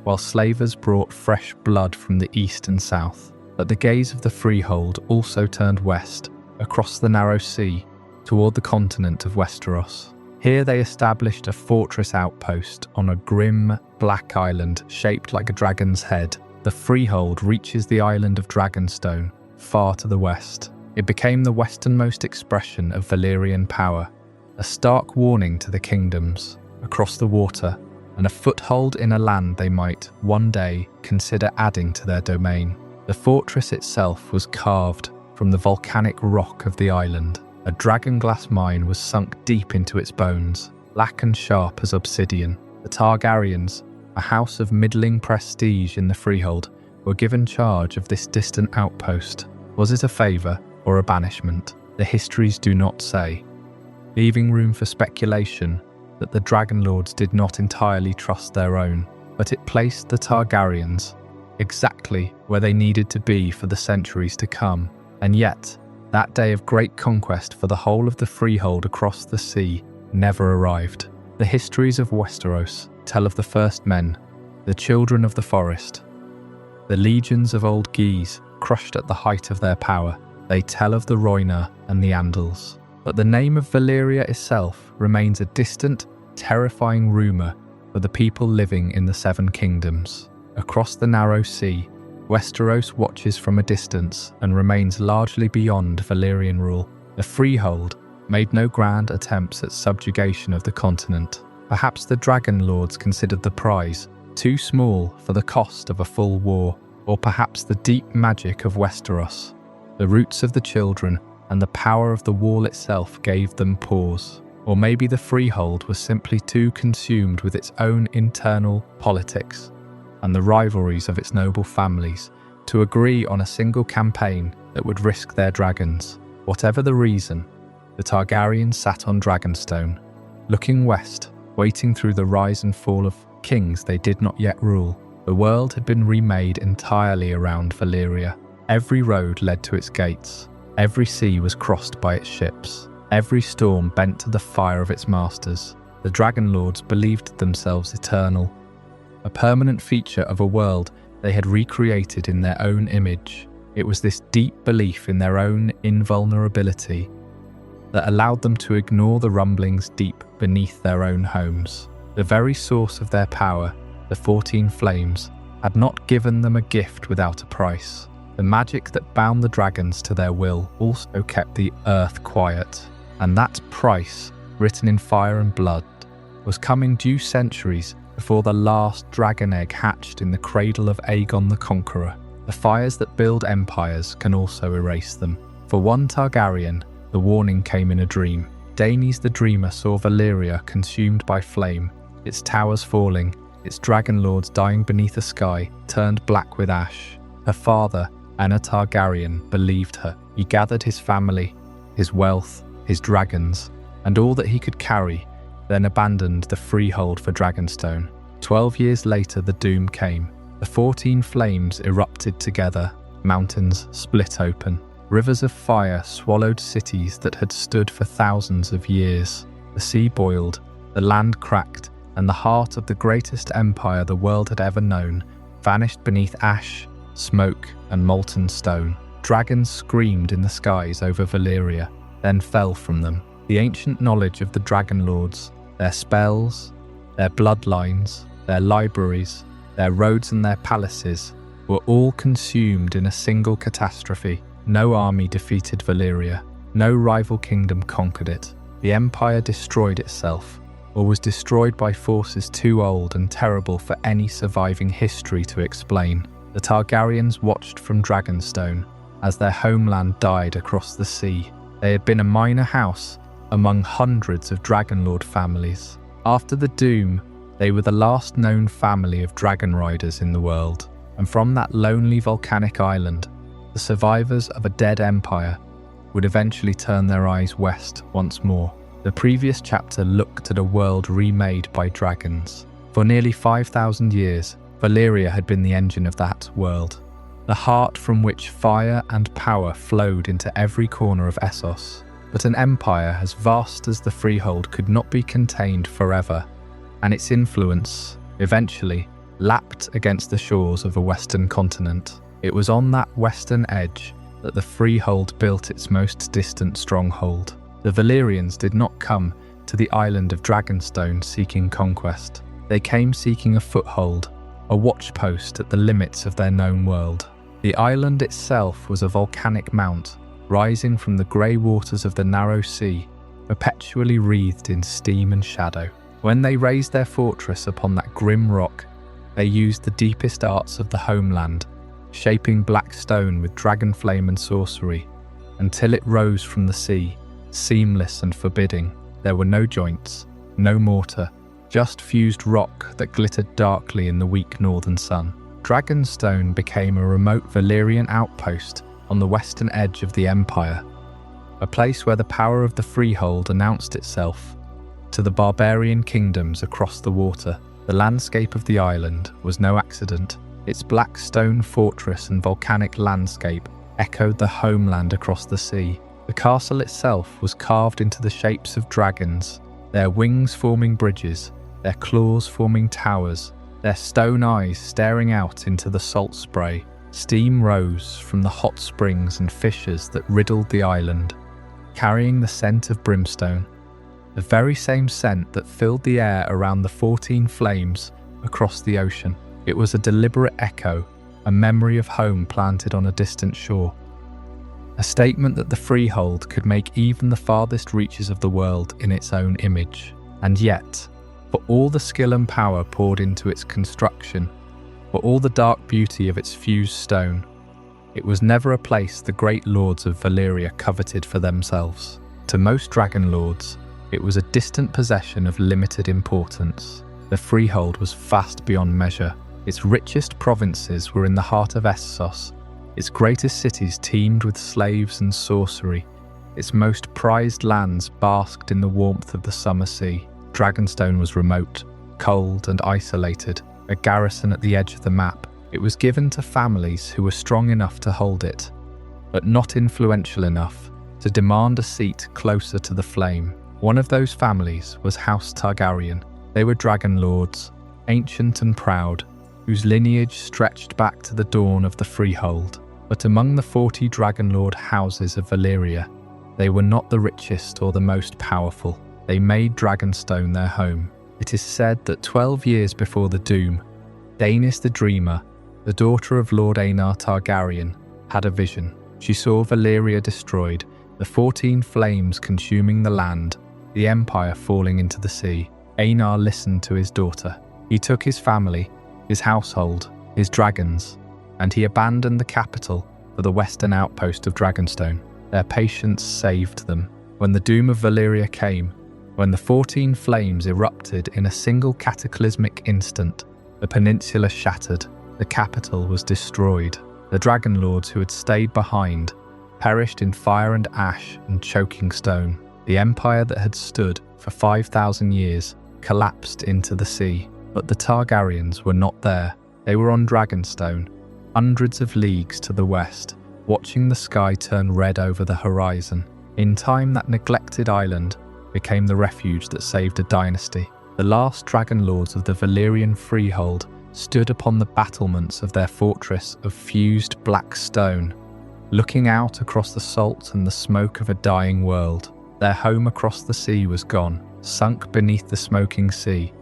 while slavers brought fresh blood from the east and south. But the gaze of the Freehold also turned west, across the narrow sea, toward the continent of Westeros. Here they established a fortress outpost on a grim, black island shaped like a dragon's head. The Freehold reaches the island of Dragonstone, far to the west. It became the westernmost expression of Valyrian power, a stark warning to the kingdoms across the water, and a foothold in a land they might, one day, consider adding to their domain. The fortress itself was carved from the volcanic rock of the island. A dragonglass mine was sunk deep into its bones, black and sharp as obsidian. The Targaryens, a house of middling prestige in the Freehold, were given charge of this distant outpost. Was it a favour or a banishment? The histories do not say, leaving room for speculation that the Dragonlords did not entirely trust their own, but it placed the Targaryens exactly where they needed to be for the centuries to come. And yet, that day of great conquest for the whole of the Freehold across the sea never arrived. The histories of Westeros tell of the first men, the children of the forest, the legions of Old Ghis crushed at the height of their power. They tell of the Rhoynar and the Andals. But the name of Valyria itself remains a distant, terrifying rumour for the people living in the Seven Kingdoms. Across the narrow sea, Westeros watches from a distance and remains largely beyond Valyrian rule. The Freehold made no grand attempts at subjugation of the continent. Perhaps the Dragonlords considered the prize too small for the cost of a full war, or perhaps the deep magic of Westeros, the roots of the children, and the power of the wall itself gave them pause. Or maybe the Freehold was simply too consumed with its own internal politics and the rivalries of its noble families to agree on a single campaign that would risk their dragons. Whatever the reason, the Targaryens sat on Dragonstone, looking west, waiting through the rise and fall of kings they did not yet rule. The world had been remade entirely around Valyria. Every road led to its gates. Every sea was crossed by its ships. Every storm bent to the fire of its masters. The Dragonlords believed themselves eternal, a permanent feature of a world they had recreated in their own image. It was this deep belief in their own invulnerability that allowed them to ignore the rumblings deep beneath their own homes. The very source of their power, the 14 Flames, had not given them a gift without a price. The magic that bound the dragons to their will also kept the earth quiet, and that price, written in fire and blood, was coming due centuries before the last dragon egg hatched in the cradle of Aegon the Conqueror. The fires that build empires can also erase them. For one Targaryen, the warning came in a dream. Daenys the Dreamer saw Valyria consumed by flame, its towers falling, its dragonlords dying beneath a sky turned black with ash. Her father, Aegon Targaryen, believed her. He gathered his family, his wealth, his dragons, and all that he could carry, then abandoned the Freehold for Dragonstone. 12 years later, the doom came. The 14 Flames erupted together, mountains split open. Rivers of fire swallowed cities that had stood for thousands of years. The sea boiled, the land cracked, and the heart of the greatest empire the world had ever known vanished beneath ash, smoke, and molten stone. Dragons screamed in the skies over Valyria, then fell from them. The ancient knowledge of the Dragonlords, their spells, their bloodlines, their libraries, their roads and their palaces were all consumed in a single catastrophe. No army defeated Valyria. No rival kingdom conquered it. The empire destroyed itself, or was destroyed by forces too old and terrible for any surviving history to explain. The Targaryens watched from Dragonstone as their homeland died across the sea. They had been a minor house among hundreds of Dragonlord families. After the Doom, they were the last known family of dragon riders in the world. And from that lonely volcanic island, the survivors of a dead empire would eventually turn their eyes west once more. The previous chapter looked at a world remade by dragons. For nearly 5,000 years, Valyria had been the engine of that world, the heart from which fire and power flowed into every corner of Essos. But an empire as vast as the Freehold could not be contained forever, and its influence, eventually, lapped against the shores of a western continent. It was on that western edge that the Freehold built its most distant stronghold. The Valyrians did not come to the island of Dragonstone seeking conquest. They came seeking a foothold, a watchpost at the limits of their known world. The island itself was a volcanic mount, rising from the grey waters of the narrow sea, perpetually wreathed in steam and shadow. When they raised their fortress upon that grim rock, they used the deepest arts of the homeland, shaping black stone with dragon flame and sorcery, until it rose from the sea, seamless and forbidding. There were no joints, no mortar, just fused rock that glittered darkly in the weak northern sun. Dragonstone became a remote Valyrian outpost on the western edge of the empire, a place where the power of the Freehold announced itself to the barbarian kingdoms across the water. The landscape of the island was no accident. Its black stone fortress and volcanic landscape echoed the homeland across the sea. The castle itself was carved into the shapes of dragons, their wings forming bridges, their claws forming towers, their stone eyes staring out into the salt spray. Steam rose from the hot springs and fissures that riddled the island, carrying the scent of brimstone, the very same scent that filled the air around the 14 flames across the ocean. It was a deliberate echo, a memory of home planted on a distant shore. A statement that the Freehold could make even the farthest reaches of the world in its own image. And yet, for all the skill and power poured into its construction, for all the dark beauty of its fused stone, it was never a place the great lords of Valyria coveted for themselves. To most Dragonlords, it was a distant possession of limited importance. The Freehold was vast beyond measure. Its richest provinces were in the heart of Essos. Its greatest cities teemed with slaves and sorcery. Its most prized lands basked in the warmth of the summer sea. Dragonstone was remote, cold and isolated, a garrison at the edge of the map. It was given to families who were strong enough to hold it, but not influential enough to demand a seat closer to the flame. One of those families was House Targaryen. They were Dragonlords, ancient and proud, whose lineage stretched back to the dawn of the Freehold. But among the 40 Dragonlord houses of Valyria, they were not the richest or the most powerful. They made Dragonstone their home. It is said that 12 years before the Doom, Daenys the Dreamer, the daughter of Lord Aegon Targaryen, had a vision. She saw Valyria destroyed, the 14 flames consuming the land, the empire falling into the sea. Aegon listened to his daughter. He took his family, his household, his dragons, and he abandoned the capital for the western outpost of Dragonstone. Their patience saved them. When the doom of Valyria came, when the 14 flames erupted in a single cataclysmic instant, the peninsula shattered, the capital was destroyed. The Dragonlords who had stayed behind perished in fire and ash and choking stone. The empire that had stood for 5,000 years collapsed into the sea. But the Targaryens were not there. They were on Dragonstone, hundreds of leagues to the west, watching the sky turn red over the horizon. In time, that neglected island became the refuge that saved a dynasty. The last Dragonlords of the Valyrian Freehold stood upon the battlements of their fortress of fused black stone, looking out across the salt and the smoke of a dying world. Their home across the sea was gone, sunk beneath the smoking sea,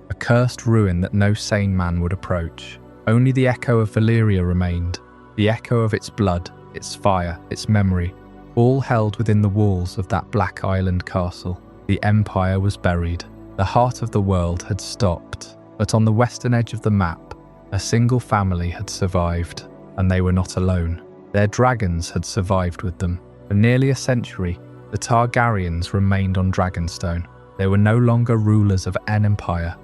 a cursed ruin that no sane man would approach. Only the echo of Valyria remained, the echo of its blood, its fire, its memory, all held within the walls of that black island castle. The empire was buried. The heart of the world had stopped. But on the western edge of the map, a single family had survived, and they were not alone. Their dragons had survived with them. For nearly a century, the Targaryens remained on Dragonstone. They were no longer rulers of an empire,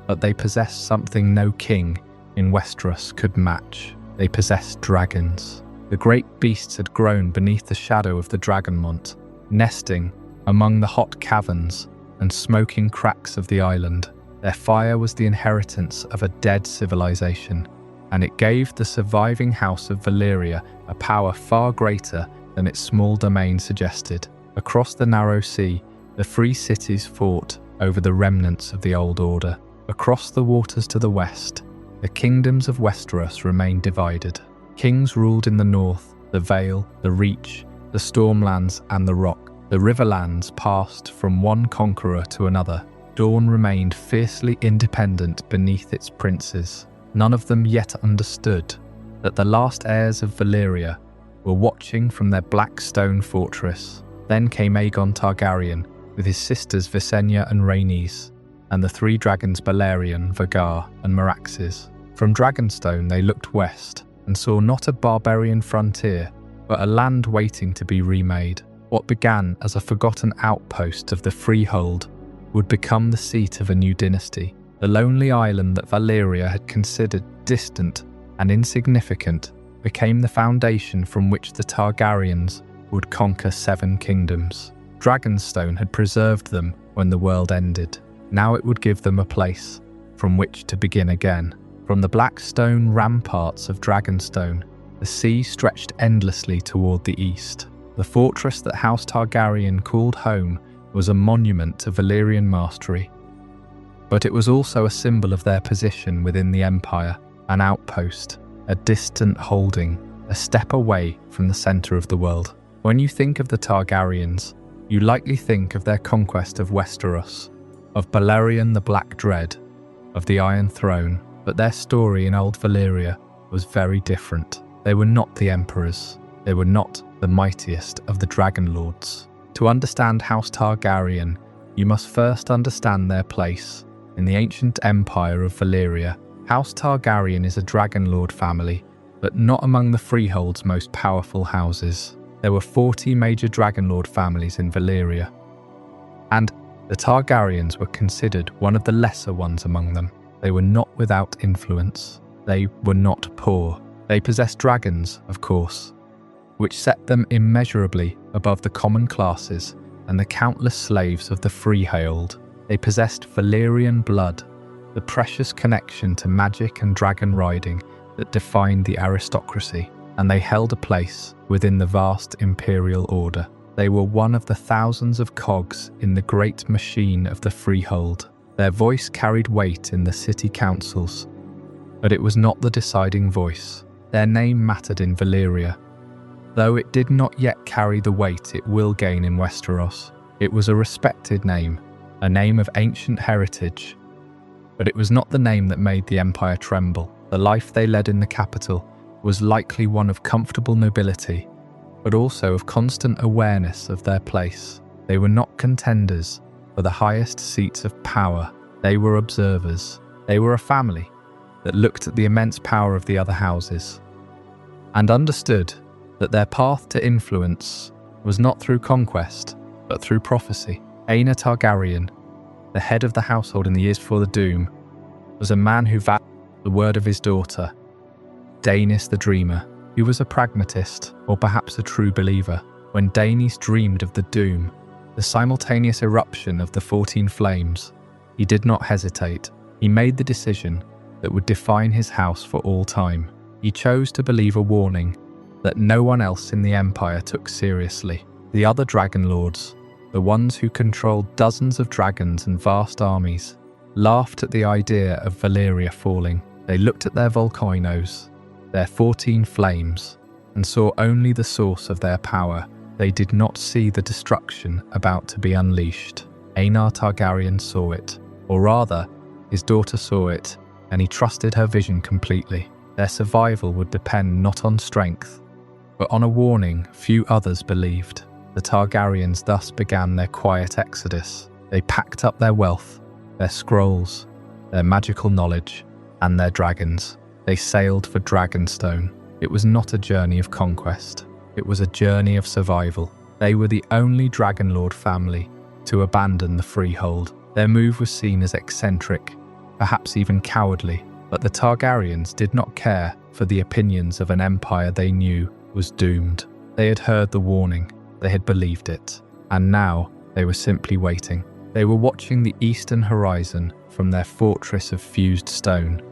but they possessed something no king in Westeros could match. They possessed dragons. The great beasts had grown beneath the shadow of the Dragonmont, nesting among the hot caverns and smoking cracks of the island. Their fire was the inheritance of a dead civilization, and it gave the surviving house of Valyria a power far greater than its small domain suggested. Across the narrow sea, the free cities fought over the remnants of the old order. Across the waters to the west, the kingdoms of Westeros remained divided. Kings ruled in the north, the Vale, the Reach, the Stormlands and the Rock. The Riverlands passed from one conqueror to another. Dawn remained fiercely independent beneath its princes. None of them yet understood that the last heirs of Valyria were watching from their black stone fortress. Then came Aegon Targaryen with his sisters Visenya and Rhaenys, and the three dragons Balerion, Vhagar, and Meraxes. From Dragonstone they looked west and saw not a barbarian frontier, but a land waiting to be remade. What began as a forgotten outpost of the Freehold would become the seat of a new dynasty. The lonely island that Valyria had considered distant and insignificant became the foundation from which the Targaryens would conquer 7 kingdoms. Dragonstone had preserved them when the world ended. Now it would give them a place from which to begin again. From the black stone ramparts of Dragonstone, the sea stretched endlessly toward the east. The fortress that House Targaryen called home was a monument to Valyrian mastery. But it was also a symbol of their position within the Empire, an outpost, a distant holding, a step away from the centre of the world. When you think of the Targaryens, you likely think of their conquest of Westeros, of Balerion the Black Dread, of the Iron Throne, but their story in Old Valyria was very different. They were not the emperors. They were not the mightiest of the Dragonlords. To understand House Targaryen, you must first understand their place in the ancient empire of Valyria. House Targaryen is a Dragonlord family, but not among the Freehold's most powerful houses. There were 40 major Dragonlord families in Valyria, and the Targaryens were considered one of the lesser ones among them. They were not without influence. They were not poor. They possessed dragons, of course, which set them immeasurably above the common classes and the countless slaves of the Freehold. They possessed Valyrian blood, the precious connection to magic and dragon riding that defined the aristocracy, and they held a place within the vast imperial order. They were one of the thousands of cogs in the great machine of the Freehold. Their voice carried weight in the city councils, but it was not the deciding voice. Their name mattered in Valyria, though it did not yet carry the weight it will gain in Westeros. It was a respected name, a name of ancient heritage, but it was not the name that made the Empire tremble. The life they led in the capital was likely one of comfortable nobility, but also of constant awareness of their place. They were not contenders for the highest seats of power. They were observers. They were a family that looked at the immense power of the other houses and understood that their path to influence was not through conquest, but through prophecy. Aena Targaryen, the head of the household in the years before the Doom, was a man who valued the word of his daughter, Daenys the Dreamer. He was a pragmatist, or perhaps a true believer. When Daenys dreamed of the Doom, the simultaneous eruption of the 14 flames, he did not hesitate. He made the decision that would define his house for all time. He chose to believe a warning that no one else in the Empire took seriously. The other Dragonlords, the ones who controlled dozens of dragons and vast armies, laughed at the idea of Valyria falling. They looked at their volcanoes, their 14 flames, and saw only the source of their power. They did not see the destruction about to be unleashed. Aenar Targaryen saw it, or rather, his daughter saw it, and he trusted her vision completely. Their survival would depend not on strength, but on a warning few others believed. The Targaryens thus began their quiet exodus. They packed up their wealth, their scrolls, their magical knowledge, and their dragons. They sailed for Dragonstone. It was not a journey of conquest. It was a journey of survival. They were the only Dragonlord family to abandon the Freehold. Their move was seen as eccentric, perhaps even cowardly, but the Targaryens did not care for the opinions of an empire they knew was doomed. They had heard the warning. They had believed it, and now they were simply waiting. They were watching the eastern horizon from their fortress of fused stone,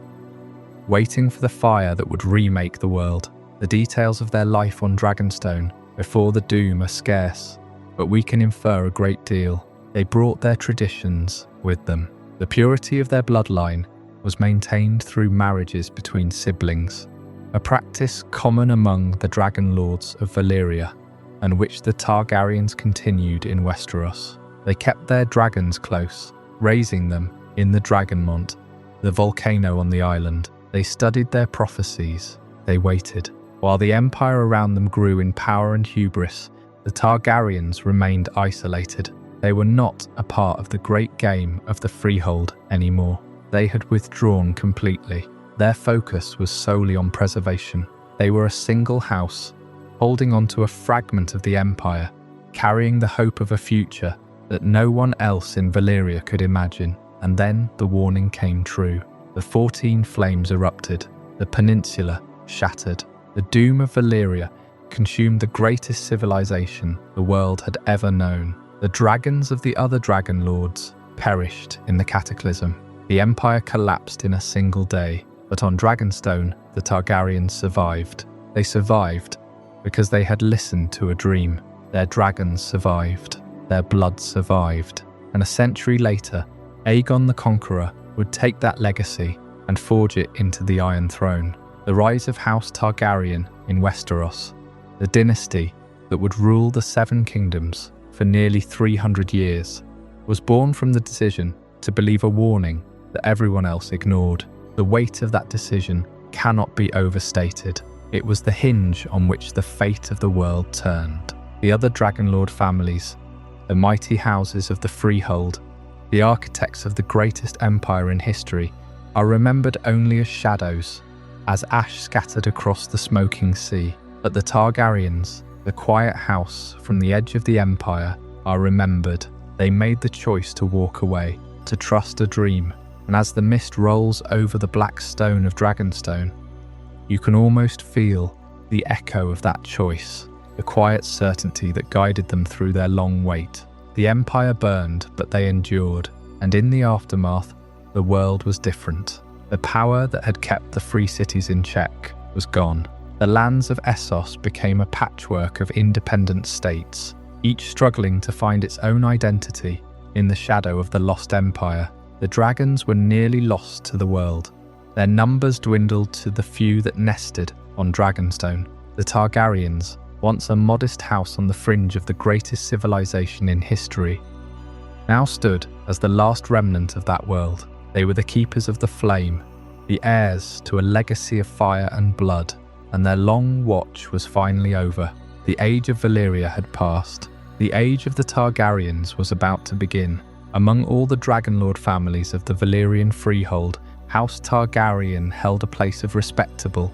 waiting for the fire that would remake the world. The details of their life on Dragonstone before the Doom are scarce, but we can infer a great deal. They brought their traditions with them. The purity of their bloodline was maintained through marriages between siblings, a practice common among the Dragonlords of Valyria, and which the Targaryens continued in Westeros. They kept their dragons close, raising them in the Dragonmont, the volcano on the island. They studied their prophecies. They waited. While the empire around them grew in power and hubris, the Targaryens remained isolated. They were not a part of the great game of the Freehold anymore. They had withdrawn completely. Their focus was solely on preservation. They were a single house, holding on to a fragment of the empire, carrying the hope of a future that no one else in Valyria could imagine. And then the warning came true. The 14 flames erupted. The peninsula shattered. The doom of Valyria consumed the greatest civilization the world had ever known. The dragons of the other Dragonlords perished in the cataclysm. The empire collapsed in a single day. But on Dragonstone, the Targaryens survived. They survived because they had listened to a dream. Their dragons survived. Their blood survived. And a century later, Aegon the Conqueror would take that legacy and forge it into the Iron Throne. The rise of House Targaryen in Westeros, the dynasty that would rule the Seven Kingdoms for nearly 300 years, was born from the decision to believe a warning that everyone else ignored. The weight of that decision cannot be overstated. It was the hinge on which the fate of the world turned. The other Dragonlord families, the mighty houses of the Freehold, the architects of the greatest empire in history, are remembered only as shadows, as ash scattered across the smoking sea. But the Targaryens, the quiet house from the edge of the empire, are remembered. They made the choice to walk away, to trust a dream. And as the mist rolls over the black stone of Dragonstone, you can almost feel the echo of that choice, the quiet certainty that guided them through their long wait. The empire burned, but they endured, and in the aftermath, the world was different. The power that had kept the free cities in check was gone. The lands of Essos became a patchwork of independent states, each struggling to find its own identity in the shadow of the lost empire. The dragons were nearly lost to the world. Their numbers dwindled to the few that nested on Dragonstone. The Targaryens, once a modest house on the fringe of the greatest civilization in history, now stood as the last remnant of that world. They were the keepers of the flame, the heirs to a legacy of fire and blood, and their long watch was finally over. The age of Valyria had passed. The age of the Targaryens was about to begin. Among all the Dragonlord families of the Valyrian Freehold, House Targaryen held a place of respectable,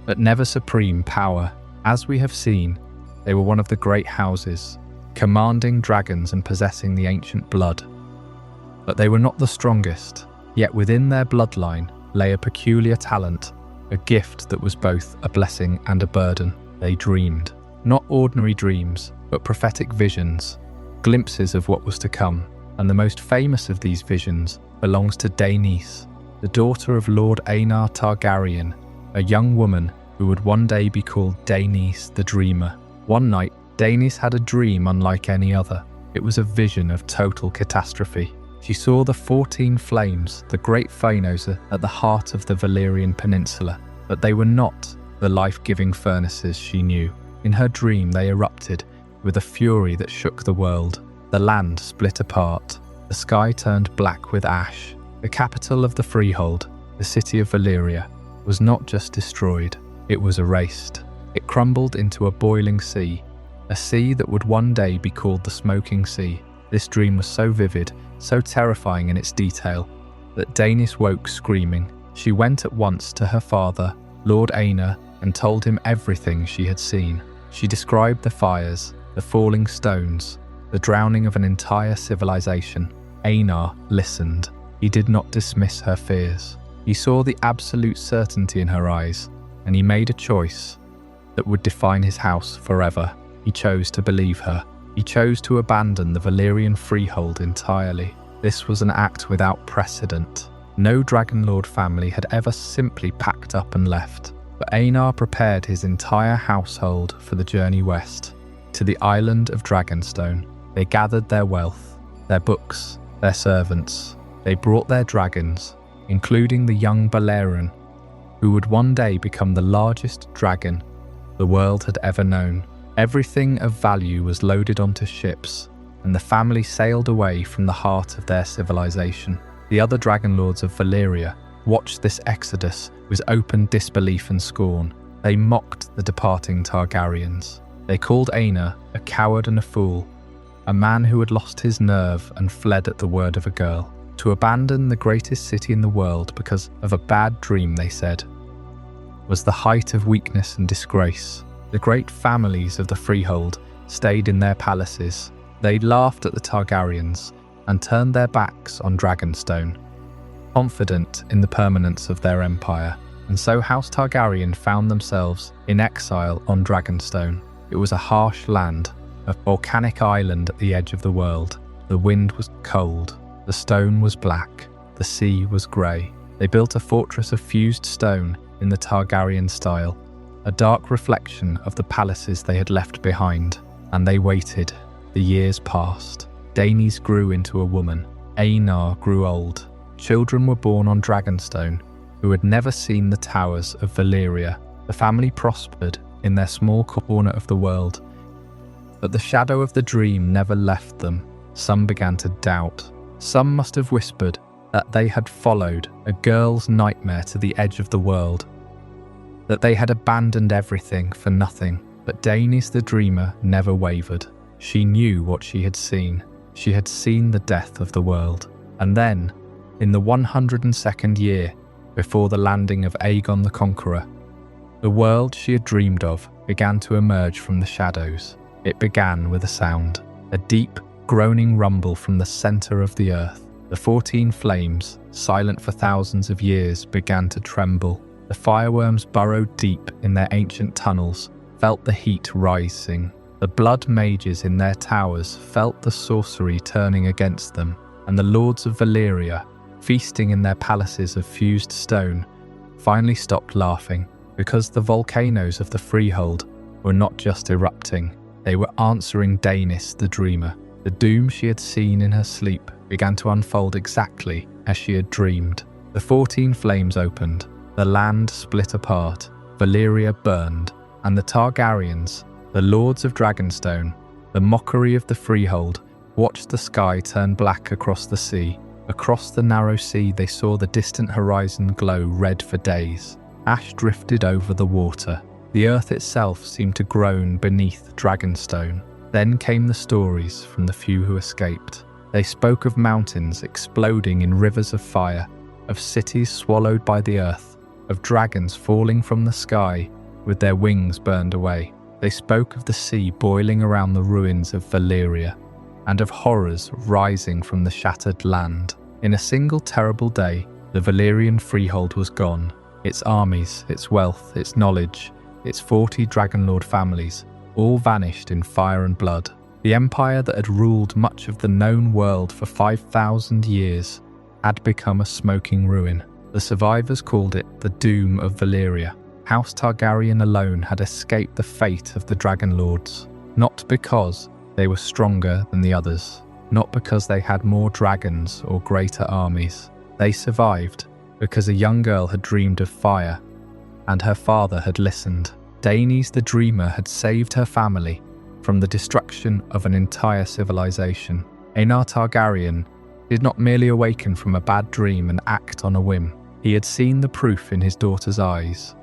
but never supreme power. As we have seen, they were one of the great houses, commanding dragons and possessing the ancient blood. But they were not the strongest, yet within their bloodline lay a peculiar talent, a gift that was both a blessing and a burden. They dreamed, not ordinary dreams, but prophetic visions, glimpses of what was to come. And the most famous of these visions belongs to Daenys, the daughter of Lord Aegon Targaryen, a young woman who would one day be called Daenys the Dreamer. One night, Daenys had a dream unlike any other. It was a vision of total catastrophe. She saw the 14 flames, the great Phanos at the heart of the Valyrian Peninsula, but they were not the life-giving furnaces she knew. In her dream, they erupted with a fury that shook the world. The land split apart. The sky turned black with ash. The capital of the Freehold, the city of Valyria, was not just destroyed, it was erased. It crumbled into a boiling sea, a sea that would one day be called the Smoking Sea. This dream was so vivid, so terrifying in its detail, that Daenys woke screaming. She went at once to her father, Lord Aegon, and told him everything she had seen. She described the fires, the falling stones, the drowning of an entire civilization. Aegon listened. He did not dismiss her fears. He saw the absolute certainty in her eyes, and he made a choice that would define his house forever. He chose to believe her. He chose to abandon the Valyrian Freehold entirely. This was an act without precedent. No Dragonlord family had ever simply packed up and left, but Aegon prepared his entire household for the journey west, to the island of Dragonstone. They gathered their wealth, their books, their servants. They brought their dragons, including the young Balerion, who would one day become the largest dragon the world had ever known. Everything of value was loaded onto ships, and the family sailed away from the heart of their civilization. The other Dragonlords of Valyria watched this exodus with open disbelief and scorn. They mocked the departing Targaryens. They called Aenor a coward and a fool, a man who had lost his nerve and fled at the word of a girl. To abandon the greatest city in the world because of a bad dream, they said, was the height of weakness and disgrace. The great families of the Freehold stayed in their palaces. They laughed at the Targaryens and turned their backs on Dragonstone, confident in the permanence of their empire. And so House Targaryen found themselves in exile on Dragonstone. It was a harsh land, a volcanic island at the edge of the world. The wind was cold, the stone was black, the sea was grey. They built a fortress of fused stone in the Targaryen style, a dark reflection of the palaces they had left behind. And they waited. The years passed. Daenys grew into a woman. Aenor grew old. Children were born on Dragonstone who had never seen the towers of Valyria. The family prospered in their small corner of the world, but the shadow of the dream never left them. Some began to doubt. Some must have whispered that they had followed a girl's nightmare to the edge of the world, that they had abandoned everything for nothing. But Daenys the Dreamer never wavered. She knew what she had seen. She had seen the death of the world. And then, in the 102nd year before the landing of Aegon the Conqueror, the world she had dreamed of began to emerge from the shadows. It began with a sound, a deep, groaning rumble from the centre of the earth. The 14 flames, silent for thousands of years, began to tremble. The fireworms burrowed deep in their ancient tunnels, felt the heat rising. The blood mages in their towers felt the sorcery turning against them, and the lords of Valyria, feasting in their palaces of fused stone, finally stopped laughing, because the volcanoes of the Freehold were not just erupting, they were answering Daenys the Dreamer. The doom she had seen in her sleep began to unfold exactly as she had dreamed. The 14 flames opened, the land split apart, Valyria burned, and the Targaryens, the lords of Dragonstone, the mockery of the Freehold, watched the sky turn black across the sea. Across the narrow sea they saw the distant horizon glow red for days. Ash drifted over the water. The earth itself seemed to groan beneath Dragonstone. Then came the stories from the few who escaped. They spoke of mountains exploding in rivers of fire, of cities swallowed by the earth, of dragons falling from the sky with their wings burned away. They spoke of the sea boiling around the ruins of Valyria, and of horrors rising from the shattered land. In a single terrible day, the Valyrian Freehold was gone. Its armies, its wealth, its knowledge, its 40 Dragonlord families, all vanished in fire and blood. The empire that had ruled much of the known world for 5,000 years had become a smoking ruin. The survivors called it the Doom of Valyria. House Targaryen alone had escaped the fate of the Dragonlords, not because they were stronger than the others, not because they had more dragons or greater armies. They survived because a young girl had dreamed of fire, and her father had listened. Daenys the Dreamer had saved her family from the destruction of an entire civilization. Aenor Targaryen did not merely awaken from a bad dream and act on a whim. He had seen the proof in his daughter's eyes,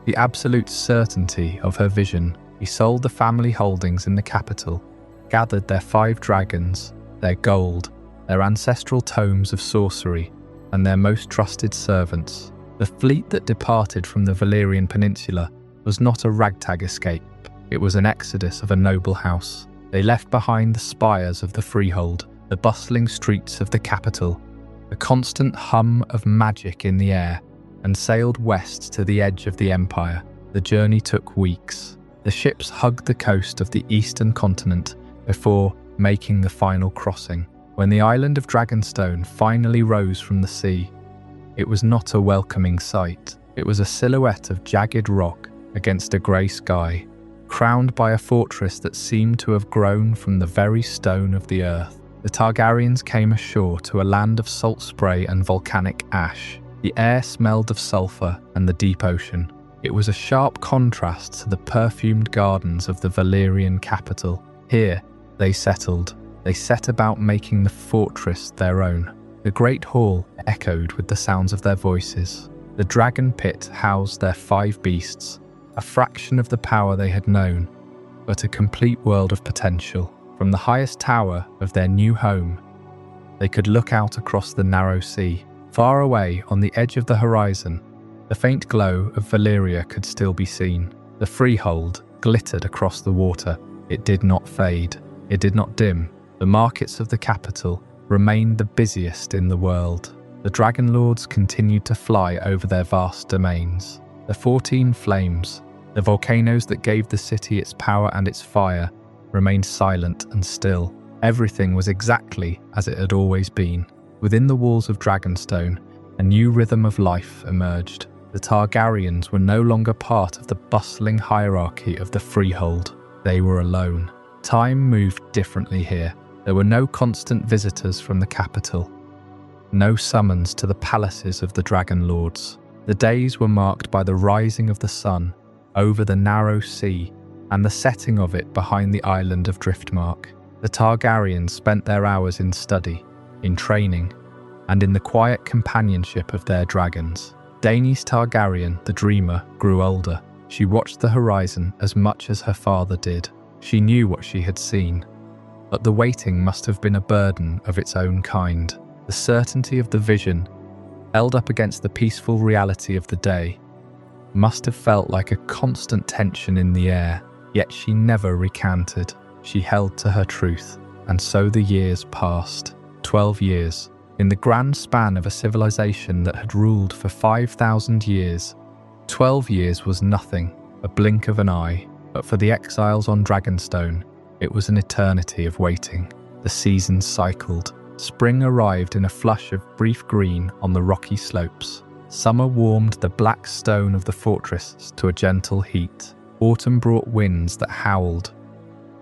the absolute certainty of her vision. He sold the family holdings in the capital, gathered their 5 dragons, their gold, their ancestral tomes of sorcery, and their most trusted servants. The fleet that departed from the Valyrian Peninsula was not a ragtag escape. It was an exodus of a noble house. They left behind the spires of the Freehold, the bustling streets of the capital, the constant hum of magic in the air, and sailed west to the edge of the empire. The journey took weeks. The ships hugged the coast of the eastern continent before making the final crossing. When the island of Dragonstone finally rose from the sea, it was not a welcoming sight. It was a silhouette of jagged rock against a grey sky, crowned by a fortress that seemed to have grown from the very stone of the earth. The Targaryens came ashore to a land of salt spray and volcanic ash. The air smelled of sulphur and the deep ocean. It was a sharp contrast to the perfumed gardens of the Valyrian capital. Here, they settled. They set about making the fortress their own. The great hall echoed with the sounds of their voices. The dragon pit housed their 5 beasts, a fraction of the power they had known, but a complete world of potential. From the highest tower of their new home, they could look out across the narrow sea. Far away on the edge of the horizon, the faint glow of Valyria could still be seen. The freehold glittered across the water. It did not fade. It did not dim. The markets of the capital remained the busiest in the world. The Dragonlords continued to fly over their vast domains. The 14 flames, the volcanoes that gave the city its power and its fire, remained silent and still. Everything was exactly as it had always been. Within the walls of Dragonstone, a new rhythm of life emerged. The Targaryens were no longer part of the bustling hierarchy of the Freehold. They were alone. Time moved differently here. There were no constant visitors from the capital, no summons to the palaces of the Dragonlords. The days were marked by the rising of the sun over the narrow sea and the setting of it behind the island of Driftmark. The Targaryens spent their hours in study, in training, and in the quiet companionship of their dragons. Daenys Targaryen, the Dreamer, grew older. She watched the horizon as much as her father did. She knew what she had seen, but the waiting must have been a burden of its own kind. The certainty of the vision, held up against the peaceful reality of the day, must have felt like a constant tension in the air, yet she never recanted. She held to her truth, and so the years passed. 12 years. In the grand span of a civilization that had ruled for 5,000 years, 12 years was nothing, a blink of an eye, but for the exiles on Dragonstone, it was an eternity of waiting. The seasons cycled. Spring arrived in a flush of brief green on the rocky slopes. Summer warmed the black stone of the fortress to a gentle heat. Autumn brought winds that howled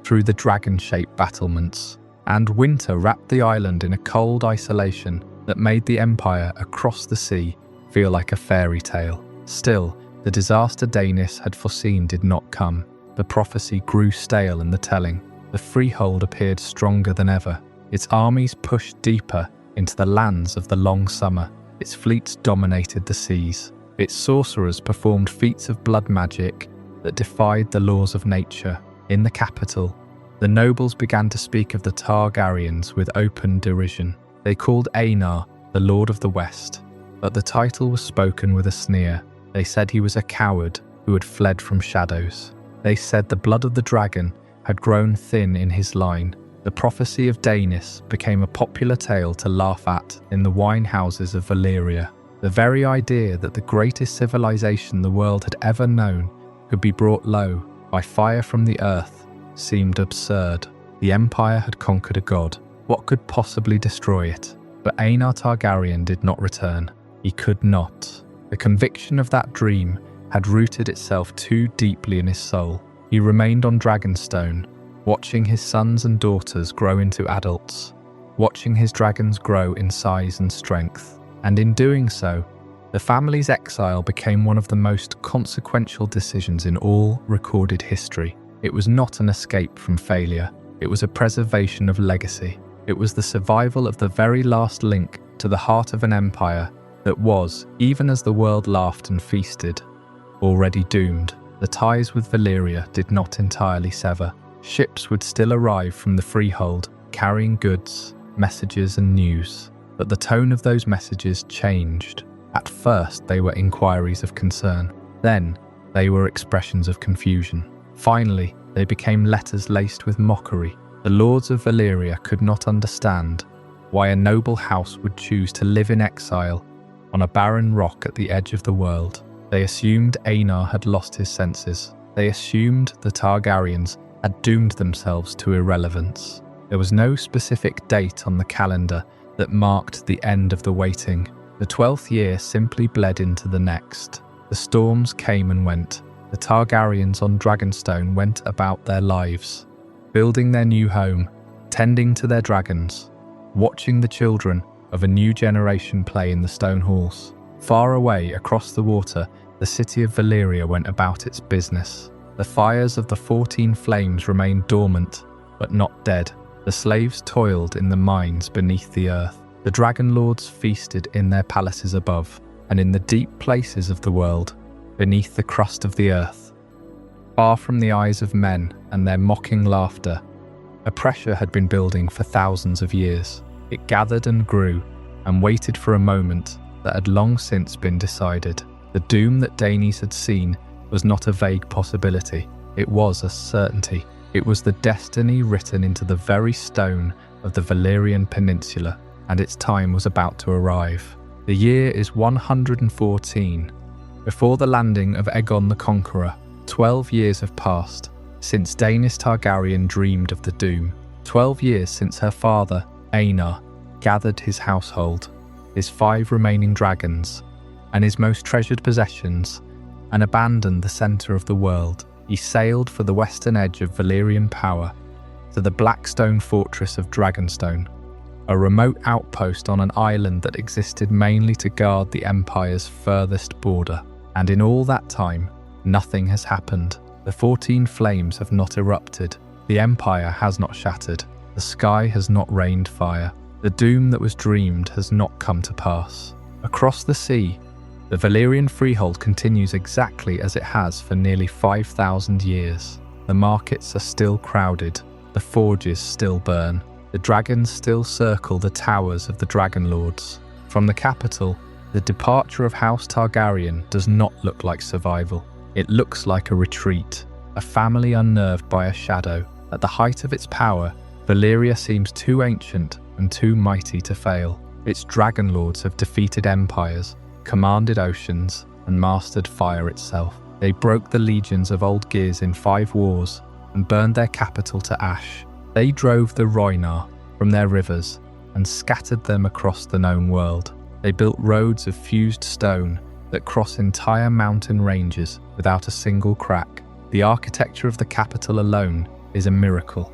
through the dragon-shaped battlements, and winter wrapped the island in a cold isolation that made the empire across the sea feel like a fairy tale. Still, the disaster Daenys had foreseen did not come. The prophecy grew stale in the telling. The freehold appeared stronger than ever. Its armies pushed deeper into the lands of the long summer. Its fleets dominated the seas. Its sorcerers performed feats of blood magic that defied the laws of nature. In the capital, the nobles began to speak of the Targaryens with open derision. They called Aegon the Lord of the West, but the title was spoken with a sneer. They said he was a coward who had fled from shadows. They said the blood of the dragon had grown thin in his line. The prophecy of Daenys became a popular tale to laugh at in the wine houses of Valyria. The very idea that the greatest civilization the world had ever known could be brought low by fire from the earth seemed absurd. The empire had conquered a god. What could possibly destroy it? But Aegon Targaryen did not return. He could not. The conviction of that dream had rooted itself too deeply in his soul. He remained on Dragonstone, watching his sons and daughters grow into adults, watching his dragons grow in size and strength. And in doing so, the family's exile became one of the most consequential decisions in all recorded history. It was not an escape from failure. It was a preservation of legacy. It was the survival of the very last link to the heart of an empire that was, even as the world laughed and feasted, already doomed. The ties with Valyria did not entirely sever. Ships would still arrive from the freehold, carrying goods, messages and news. But the tone of those messages changed. At first, they were inquiries of concern. Then, they were expressions of confusion. Finally, they became letters laced with mockery. The lords of Valyria could not understand why a noble house would choose to live in exile on a barren rock at the edge of the world. They assumed Aegon had lost his senses. They assumed the Targaryens had doomed themselves to irrelevance. There was no specific date on the calendar that marked the end of the waiting. The 12th year simply bled into the next. The storms came and went. The Targaryens on Dragonstone went about their lives, building their new home, tending to their dragons, watching the children of a new generation play in the stone halls. Far away across the water, the city of Valyria went about its business. The fires of the 14 flames remained dormant, but not dead. The slaves toiled in the mines beneath the earth. The Dragonlords feasted in their palaces above, and in the deep places of the world, beneath the crust of the earth, far from the eyes of men and their mocking laughter. A pressure had been building for thousands of years. It gathered and grew and waited for a moment that had long since been decided. The doom that Daenys had seen was not a vague possibility. It was a certainty. It was the destiny written into the very stone of the Valyrian Peninsula, and its time was about to arrive. The year is 114. Before the landing of Aegon the Conqueror, 12 years have passed since Daenys Targaryen dreamed of the doom. 12 years since her father, Aegon, gathered his household, his 5 remaining dragons, and his most treasured possessions, and abandoned the centre of the world. He sailed for the western edge of Valyrian power, to the Blackstone fortress of Dragonstone, a remote outpost on an island that existed mainly to guard the Empire's furthest border. And in all that time, nothing has happened. The 14 flames have not erupted. The Empire has not shattered. The sky has not rained fire. The doom that was dreamed has not come to pass. Across the sea, the Valyrian freehold continues exactly as it has for nearly 5,000 years. The markets are still crowded. The forges still burn. The dragons still circle the towers of the Dragonlords. From the capital, the departure of House Targaryen does not look like survival. It looks like a retreat, a family unnerved by a shadow. At the height of its power, Valyria seems too ancient and too mighty to fail. Its Dragonlords have defeated empires, commanded oceans, and mastered fire itself. They broke the legions of Old Ghis in 5 wars and burned their capital to ash. They drove the Rhoynar from their rivers and scattered them across the known world. They built roads of fused stone that cross entire mountain ranges without a single crack. The architecture of the capital alone is a miracle.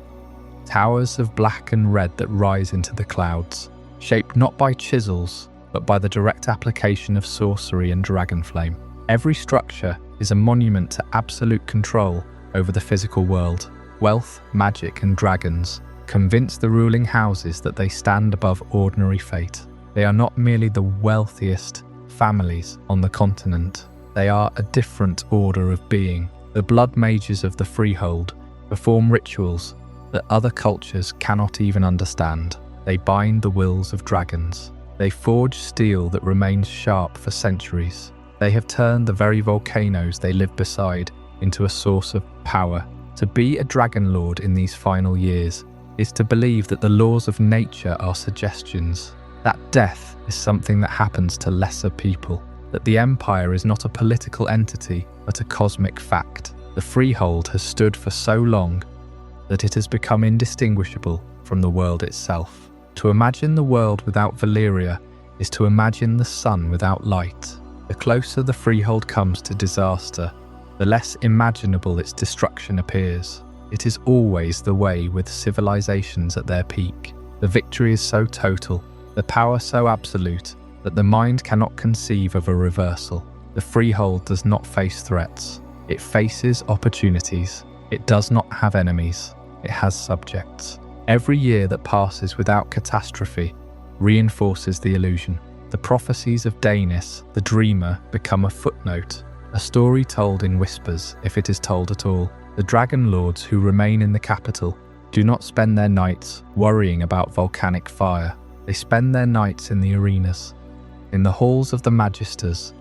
Towers of black and red that rise into the clouds, shaped not by chisels, but by the direct application of sorcery and dragonflame. Every structure is a monument to absolute control over the physical world. Wealth, magic, and dragons convince the ruling houses that they stand above ordinary fate. They are not merely the wealthiest families on the continent. They are a different order of being. The blood mages of the freehold perform rituals that other cultures cannot even understand. They bind the wills of dragons. They forge steel that remains sharp for centuries. They have turned the very volcanoes they live beside into a source of power. To be a Dragonlord in these final years is to believe that the laws of nature are suggestions, that death is something that happens to lesser people, that the Empire is not a political entity but a cosmic fact. The freehold has stood for so long that it has become indistinguishable from the world itself. To imagine the world without Valyria is to imagine the sun without light. The closer the freehold comes to disaster, the less imaginable its destruction appears. It is always the way with civilizations at their peak. The victory is so total, the power so absolute, that the mind cannot conceive of a reversal. The freehold does not face threats. It faces opportunities. It does not have enemies. It has subjects. Every year that passes without catastrophe reinforces the illusion. The prophecies of Daenys the Dreamer become a footnote, a story told in whispers, if it is told at all. The Dragonlords who remain in the capital do not spend their nights worrying about volcanic fire. They spend their nights in the arenas, in the halls of the magisters,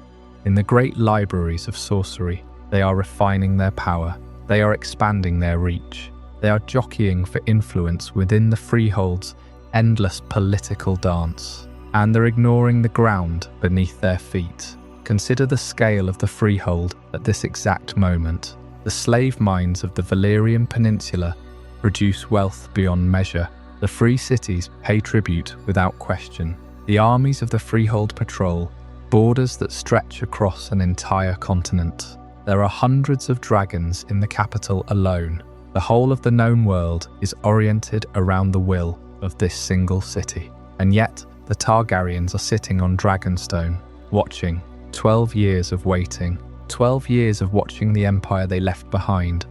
in the great libraries of sorcery. They are refining their power. They are expanding their reach. They are jockeying for influence within the freehold's endless political dance. And they're ignoring the ground beneath their feet. Consider the scale of the freehold at this exact moment. The slave mines of the Valyrian Peninsula produce wealth beyond measure. The free cities pay tribute without question. The armies of the freehold patrol borders that stretch across an entire continent. There are hundreds of dragons in the capital alone. The whole of the known world is oriented around the will of this single city. And yet, the Targaryens are sitting on Dragonstone, watching. 12 years of waiting. 12 years of watching the empire they left behind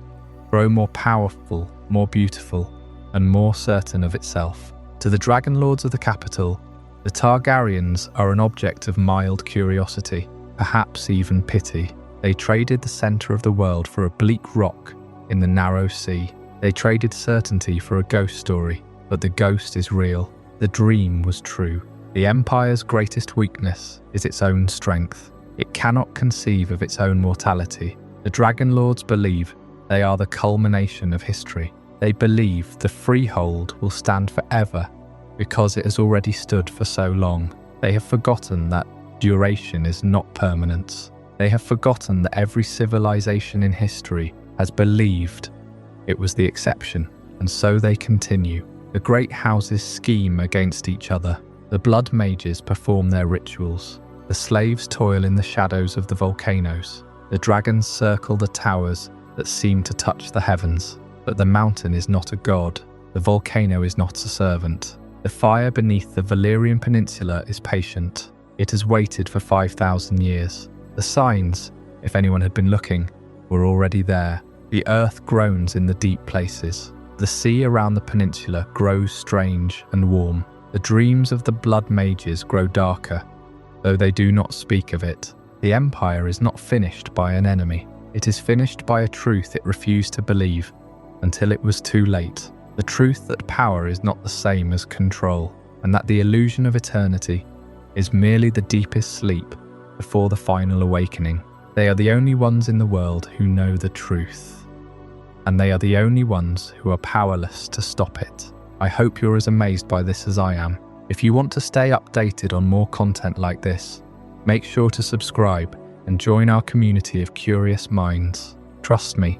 grow more powerful, more beautiful, and more certain of itself. To the Dragonlords of the capital, the Targaryens are an object of mild curiosity, perhaps even pity. They traded the center of the world for a bleak rock in the narrow sea. They traded certainty for a ghost story, but the ghost is real. The dream was true. The Empire's greatest weakness is its own strength. It cannot conceive of its own mortality. The Dragonlords believe they are the culmination of history. They believe the Freehold will stand forever because it has already stood for so long. They have forgotten that duration is not permanence. They have forgotten that every civilization in history has believed it was the exception, and so they continue. The great houses scheme against each other. The blood mages perform their rituals. The slaves toil in the shadows of the volcanoes. The dragons circle the towers that seem to touch the heavens. But the mountain is not a god. The volcano is not a servant. The fire beneath the Valyrian Peninsula is patient. It has waited for 5,000 years. The signs, if anyone had been looking, were already there. The earth groans in the deep places. The sea around the peninsula grows strange and warm. The dreams of the blood mages grow darker, though they do not speak of it. The Empire is not finished by an enemy. It is finished by a truth it refused to believe until it was too late. The truth that power is not the same as control, and that the illusion of eternity is merely the deepest sleep before the final awakening. They are the only ones in the world who know the truth, and they are the only ones who are powerless to stop it. I hope you're as amazed by this as I am. If you want to stay updated on more content like this, make sure to subscribe and join our community of curious minds. Trust me,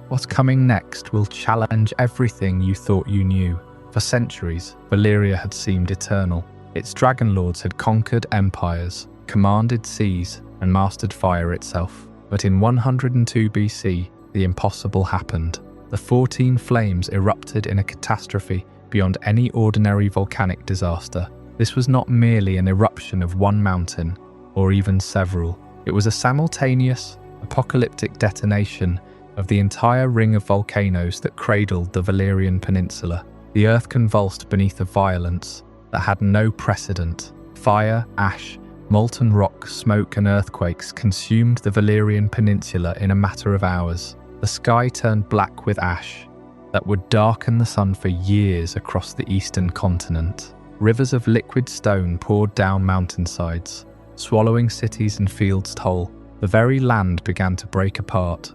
what's coming next will challenge everything you thought you knew. For centuries, Valyria had seemed eternal. Its Dragonlords had conquered empires, commanded seas, and mastered fire itself. But in 102 BC, the impossible happened. The 14 flames erupted in a catastrophe beyond any ordinary volcanic disaster. This was not merely an eruption of one mountain, or even several. It was a simultaneous, apocalyptic detonation of the entire ring of volcanoes that cradled the Valyrian Peninsula. The earth convulsed beneath a violence that had no precedent. Fire, ash, molten rock, smoke and earthquakes consumed the Valyrian Peninsula in a matter of hours. The sky turned black with ash that would darken the sun for years across the eastern continent. Rivers of liquid stone poured down mountainsides, swallowing cities and fields whole. The very land began to break apart,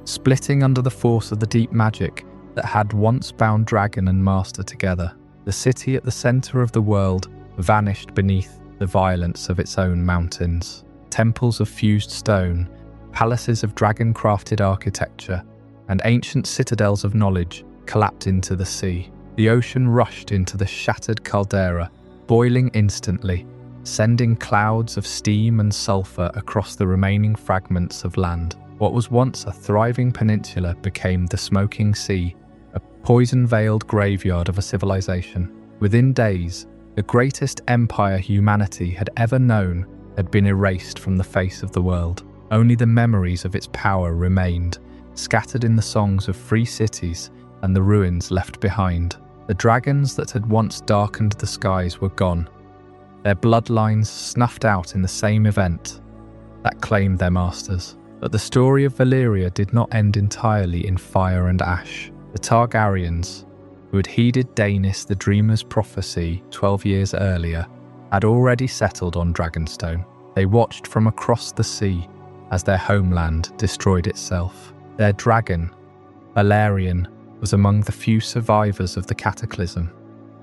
splitting under the force of the deep magic that had once bound dragon and master together. The city at the center of the world vanished beneath the violence of its own mountains. Temples of fused stone, palaces of dragon-crafted architecture, and ancient citadels of knowledge collapsed into the sea. The ocean rushed into the shattered caldera, boiling instantly, sending clouds of steam and sulfur across the remaining fragments of land. What was once a thriving peninsula became the smoking sea, a poison-veiled graveyard of a civilization. Within days, the greatest empire humanity had ever known had been erased from the face of the world. Only the memories of its power remained, scattered in the songs of free cities and the ruins left behind. The dragons that had once darkened the skies were gone, their bloodlines snuffed out in the same event that claimed their masters. But the story of Valyria did not end entirely in fire and ash. The Targaryens, who had heeded Daenys the Dreamer's prophecy 12 years earlier, had already settled on Dragonstone. They watched from across the sea as their homeland destroyed itself. Their dragon, Valerian, was among the few survivors of the cataclysm,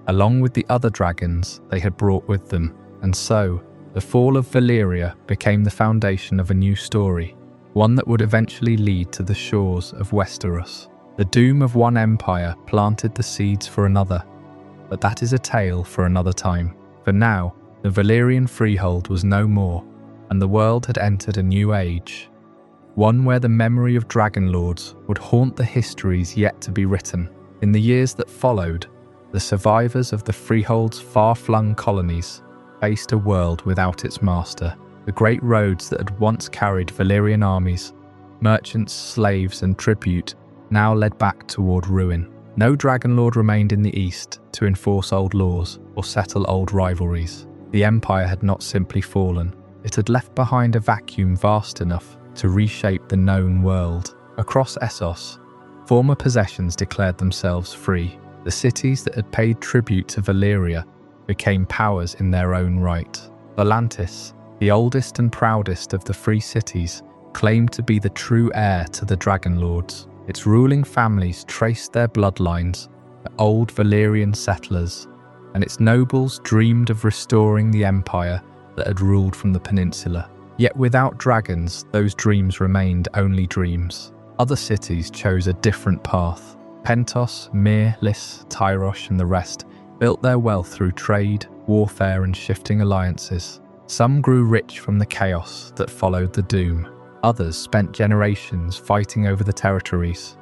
along with the other dragons they had brought with them, and so the fall of Valyria became the foundation of a new story, one that would eventually lead to the shores of Westeros. The doom of one empire planted the seeds for another, but that is a tale for another time. For now, the Valyrian freehold was no more, and the world had entered a new age, one where the memory of Dragonlords would haunt the histories yet to be written. In the years that followed, the survivors of the freehold's far-flung colonies faced a world without its master. The great roads that had once carried Valyrian armies, merchants, slaves and tribute now led back toward ruin. No Dragonlord remained in the east to enforce old laws or settle old rivalries. The empire had not simply fallen. It had left behind a vacuum vast enough to reshape the known world. Across Essos, former possessions declared themselves free. The cities that had paid tribute to Valyria became powers in their own right. Volantis, the oldest and proudest of the free cities, claimed to be the true heir to the Dragonlords. Its ruling families traced their bloodlines to old Valyrian settlers, and its nobles dreamed of restoring the empire that had ruled from the peninsula. Yet without dragons, those dreams remained only dreams. Other cities chose a different path. Pentos, Myr, Lys, Tyrosh and the rest built their wealth through trade, warfare and shifting alliances. Some grew rich from the chaos that followed the doom. Others spent generations fighting over the territories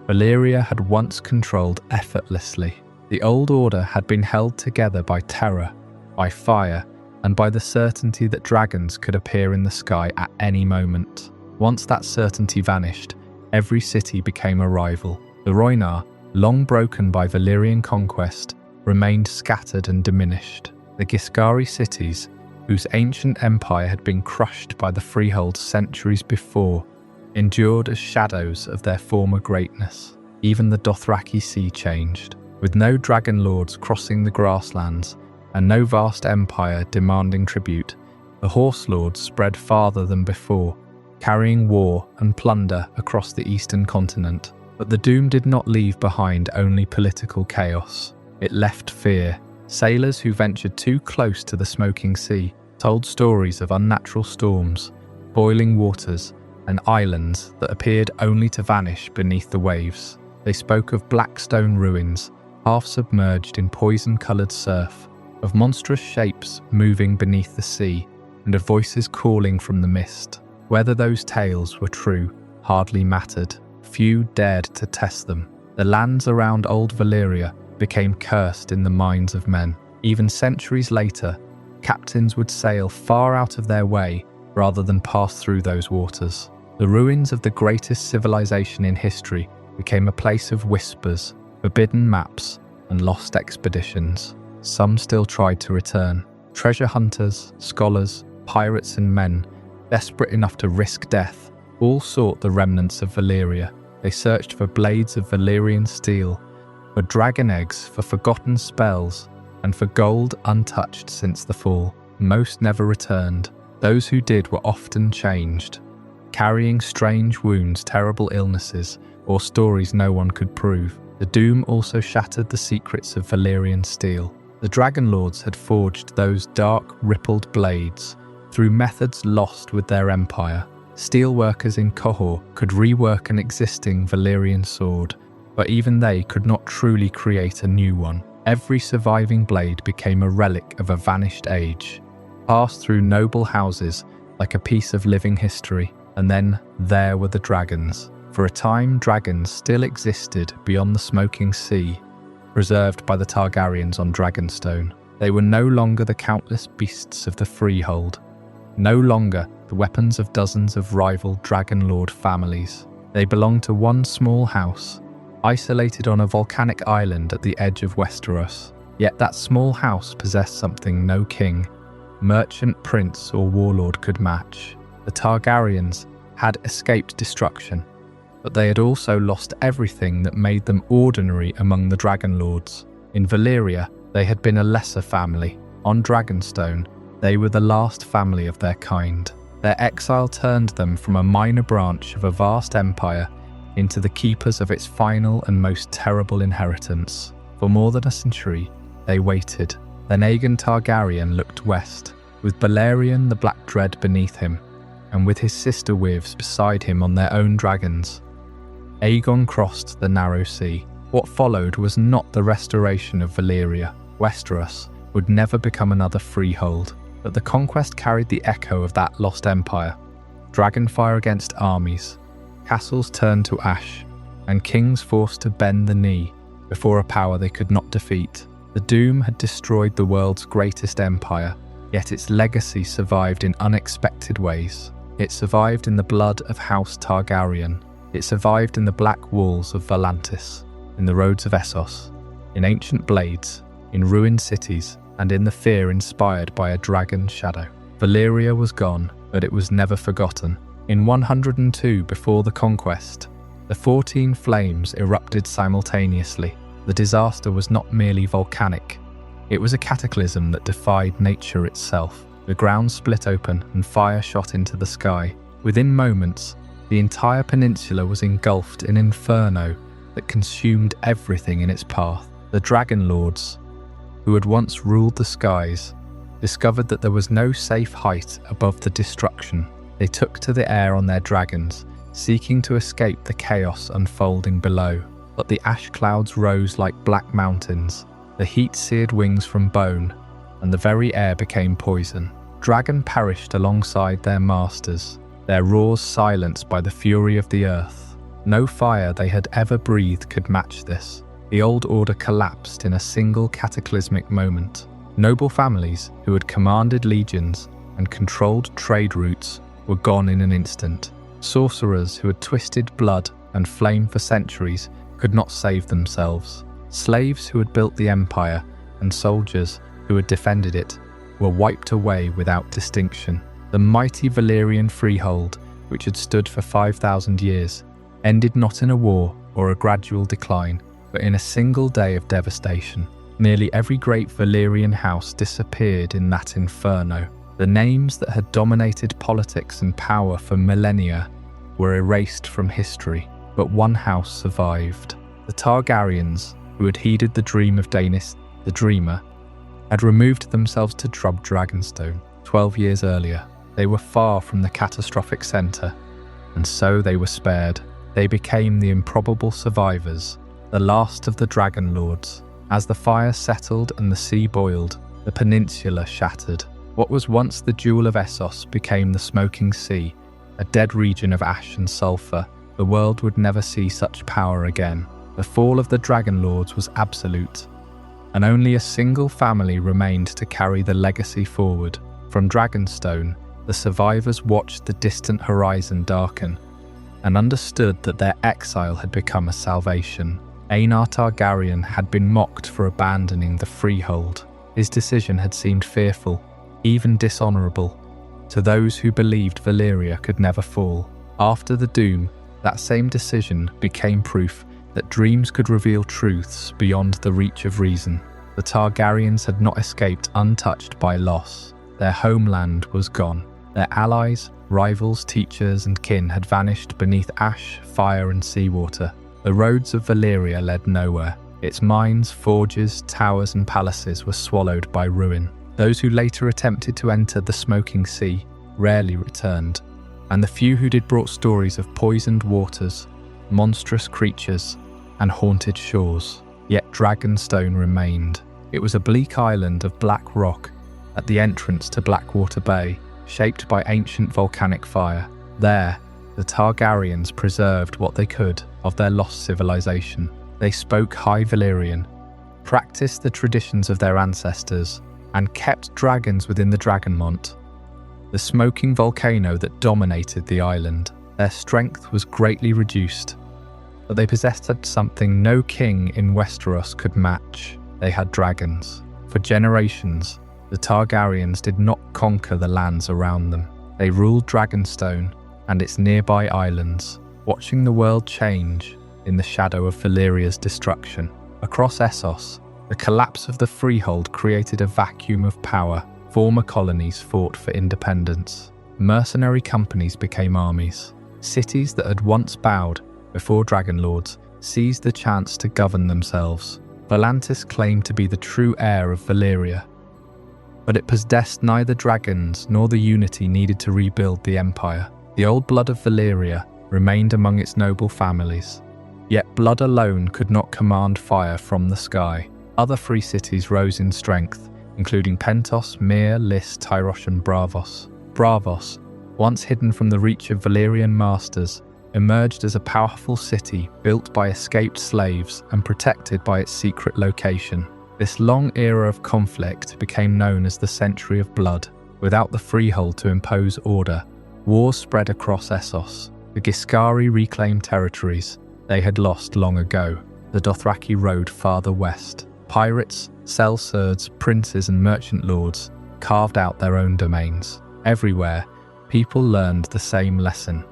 Valyria had once controlled effortlessly. The old order had been held together by terror, by fire, and by the certainty that dragons could appear in the sky at any moment. Once that certainty vanished, every city became a rival. The Rhoynar, long broken by Valyrian conquest, remained scattered and diminished. The Ghiscari cities, whose ancient empire had been crushed by the Freehold centuries before, endured as shadows of their former greatness. Even the Dothraki sea changed. With no Dragonlords crossing the grasslands and no vast empire demanding tribute, the Horse Lords spread farther than before, carrying war and plunder across the eastern continent. But the doom did not leave behind only political chaos. It left fear. Sailors who ventured too close to the smoking sea told stories of unnatural storms, boiling waters, and islands that appeared only to vanish beneath the waves. They spoke of black stone ruins, half submerged in poison-coloured surf, of monstrous shapes moving beneath the sea, and of voices calling from the mist. Whether those tales were true hardly mattered. Few dared to test them. The lands around Old Valyria became cursed in the minds of men. Even centuries later, captains would sail far out of their way rather than pass through those waters. The ruins of the greatest civilization in history became a place of whispers, forbidden maps, and lost expeditions. Some still tried to return. Treasure hunters, scholars, pirates and men, desperate enough to risk death, all sought the remnants of Valyria. They searched for blades of Valyrian steel, for dragon eggs, for forgotten spells, and for gold untouched since the fall. Most never returned. Those who did were often changed, carrying strange wounds, terrible illnesses, or stories no one could prove. The doom also shattered the secrets of Valyrian steel. The Dragonlords had forged those dark, rippled blades through methods lost with their empire. Steelworkers in Qohor could rework an existing Valyrian sword, but even they could not truly create a new one. Every surviving blade became a relic of a vanished age, passed through noble houses like a piece of living history. And then there were the dragons. For a time, dragons still existed beyond the smoking sea, preserved by the Targaryens on Dragonstone. They were no longer the countless beasts of the Freehold, no longer the weapons of dozens of rival Dragonlord families. They belonged to one small house, isolated on a volcanic island at the edge of Westeros. Yet that small house possessed something no king, merchant, prince or warlord could match. The Targaryens had escaped destruction, but they had also lost everything that made them ordinary among the Dragonlords. In Valyria, they had been a lesser family. On Dragonstone, they were the last family of their kind. Their exile turned them from a minor branch of a vast empire into the keepers of its final and most terrible inheritance. For more than a century, they waited. Then Aegon Targaryen looked west, with Balerion the Black Dread beneath him, and with his sister wives beside him on their own dragons. Aegon crossed the narrow sea. What followed was not the restoration of Valyria. Westeros would never become another freehold, but the conquest carried the echo of that lost empire. Dragonfire against armies, castles turned to ash, and kings forced to bend the knee before a power they could not defeat. The doom had destroyed the world's greatest empire, yet its legacy survived in unexpected ways. It survived in the blood of House Targaryen. It survived in the black walls of Volantis, in the roads of Essos, in ancient blades, in ruined cities, and in the fear inspired by a dragon shadow. Valyria was gone, but it was never forgotten. In 102 before the conquest, the 14 flames erupted simultaneously. The disaster was not merely volcanic. It was a cataclysm that defied nature itself. The ground split open and fire shot into the sky. Within moments, the entire peninsula was engulfed in inferno that consumed everything in its path. The Dragonlords, who had once ruled the skies, discovered that there was no safe height above the destruction. They took to the air on their dragons, seeking to escape the chaos unfolding below. But the ash clouds rose like black mountains. The heat seared wings from bone, and the very air became poison. Dragon perished alongside their masters, their roars silenced by the fury of the earth. No fire they had ever breathed could match this. The old order collapsed in a single cataclysmic moment. Noble families who had commanded legions and controlled trade routes were gone in an instant. Sorcerers who had twisted blood and flame for centuries could not save themselves. Slaves who had built the empire and soldiers who had defended it were wiped away without distinction. The mighty Valyrian freehold, which had stood for 5,000 years, ended not in a war or a gradual decline, but in a single day of devastation. Nearly every great Valyrian house disappeared in that inferno. The names that had dominated politics and power for millennia were erased from history, but one house survived. The Targaryens, who had heeded the dream of Daenys the Dreamer, had removed themselves to Dragonstone 12 years earlier. They were far from the catastrophic centre, and so they were spared. They became the improbable survivors, the last of the Dragonlords. As the fire settled and the sea boiled, the peninsula shattered. What was once the jewel of Essos became the smoking sea, a dead region of ash and sulphur. The world would never see such power again. The fall of the Dragonlords was absolute, and only a single family remained to carry the legacy forward. From Dragonstone, the survivors watched the distant horizon darken and understood that their exile had become a salvation. Aegon Targaryen had been mocked for abandoning the freehold. His decision had seemed fearful, even dishonourable, to those who believed Valyria could never fall. After the doom, that same decision became proof that dreams could reveal truths beyond the reach of reason. The Targaryens had not escaped untouched by loss. Their homeland was gone. Their allies, rivals, teachers, and kin had vanished beneath ash, fire, and seawater. The roads of Valyria led nowhere. Its mines, forges, towers, and palaces were swallowed by ruin. Those who later attempted to enter the smoking sea rarely returned, and the few who did brought stories of poisoned waters, monstrous creatures, and haunted shores. Yet Dragonstone remained. It was a bleak island of black rock at the entrance to Blackwater Bay, shaped by ancient volcanic fire. There, the Targaryens preserved what they could of their lost civilization. They spoke High Valyrian, practiced the traditions of their ancestors, and kept dragons within the Dragonmont, the smoking volcano that dominated the island. Their strength was greatly reduced, but they possessed something no king in Westeros could match. They had dragons. For generations, the Targaryens did not conquer the lands around them. They ruled Dragonstone and its nearby islands, watching the world change in the shadow of Valyria's destruction. Across Essos, the collapse of the freehold created a vacuum of power. Former colonies fought for independence. Mercenary companies became armies. Cities that had once bowed before Dragonlords seized the chance to govern themselves. Volantis claimed to be the true heir of Valyria, but it possessed neither dragons nor the unity needed to rebuild the empire. The old blood of Valyria remained among its noble families, yet blood alone could not command fire from the sky. Other free cities rose in strength, including Pentos, Myr, Lys, Tyrosh, and Braavos. Braavos, once hidden from the reach of Valyrian masters, emerged as a powerful city built by escaped slaves and protected by its secret location. This long era of conflict became known as the Century of Blood. Without the freehold to impose order, wars spread across Essos. The Ghiscari reclaimed territories they had lost long ago. The Dothraki rode farther west. Pirates, sellswords, princes, and merchant lords carved out their own domains. Everywhere, people learned the same lesson.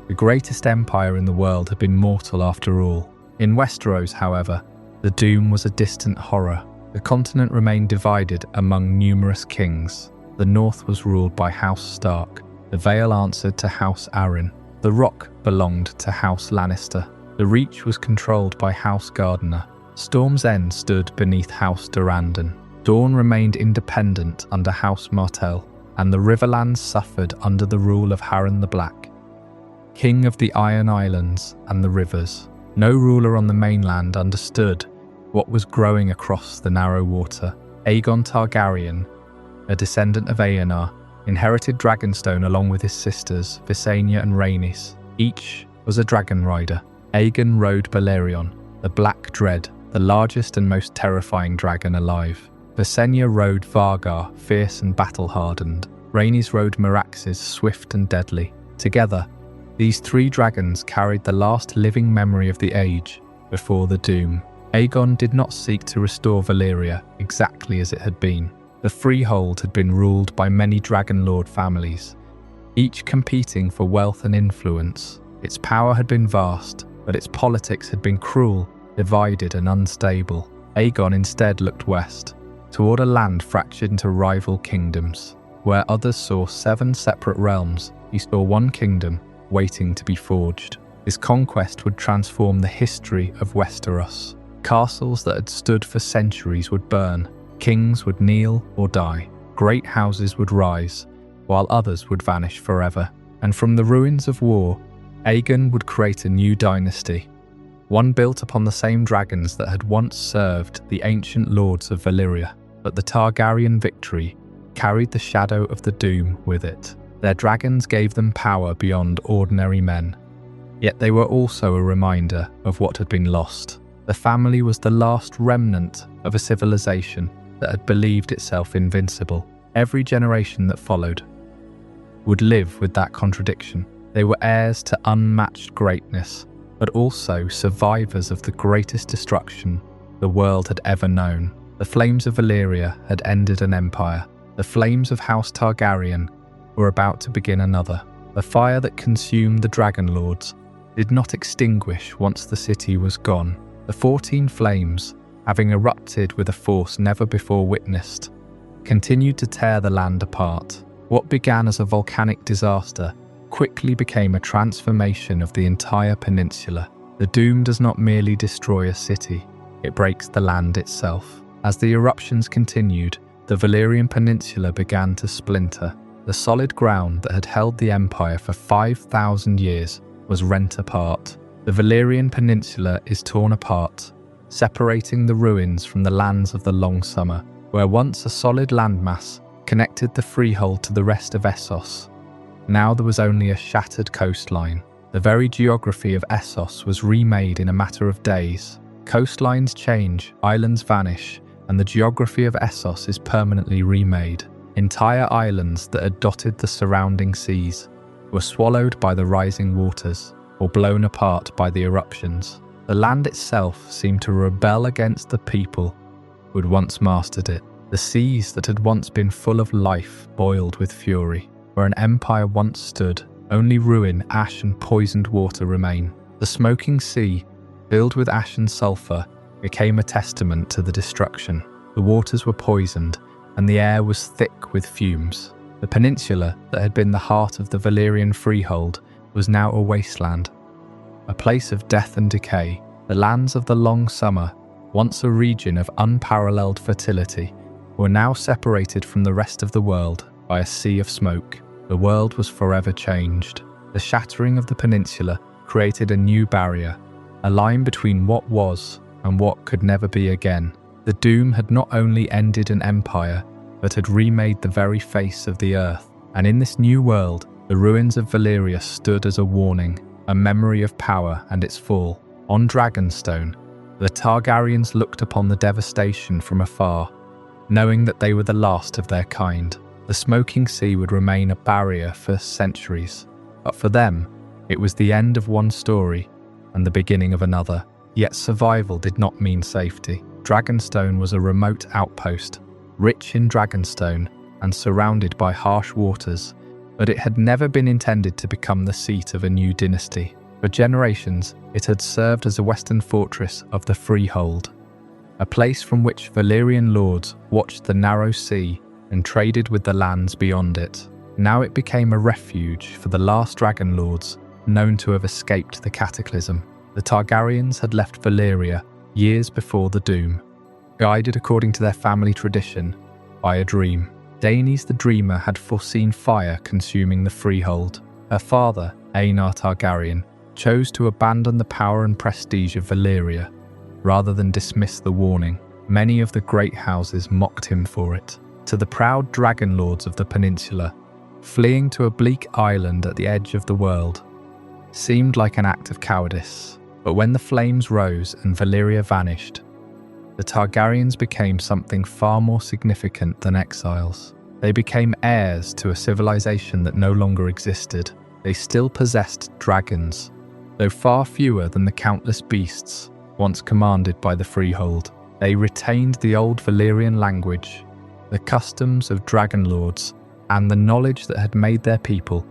The greatest empire in the world had been mortal after all. In Westeros, however, the doom was a distant horror. The continent remained divided among numerous kings. The north was ruled by House Stark. The Vale answered to House Arryn. The Rock belonged to House Lannister. The Reach was controlled by House Gardener. Storm's End stood beneath House Durrandon. Dorne remained independent under House Martell, and the Riverlands suffered under the rule of Harren the Black, king of the Iron Islands and the rivers. No ruler on the mainland understood what was growing across the narrow water. Aegon Targaryen, a descendant of Aeonar, inherited Dragonstone along with his sisters, Visenya and Rhaenys. Each was a dragon rider. Aegon rode Balerion, the Black Dread, the largest and most terrifying dragon alive. Visenya rode Vargar, fierce and battle-hardened. Rhaenys rode Meraxes, swift and deadly. Together, these three dragons carried the last living memory of the age before the doom. Aegon did not seek to restore Valyria exactly as it had been. The Freehold had been ruled by many Dragonlord families, each competing for wealth and influence. Its power had been vast, but its politics had been cruel, divided and unstable. Aegon instead looked west, toward a land fractured into rival kingdoms. Where others saw 7 separate realms, he saw one kingdom waiting to be forged. His conquest would transform the history of Westeros. Castles that had stood for centuries would burn, kings would kneel or die, great houses would rise, while others would vanish forever. And from the ruins of war, Aegon would create a new dynasty, one built upon the same dragons that had once served the ancient lords of Valyria. But the Targaryen victory carried the shadow of the doom with it. Their dragons gave them power beyond ordinary men, yet they were also a reminder of what had been lost. The family was the last remnant of a civilization that had believed itself invincible. Every generation that followed would live with that contradiction. They were heirs to unmatched greatness, but also survivors of the greatest destruction the world had ever known. The flames of Valyria had ended an empire. The flames of House Targaryen were about to begin another. The fire that consumed the Dragonlords did not extinguish once the city was gone. The 14 flames, having erupted with a force never before witnessed, continued to tear the land apart. What began as a volcanic disaster quickly became a transformation of the entire peninsula. The doom does not merely destroy a city, it breaks the land itself. As the eruptions continued, the Valyrian peninsula began to splinter. The solid ground that had held the empire for 5,000 years was rent apart. The Valyrian peninsula is torn apart, separating the ruins from the lands of the long summer. Where once a solid landmass connected the freehold to the rest of Essos, now there was only a shattered coastline. The very geography of Essos was remade in a matter of days. Coastlines change, islands vanish, and the geography of Essos is permanently remade. Entire islands that had dotted the surrounding seas were swallowed by the rising waters or blown apart by the eruptions. The land itself seemed to rebel against the people who had once mastered it. The seas that had once been full of life boiled with fury. Where an empire once stood, only ruin, ash and poisoned water remain. The smoking sea, filled with ash and sulphur, became a testament to the destruction. The waters were poisoned, and the air was thick with fumes. The peninsula that had been the heart of the Valyrian freehold was now a wasteland, a place of death and decay. The lands of the long summer, once a region of unparalleled fertility, were now separated from the rest of the world by a sea of smoke. The world was forever changed. The shattering of the peninsula created a new barrier, a line between what was and what could never be again. The doom had not only ended an empire, but had remade the very face of the earth. And in this new world, the ruins of Valyria stood as a warning, a memory of power and its fall. On Dragonstone, the Targaryens looked upon the devastation from afar, knowing that they were the last of their kind. The smoking sea would remain a barrier for centuries, but for them, it was the end of one story and the beginning of another. Yet survival did not mean safety. Dragonstone was a remote outpost, rich in dragonstone and surrounded by harsh waters. but it had never been intended to become the seat of a new dynasty. For generations, it had served as a western fortress of the Freehold, a place from which Valyrian lords watched the narrow sea and traded with the lands beyond it. Now it became a refuge for the last Dragonlords known to have escaped the cataclysm. The Targaryens had left Valyria years before the Doom, guided according to their family tradition by a dream. Daenys the Dreamer had foreseen fire consuming the Freehold. Her father, Aegon Targaryen, chose to abandon the power and prestige of Valyria rather than dismiss the warning. Many of the great houses mocked him for it. To the proud Dragonlords of the peninsula, fleeing to a bleak island at the edge of the world seemed like an act of cowardice. But when the flames rose and Valyria vanished, the Targaryens became something far more significant than exiles. They became heirs to a civilization that no longer existed. They still possessed dragons, though far fewer than the countless beasts once commanded by the Freehold. They retained the old Valyrian language, the customs of Dragonlords, and the knowledge that had made their people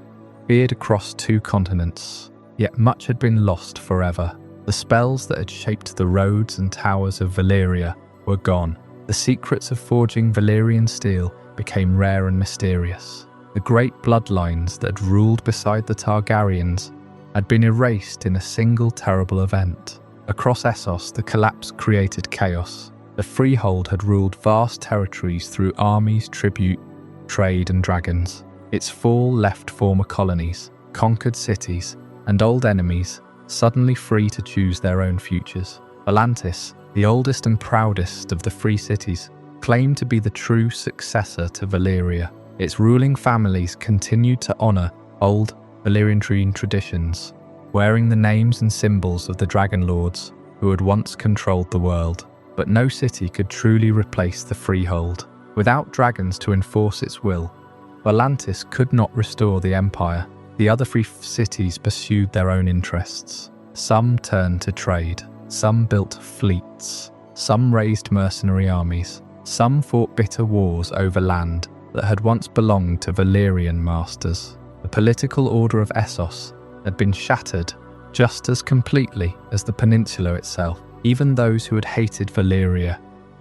feared across 2 continents. Yet much had been lost forever. The spells that had shaped the roads and towers of Valyria were gone. The secrets of forging Valyrian steel became rare and mysterious. The great bloodlines that had ruled beside the Targaryens had been erased in a single terrible event. Across Essos, the collapse created chaos. The Freehold had ruled vast territories through armies, tribute, trade, and dragons. Its fall left former colonies, conquered cities, and old enemies suddenly free to choose their own futures. Volantis, the oldest and proudest of the free cities, claimed to be the true successor to Valyria. Its ruling families continued to honour old Valyrian traditions, wearing the names and symbols of the Dragonlords who had once controlled the world. But no city could truly replace the Freehold. Without dragons to enforce its will, Volantis could not restore the empire. The other free cities pursued their own interests. Some turned to trade, some built fleets, some raised mercenary armies, some fought bitter wars over land that had once belonged to Valyrian masters. The political order of Essos had been shattered just as completely as the peninsula itself. Even those who had hated Valyria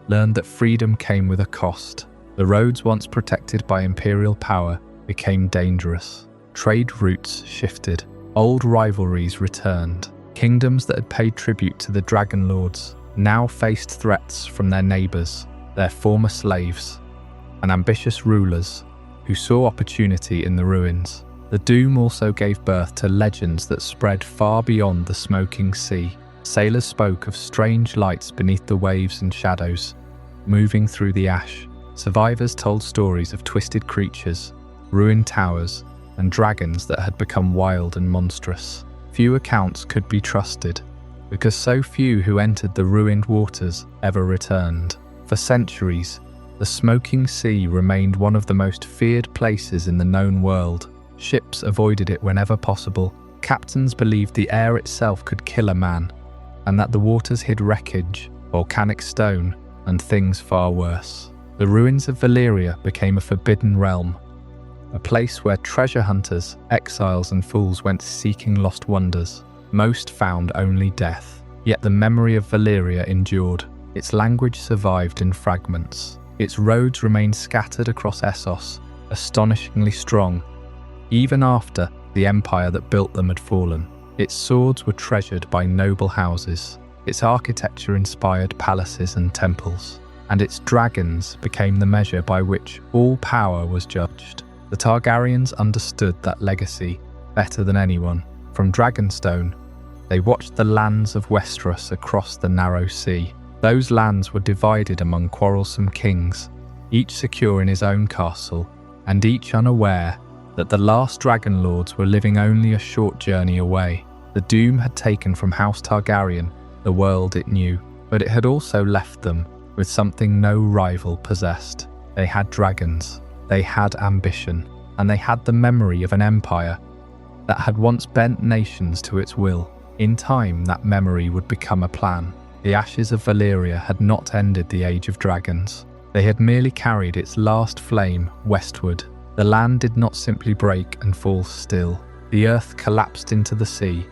learned that freedom came with a cost. The roads once protected by imperial power became dangerous. Trade routes shifted. Old rivalries returned. Kingdoms that had paid tribute to the Dragonlords now faced threats from their neighbours, their former slaves, and ambitious rulers who saw opportunity in the ruins. The Doom also gave birth to legends that spread far beyond the smoking sea. Sailors spoke of strange lights beneath the waves and shadows, moving through the ash. Survivors told stories of twisted creatures, ruined towers, and dragons that had become wild and monstrous. Few accounts could be trusted, because so few who entered the ruined waters ever returned. For centuries, the smoking sea remained one of the most feared places in the known world. Ships avoided it whenever possible. Captains believed the air itself could kill a man, and that the waters hid wreckage, volcanic stone, and things far worse. The ruins of Valyria became a forbidden realm, a place where treasure hunters, exiles, and fools went seeking lost wonders. Most found only death. Yet the memory of Valyria endured. Its language survived in fragments. Its roads remained scattered across Essos, astonishingly strong, even after the empire that built them had fallen. Its swords were treasured by noble houses. Its architecture inspired palaces and temples, and its dragons became the measure by which all power was judged. The Targaryens understood that legacy better than anyone. From Dragonstone, they watched the lands of Westeros across the narrow sea. Those lands were divided among quarrelsome kings, each secure in his own castle, and each unaware that the last Dragonlords were living only a short journey away. The Doom had taken from House Targaryen the world it knew, but it had also left them with something no rival possessed. They had dragons. They had ambition, and they had the memory of an empire that had once bent nations to its will. In time, that memory would become a plan. The ashes of Valyria had not ended the Age of Dragons. They had merely carried its last flame westward The land did not simply break and fall still. The earth collapsed into the sea,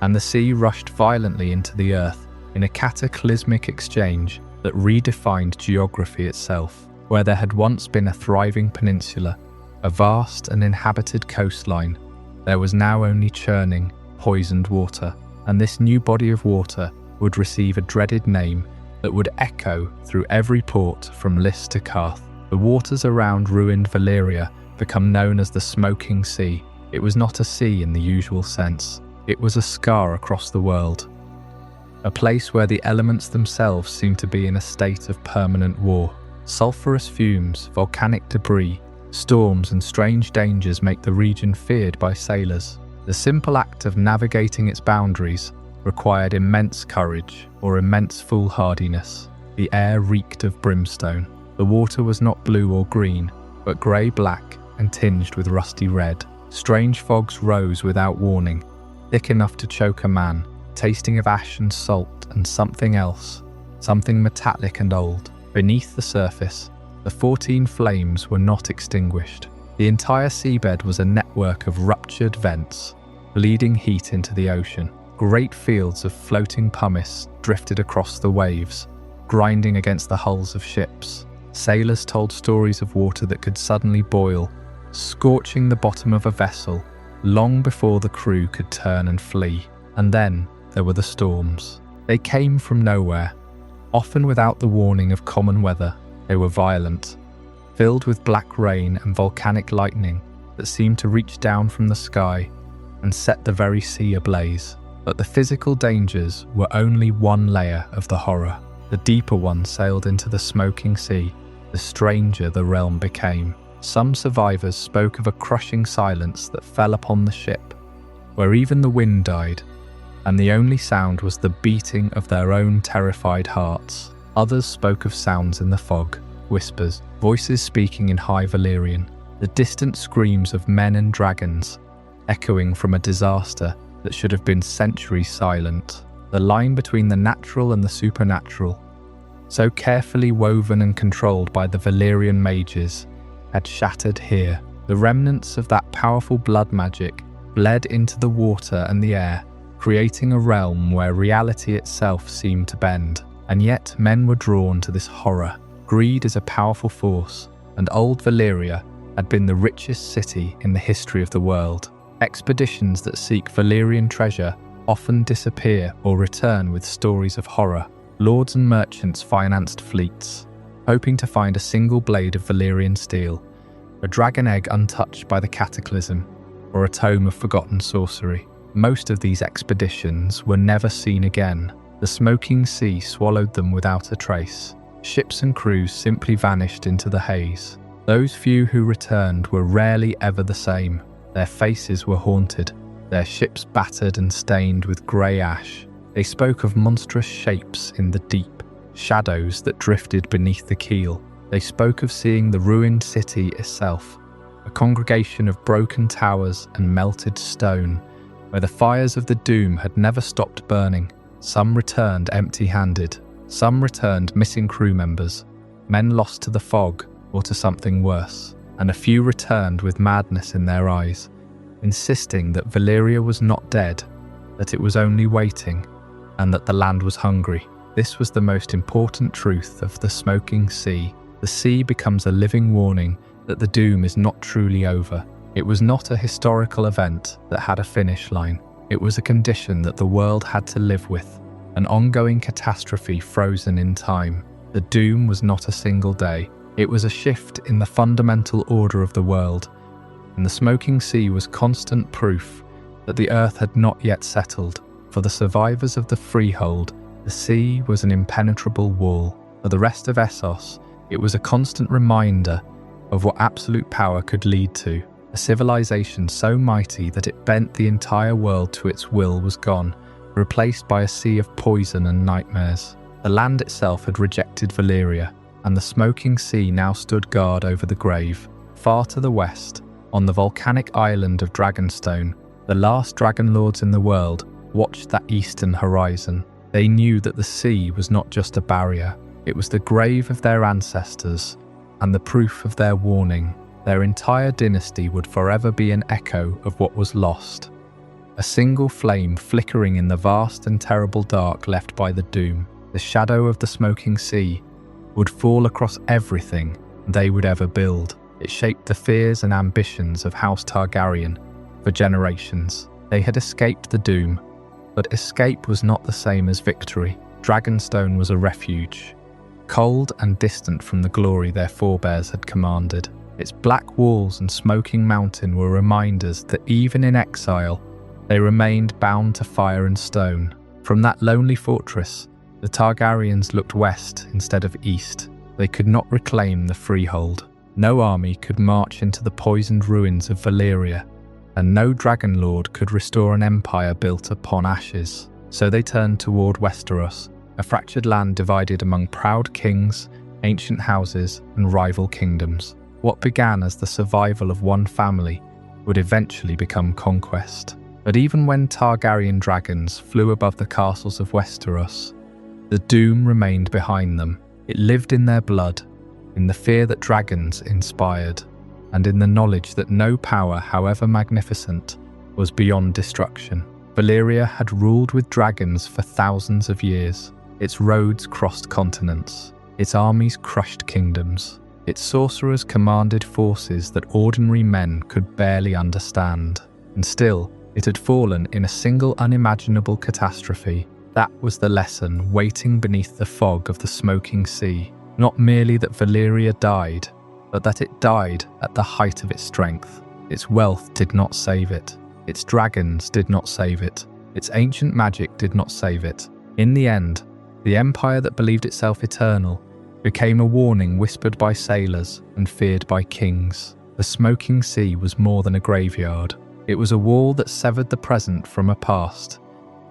and the sea rushed violently into the earth in a cataclysmic exchange that redefined geography itself. Where there had once been a thriving peninsula, a vast and inhabited coastline, there was now only churning, poisoned water, and this new body of water would receive a dreaded name that would echo through every port from Lys to Karth. The waters around ruined Valyria become known as the Smoking Sea. It was not a sea in the usual sense. It was a scar across the world. A place where the elements themselves seemed to be in a state of permanent war. Sulphurous fumes, volcanic debris, storms and strange dangers make the region feared by sailors. The simple act of navigating its boundaries required immense courage or immense foolhardiness. The air reeked of brimstone. The water was not blue or green, but grey-black and tinged with rusty red. Strange fogs rose without warning, thick enough to choke a man, tasting of ash and salt and something else, something metallic and old. Beneath the surface, the 14 flames were not extinguished. The entire seabed was a network of ruptured vents, bleeding heat into the ocean. Great fields of floating pumice drifted across the waves, grinding against the hulls of ships. Sailors told stories of water that could suddenly boil, scorching the bottom of a vessel long before the crew could turn and flee. And then there were the storms. They came from nowhere, often without the warning of common weather. They were violent, filled with black rain and volcanic lightning that seemed to reach down from the sky and set the very sea ablaze. But the physical dangers were only one layer of the horror. The deeper one sailed into the Smoking Sea, the stranger the realm became. Some survivors spoke of a crushing silence that fell upon the ship, where even the wind died, and the only sound was the beating of their own terrified hearts. Others spoke of sounds in the fog, whispers, voices speaking in High Valyrian, the distant screams of men and dragons, echoing from a disaster that should have been centuries silent. The line between the natural and the supernatural, so carefully woven and controlled by the Valyrian mages, had shattered here. The remnants of that powerful blood magic bled into the water and the air, creating a realm where reality itself seemed to bend. And yet men were drawn to this horror. Greed is a powerful force, and Old Valyria had been the richest city in the history of the world. Expeditions that seek Valyrian treasure often disappear or return with stories of horror. Lords and merchants financed fleets, hoping to find a single blade of Valyrian steel, a dragon egg untouched by the cataclysm, or a tome of forgotten sorcery. Most of these expeditions were never seen again. The Smoking Sea swallowed them without a trace. Ships and crews simply vanished into the haze. Those few who returned were rarely ever the same. Their faces were haunted, their ships battered and stained with grey ash. They spoke of monstrous shapes in the deep, shadows that drifted beneath the keel. They spoke of seeing the ruined city itself, a congregation of broken towers and melted stone, where the fires of the doom had never stopped burning. Some returned empty-handed, some returned missing crew members, men lost to the fog or to something worse, and a few returned with madness in their eyes, insisting that Valyria was not dead, that it was only waiting, and that the land was hungry. This was the most important truth of the Smoking Sea. The sea becomes a living warning that the doom is not truly over. It was not a historical event that had a finish line. It was a condition that the world had to live with, an ongoing catastrophe frozen in time. The doom was not a single day. It was a shift in the fundamental order of the world, and the Smoking Sea was constant proof that the earth had not yet settled. For the survivors of the Freehold, the sea was an impenetrable wall. For the rest of Essos, it was a constant reminder of what absolute power could lead to. A civilization so mighty that it bent the entire world to its will was gone, replaced by a sea of poison and nightmares. The land itself had rejected Valyria, and the Smoking Sea now stood guard over the grave. Far to the west, on the volcanic island of Dragonstone, the last Dragonlords in the world watched that eastern horizon. They knew that the sea was not just a barrier, it was the grave of their ancestors and the proof of their warning. Their entire dynasty would forever be an echo of what was lost. A single flame flickering in the vast and terrible dark left by the doom, the shadow of the smoking sea, would fall across everything they would ever build. It shaped the fears and ambitions of House Targaryen for generations. They had escaped the doom, but escape was not the same as victory. Dragonstone was a refuge, cold and distant from the glory their forebears had commanded. Its black walls and smoking mountain were reminders that even in exile, they remained bound to fire and stone. From that lonely fortress, the Targaryens looked west instead of east. They could not reclaim the freehold. No army could march into the poisoned ruins of Valyria, and no Dragonlord could restore an empire built upon ashes. So they turned toward Westeros, a fractured land divided among proud kings, ancient houses, and rival kingdoms. What began as the survival of one family would eventually become conquest. But even when Targaryen dragons flew above the castles of Westeros, the doom remained behind them. It lived in their blood, in the fear that dragons inspired, and in the knowledge that no power, however magnificent, was beyond destruction. Valyria had ruled with dragons for thousands of years. Its roads crossed continents. Its armies crushed kingdoms. Its sorcerers commanded forces that ordinary men could barely understand. And still, it had fallen in a single unimaginable catastrophe. That was the lesson waiting beneath the fog of the smoking sea. Not merely that Valyria died, but that it died at the height of its strength. Its wealth did not save it. Its dragons did not save it. Its ancient magic did not save it. In the end, the empire that believed itself eternal became a warning whispered by sailors and feared by kings. The smoking sea was more than a graveyard. It was a wall that severed the present from a past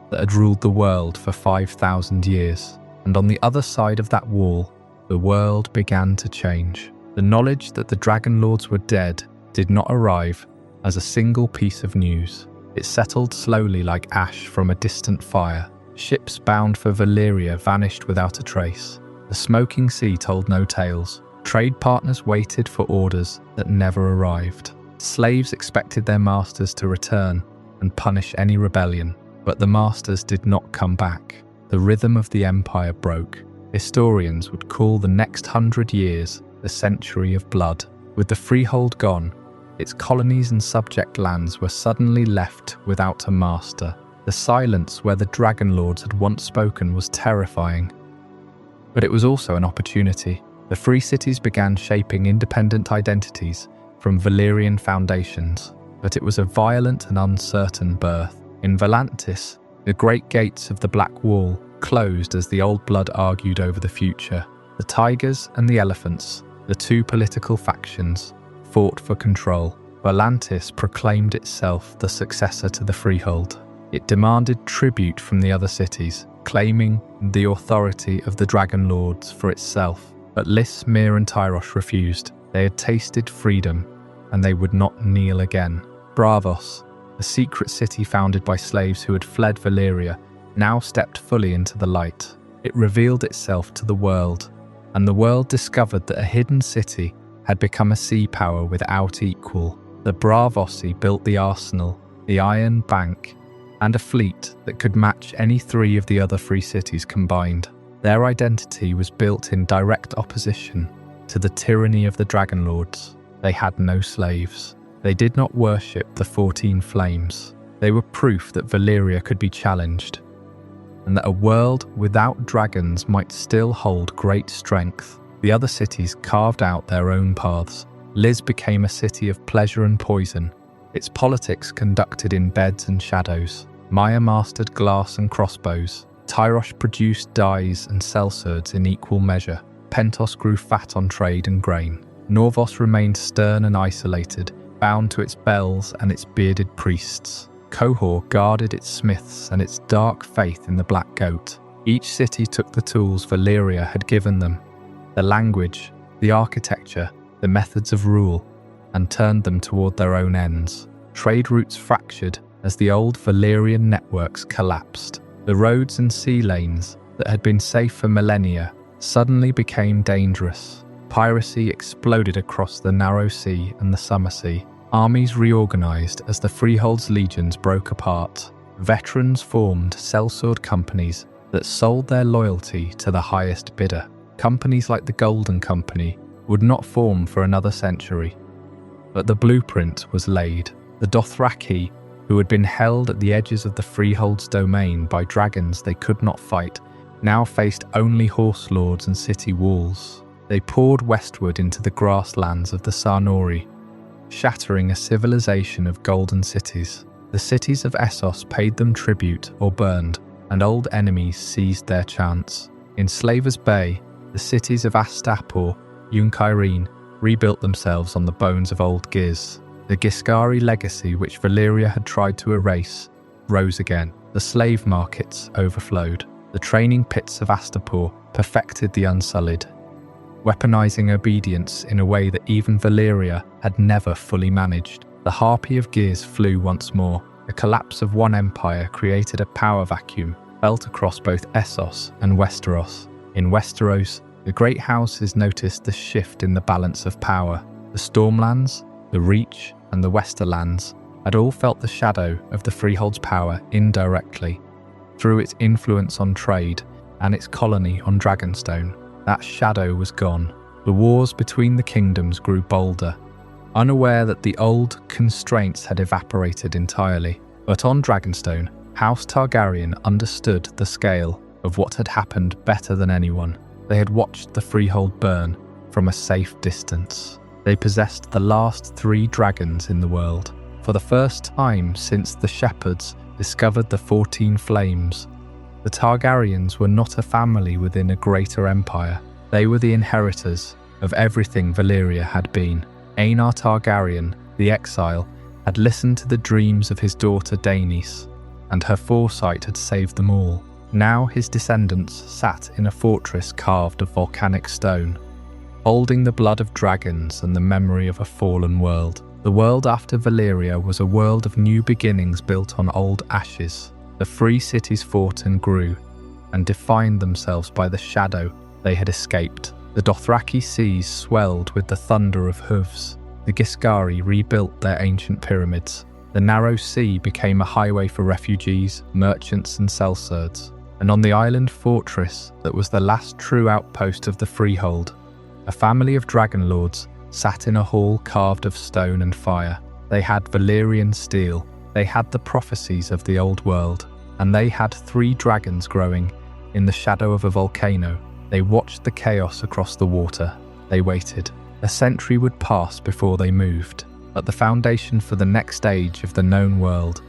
that had ruled the world for 5,000 years. And on the other side of that wall, the world began to change. The knowledge that the Dragonlords were dead did not arrive as a single piece of news. It settled slowly like ash from a distant fire. Ships bound for Valyria vanished without a trace. The smoking sea told no tales. Trade partners waited for orders that never arrived. Slaves expected their masters to return and punish any rebellion, but the masters did not come back. The rhythm of the empire broke. Historians would call the next 100 years the century of blood. With the freehold gone, its colonies and subject lands were suddenly left without a master. The silence where the Dragonlords had once spoken was terrifying. But it was also an opportunity. The free cities began shaping independent identities from Valyrian foundations, but it was a violent and uncertain birth. In Volantis, the great gates of the Black Wall closed as the old blood argued over the future. The tigers and the elephants, the two political factions, fought for control. Volantis proclaimed itself the successor to the Freehold. It demanded tribute from the other cities, claiming the authority of the Dragonlords for itself. But Lys, Myr and Tyrosh refused. They had tasted freedom, and they would not kneel again. Braavos, a secret city founded by slaves who had fled Valyria, now stepped fully into the light. It revealed itself to the world, and the world discovered that a hidden city had become a sea power without equal. The Braavosi built the arsenal, the Iron Bank, and a fleet that could match any three of the other free cities combined. Their identity was built in direct opposition to the tyranny of the Dragonlords. They had no slaves. They did not worship the 14 Flames. They were proof that Valyria could be challenged, and that a world without dragons might still hold great strength. The other cities carved out their own paths. Lys became a city of pleasure and poison, its politics conducted in beds and shadows. Maya mastered glass and crossbows. Tyrosh produced dyes and sellswords in equal measure. Pentos grew fat on trade and grain. Norvos remained stern and isolated, bound to its bells and its bearded priests. Qohor guarded its smiths and its dark faith in the Black Goat. Each city took the tools Valyria had given them, the language, the architecture, the methods of rule, and turned them toward their own ends. Trade routes fractured as the old Valyrian networks collapsed. The roads and sea lanes that had been safe for millennia suddenly became dangerous. Piracy exploded across the Narrow Sea and the Summer Sea. Armies reorganized as the Freehold's legions broke apart. Veterans formed sellsword companies that sold their loyalty to the highest bidder. Companies like the Golden Company would not form for another century. But the blueprint was laid. The Dothraki, who had been held at the edges of the Freehold's domain by dragons they could not fight, now faced only horse lords and city walls. They poured westward into the grasslands of the Sarnori, shattering a civilization of golden cities. The cities of Essos paid them tribute or burned, and old enemies seized their chance. In Slaver's Bay, the cities of Astapor, Yuncairene, rebuilt themselves on the bones of Old Ghis. The Ghiscari legacy, which Valyria had tried to erase, rose again. The slave markets overflowed. The training pits of Astapor perfected the Unsullied, weaponizing obedience in a way that even Valyria had never fully managed. The Harpy of Ghis flew once more. The collapse of one empire created a power vacuum felt across both Essos and Westeros. In Westeros, the great houses noticed the shift in the balance of power. The Stormlands, the Reach, and the Westerlands had all felt the shadow of the Freehold's power indirectly, through its influence on trade and its colony on Dragonstone. That shadow was gone. The wars between the kingdoms grew bolder, unaware that the old constraints had evaporated entirely. But on Dragonstone, House Targaryen understood the scale of what had happened better than anyone. They had watched the Freehold burn from a safe distance. They possessed the last 3 dragons in the world. For the first time since the shepherds discovered the 14 flames, the Targaryens were not a family within a greater empire. They were the inheritors of everything Valyria had been. Aegon Targaryen, the exile, had listened to the dreams of his daughter Daenys, and her foresight had saved them all. Now his descendants sat in a fortress carved of volcanic stone, holding the blood of dragons and the memory of a fallen world. The world after Valyria was a world of new beginnings built on old ashes. The free cities fought and grew, and defined themselves by the shadow they had escaped. The Dothraki seas swelled with the thunder of hooves. The Ghiscari rebuilt their ancient pyramids. The Narrow Sea became a highway for refugees, merchants and sellswords. And on the island fortress that was the last true outpost of the Freehold, a family of Dragonlords sat in a hall carved of stone and fire. They had Valyrian steel, they had the prophecies of the old world, and they had 3 dragons growing in the shadow of a volcano. They watched the chaos across the water. They waited. A century would pass before they moved, but the foundation for the next age of the known world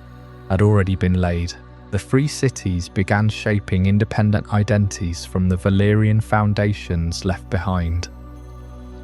had already been laid. The free cities began shaping independent identities from the Valyrian foundations left behind.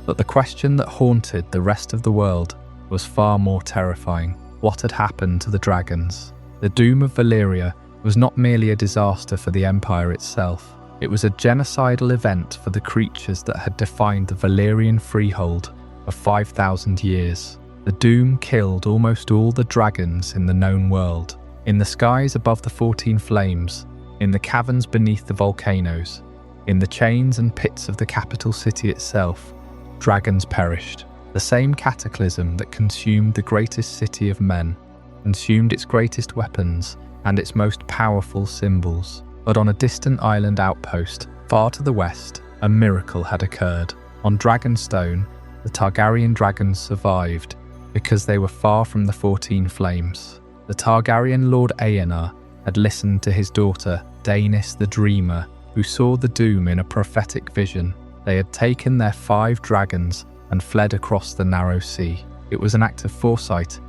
But the question that haunted the rest of the world was far more terrifying. What had happened to the dragons? The doom of Valyria was not merely a disaster for the empire itself. It was a genocidal event for the creatures that had defined the Valyrian freehold of 5,000 years. The doom killed almost all the dragons in the known world. In the skies above the 14 flames, in the caverns beneath the volcanoes, in the chains and pits of the capital city itself, dragons perished. The same cataclysm that consumed the greatest city of men, consumed its greatest weapons and its most powerful symbols. But on a distant island outpost, far to the west, a miracle had occurred. On Dragonstone, the Targaryen dragons survived because they were far from the 14 flames. The Targaryen Lord Aegon had listened to his daughter, Daenys the Dreamer, who saw the doom in a prophetic vision. They had taken their 5 dragons and fled across the Narrow Sea. It was an act of foresight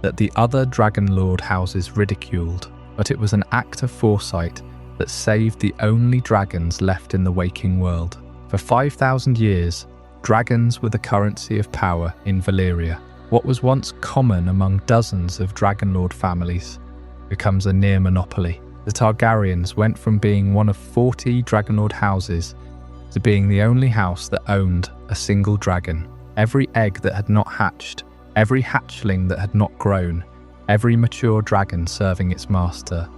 that the other Dragonlord houses ridiculed, but it was an act of foresight that saved the only dragons left in the waking world. For 5,000 years, dragons were the currency of power in Valyria. What was once common among dozens of Dragonlord families becomes a near monopoly. The Targaryens went from being one of 40 Dragonlord houses to being the only house that owned a single dragon. Every egg that had not hatched, every hatchling that had not grown, every mature dragon serving its master,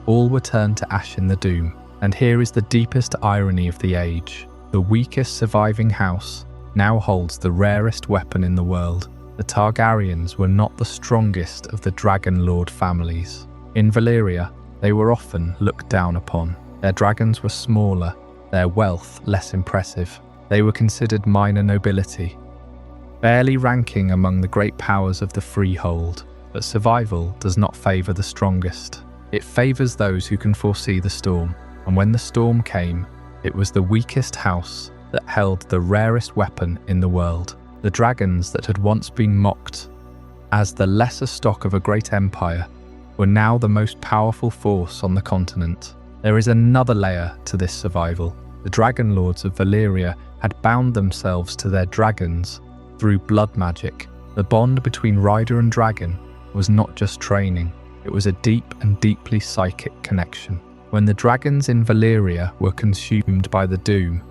all were turned to ash in the doom. And here is the deepest irony of the age. The weakest surviving house, now holds the rarest weapon in the world. The Targaryens were not the strongest of the Dragonlord families. In Valyria, they were often looked down upon. Their dragons were smaller, their wealth less impressive. They were considered minor nobility, barely ranking among the great powers of the Freehold. But survival does not favour the strongest. It favours those who can foresee the storm. And when the storm came, it was the weakest house that held the rarest weapon in the world. The dragons that had once been mocked as the lesser stock of a great empire were now the most powerful force on the continent. There is another layer to this survival. The Dragonlords of Valyria had bound themselves to their dragons through blood magic. The bond between rider and dragon was not just training, it was a deep and deeply psychic connection. When the dragons in Valyria were consumed by the doom,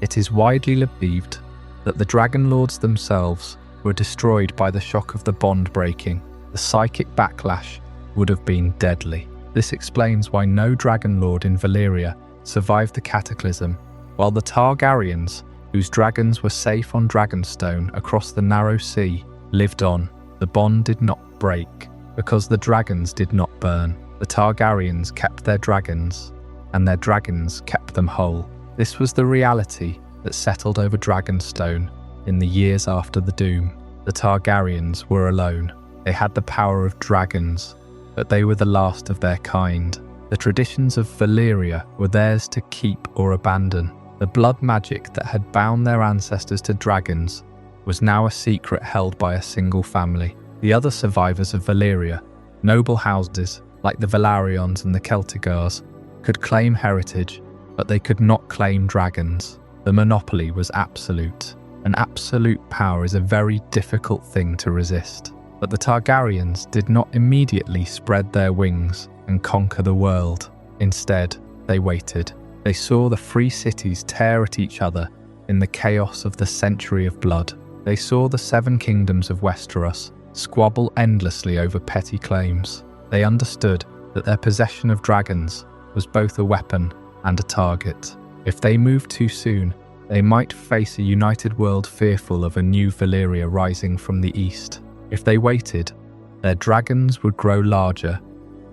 it is widely believed that the Dragonlords themselves were destroyed by the shock of the bond breaking. The psychic backlash would have been deadly. This explains why no Dragonlord in Valyria survived the cataclysm, while the Targaryens, whose dragons were safe on Dragonstone across the narrow sea, lived on. The bond did not break because the dragons did not burn. The Targaryens kept their dragons, and their dragons kept them whole. This was the reality that settled over Dragonstone in the years after the doom. The Targaryens were alone. They had the power of dragons, but they were the last of their kind. The traditions of Valyria were theirs to keep or abandon. The blood magic that had bound their ancestors to dragons was now a secret held by a single family. The other survivors of Valyria, noble houses like the Velaryons and the Celtigars, could claim heritage, but they could not claim dragons. The monopoly was absolute. And absolute power is a very difficult thing to resist. But the Targaryens did not immediately spread their wings and conquer the world. Instead, they waited. They saw the free cities tear at each other in the chaos of the Century of Blood. They saw the seven kingdoms of Westeros squabble endlessly over petty claims. They understood that their possession of dragons was both a weapon and a target. If they moved too soon, they might face a united world fearful of a new Valyria rising from the east. If they waited, their dragons would grow larger,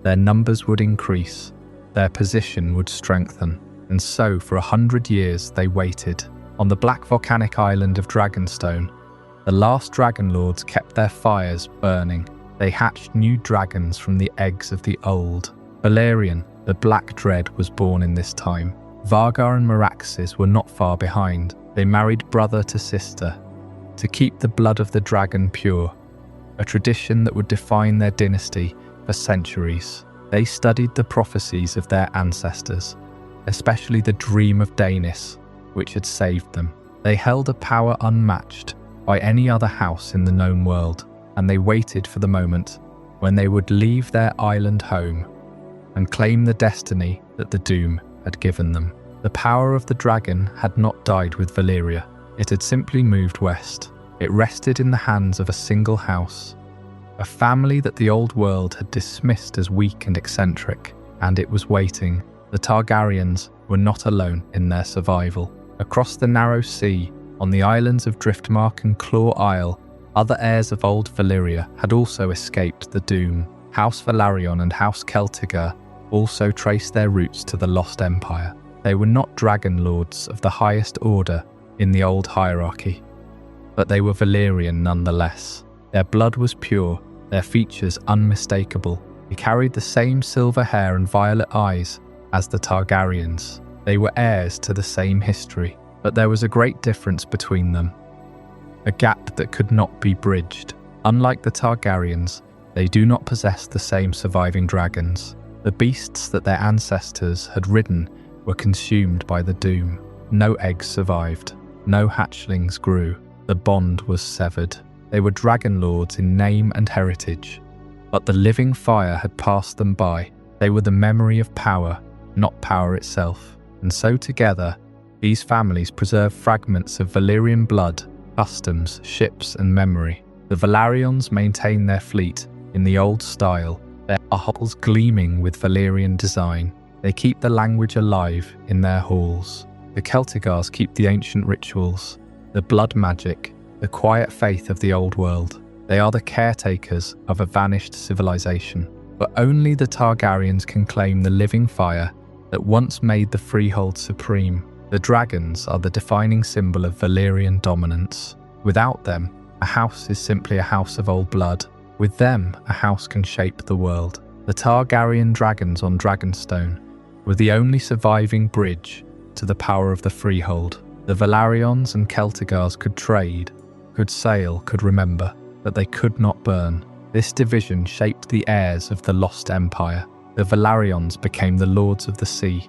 their numbers would increase, their position would strengthen. And so for 100 years they waited. On the black volcanic island of Dragonstone, the last Dragonlords kept their fires burning. They hatched new dragons from the eggs of the old. Valyrian, the Black Dread, was born in this time. Vargar and Meraxes were not far behind. They married brother to sister to keep the blood of the dragon pure, a tradition that would define their dynasty for centuries. They studied the prophecies of their ancestors, especially the dream of Daenys, which had saved them. They held a power unmatched by any other house in the known world, and they waited for the moment when they would leave their island home and claim the destiny that the doom had given them. The power of the dragon had not died with Valyria. It had simply moved west. It rested in the hands of a single house, a family that the old world had dismissed as weak and eccentric, and it was waiting. The Targaryens were not alone in their survival. Across the narrow sea, on the islands of Driftmark and Claw Isle, other heirs of Old Valyria had also escaped the doom. House Velaryon and House Celtigar also traced their roots to the Lost Empire. They were not Dragonlords of the highest order in the old hierarchy, but they were Valyrian nonetheless. Their blood was pure, their features unmistakable. They carried the same silver hair and violet eyes as the Targaryens. They were heirs to the same history, but there was a great difference between them, a gap that could not be bridged. Unlike the Targaryens, they do not possess the same surviving dragons. The beasts that their ancestors had ridden were consumed by the doom. No eggs survived, no hatchlings grew. The bond was severed. They were Dragonlords in name and heritage, but the living fire had passed them by. They were the memory of power, not power itself. And so together, these families preserve fragments of Valyrian blood, customs, ships and memory. The Velaryons maintain their fleet in the old style, their hulls gleaming with Valyrian design. They keep the language alive in their halls. The Celtigars keep the ancient rituals. The the blood magic, the quiet faith of the old world. They are the caretakers of a vanished civilization. But only the Targaryens can claim the living fire that once made the Freehold supreme. The dragons are the defining symbol of Valyrian dominance. Without them, a house is simply a house of old blood. With them, a house can shape the world. The Targaryen dragons on Dragonstone were the only surviving bridge to the power of the Freehold. The Velaryons and Celtigars could trade, could sail, could remember, but they could not burn. This division shaped the heirs of the lost empire. The Velaryons became the lords of the sea,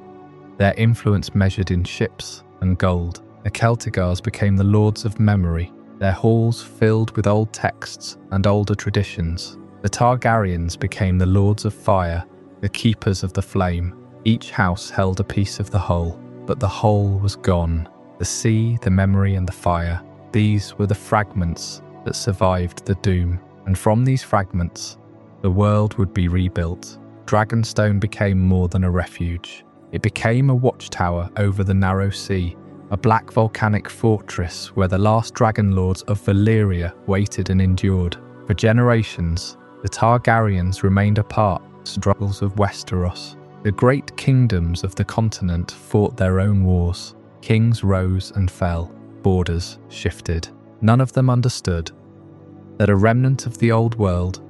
their influence measured in ships and gold. The Celtigars became the lords of memory, their halls filled with old texts and older traditions. The Targaryens became the lords of fire, the keepers of the flame. Each house held a piece of the whole, but the whole was gone. The sea, the memory, and the fire. These were the fragments that survived the doom. And from these fragments, the world would be rebuilt. Dragonstone became more than a refuge. It became a watchtower over the narrow sea, a black volcanic fortress where the last Dragonlords of Valyria waited and endured. For generations, the Targaryens remained apart from the struggles of Westeros. The great kingdoms of the continent fought their own wars. Kings rose and fell. Borders shifted. None of them understood that a remnant of the old world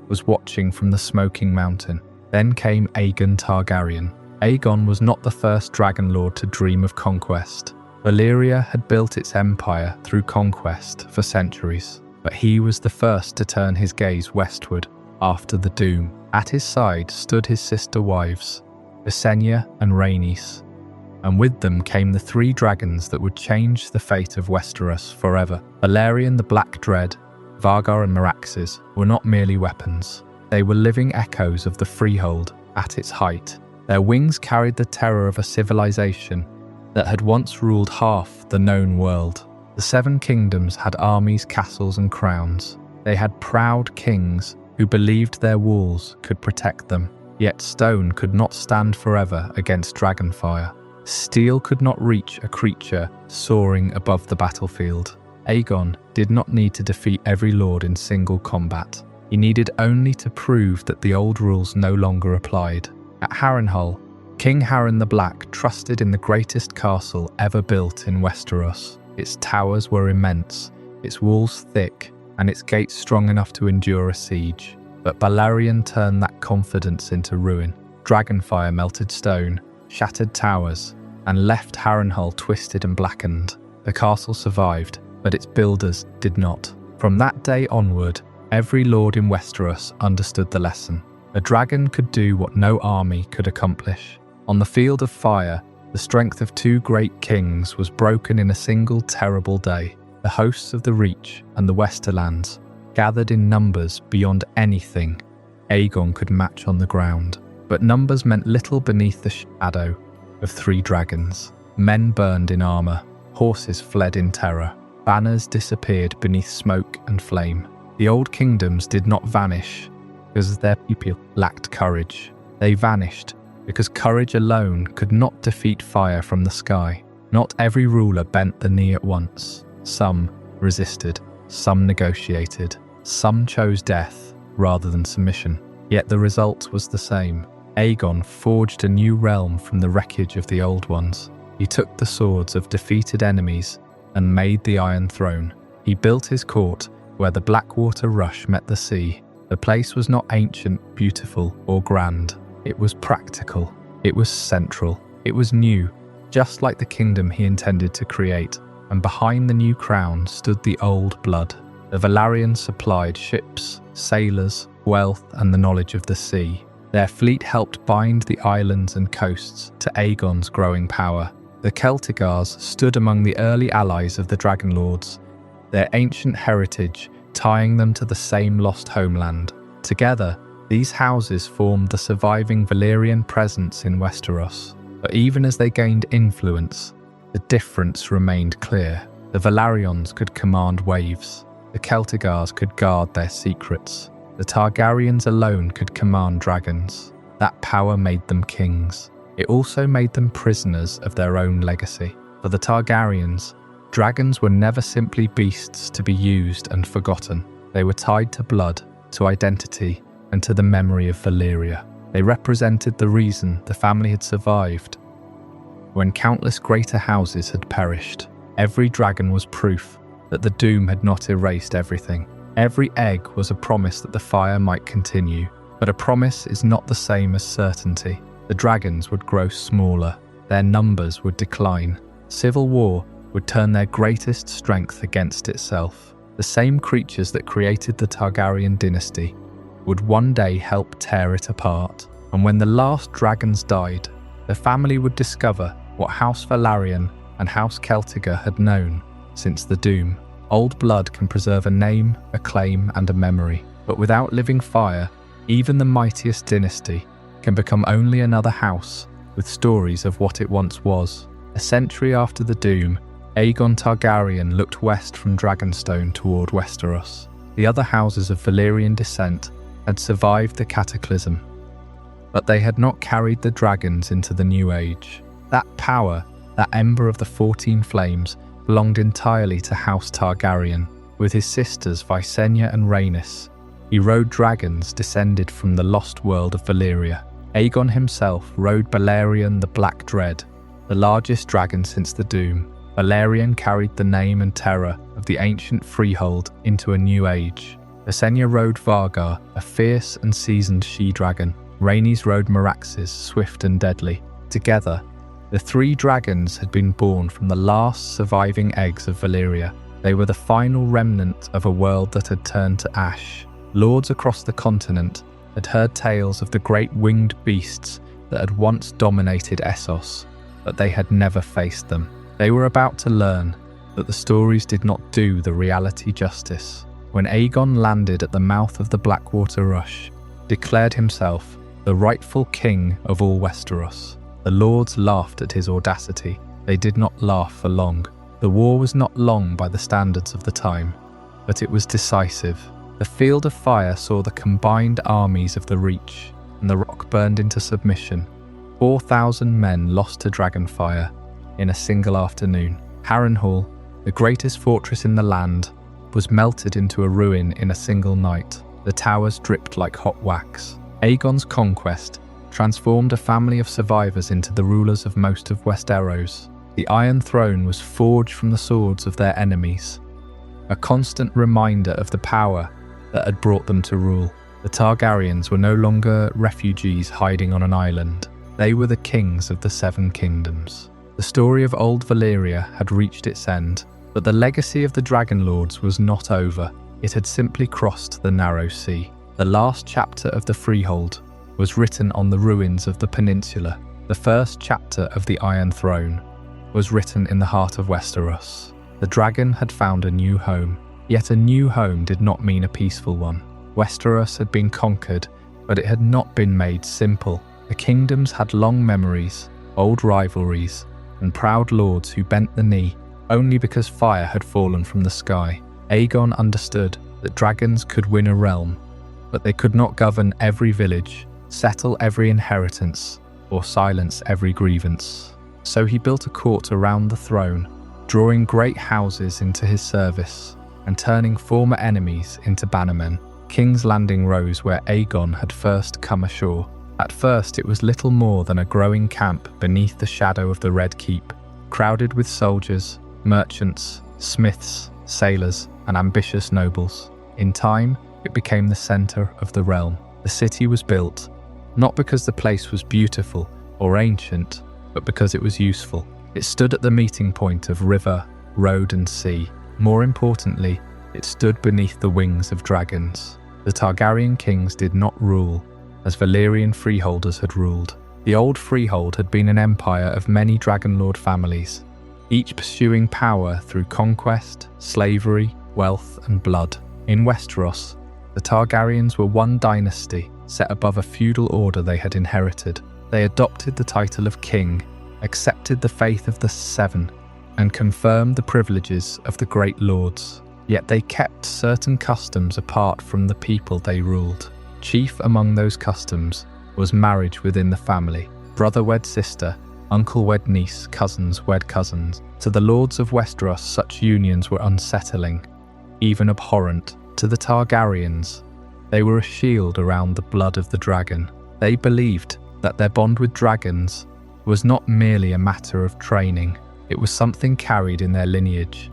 was watching from the smoking mountain. Then came Aegon Targaryen. Aegon was not the first Dragonlord to dream of conquest. Valyria had built its empire through conquest for centuries, but he was the first to turn his gaze westward after the doom. At his side stood his sister wives, Visenya and Rhaenys, and with them came the three dragons that would change the fate of Westeros forever. Valerian the Black Dread, Vargar and Meraxes were not merely weapons. They were living echoes of the Freehold at its height. Their wings carried the terror of a civilization that had once ruled half the known world. The Seven Kingdoms had armies, castles, and crowns. They had proud kings who believed their walls could protect them. Yet stone could not stand forever against dragonfire. Steel could not reach a creature soaring above the battlefield. Aegon did not need to defeat every lord in single combat. He needed only to prove that the old rules no longer applied. At Harrenhal, King Harren the Black trusted in the greatest castle ever built in Westeros. Its towers were immense, its walls thick, and its gates strong enough to endure a siege. But Balerion turned that confidence into ruin. Dragonfire melted stone, shattered towers, and left Harrenhal twisted and blackened. The castle survived, but its builders did not. From that day onward, every lord in Westeros understood the lesson. A dragon could do what no army could accomplish. On the field of fire, the strength of two great kings was broken in a single terrible day. The hosts of the Reach and the Westerlands gathered in numbers beyond anything Aegon could match on the ground. But numbers meant little beneath the shadow of three dragons. Men burned in armor, horses fled in terror, banners disappeared beneath smoke and flame. The old kingdoms did not vanish because their people lacked courage. They vanished because courage alone could not defeat fire from the sky. Not every ruler bent the knee at once. Some resisted, some negotiated, some chose death rather than submission. Yet the result was the same. Aegon forged a new realm from the wreckage of the old ones. He took the swords of defeated enemies and made the Iron Throne. He built his court where the Blackwater rush met the sea. The place was not ancient, beautiful, or grand. It was practical. It was central. It was new, just like the kingdom he intended to create. And behind the new crown stood the old blood. The Velaryons supplied ships, sailors, wealth, and the knowledge of the sea. Their fleet helped bind the islands and coasts to Aegon's growing power. The Celtigars stood among the early allies of the Dragonlords, their ancient heritage tying them to the same lost homeland. Together, these houses formed the surviving Valyrian presence in Westeros. But even as they gained influence, the difference remained clear. The Velaryons could command waves. The Celtigars could guard their secrets. The Targaryens alone could command dragons. That power made them kings. It also made them prisoners of their own legacy. For the Targaryens, Dragons were never simply beasts to be used and forgotten. They were tied to blood, to identity, and to the memory of Valyria. They represented the reason the family had survived. When countless greater houses had perished, every dragon was proof that the doom had not erased everything. Every egg was a promise that the fire might continue, but a promise is not the same as certainty. The dragons would grow smaller, their numbers would decline. Civil war would turn their greatest strength against itself. The same creatures that created the Targaryen dynasty would one day help tear it apart. And when the last dragons died, the family would discover what House Velaryon and House Celtiga had known since the Doom. Old blood can preserve a name, a claim, and a memory. But without living fire, even the mightiest dynasty can become only another house with stories of what it once was. A century after the Doom, Aegon Targaryen looked west from Dragonstone toward Westeros. The other houses of Valyrian descent had survived the cataclysm, but they had not carried the dragons into the New Age. That power, that ember of the 14 flames, belonged entirely to House Targaryen. With his sisters Visenya and Rhaenys, he rode dragons descended from the lost world of Valyria. Aegon himself rode Balerion the Black Dread, the largest dragon since the Doom. Balerion carried the name and terror of the ancient Freehold into a new age. Visenya rode Vargar, a fierce and seasoned she-dragon. Rhaenys rode Meraxes, swift and deadly. Together, the three dragons had been born from the last surviving eggs of Valyria. They were the final remnant of a world that had turned to ash. Lords across the continent had heard tales of the great winged beasts that had once dominated Essos, but they had never faced them. They were about to learn that the stories did not do the reality justice. When Aegon landed at the mouth of the Blackwater Rush, declared himself the rightful king of all Westeros, the lords laughed at his audacity. They did not laugh for long. The war was not long by the standards of the time, but it was decisive. The field of fire saw the combined armies of the Reach, and the rock burned into submission. 4,000 men lost to Dragonfire in a single afternoon. Harrenhal, the greatest fortress in the land, was melted into a ruin in a single night. The towers dripped like hot wax. Aegon's conquest transformed a family of survivors into the rulers of most of Westeros. The Iron Throne was forged from the swords of their enemies, a constant reminder of the power that had brought them to rule. The Targaryens were no longer refugees hiding on an island. They were the kings of the Seven Kingdoms. The story of Old Valyria had reached its end, but the legacy of the Dragonlords was not over. It had simply crossed the narrow sea. The last chapter of the Freehold was written on the ruins of the peninsula. The first chapter of the Iron Throne was written in the heart of Westeros. The dragon had found a new home, yet a new home did not mean a peaceful one. Westeros had been conquered, but it had not been made simple. The kingdoms had long memories, old rivalries, and proud lords who bent the knee only because fire had fallen from the sky. Aegon understood that dragons could win a realm, but they could not govern every village, settle every inheritance, or silence every grievance. So he built a court around the throne, drawing great houses into his service and turning former enemies into bannermen. King's Landing rose where Aegon had first come ashore. At first it was little more than a growing camp beneath the shadow of the Red Keep, crowded with soldiers, merchants, smiths, sailors, and ambitious nobles. In time, it became the centre of the realm. The city was built, not because the place was beautiful or ancient, but because it was useful. It stood at the meeting point of river, road, and sea. More importantly, it stood beneath the wings of dragons. The Targaryen kings did not rule as Valyrian freeholders had ruled. The old freehold had been an empire of many Dragonlord families, each pursuing power through conquest, slavery, wealth, and blood. In Westeros, the Targaryens were one dynasty set above a feudal order they had inherited. They adopted the title of king, accepted the faith of the Seven, and confirmed the privileges of the great lords. Yet they kept certain customs apart from the people they ruled. Chief among those customs was marriage within the family. Brother wed sister, Uncle wed niece, cousins wed cousins. To the lords of Westeros, such unions were unsettling, even abhorrent. To the Targaryens, they were a shield around the blood of the dragon. They believed that their bond with dragons was not merely a matter of training, it was something carried in their lineage,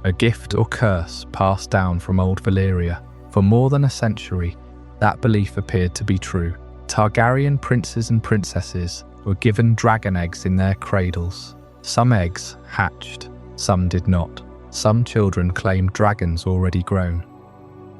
a gift or curse passed down from Old Valyria. For more than a century, that belief appeared to be true. Targaryen princes and princesses were given dragon eggs in their cradles. Some eggs hatched, some did not. Some children claimed dragons already grown.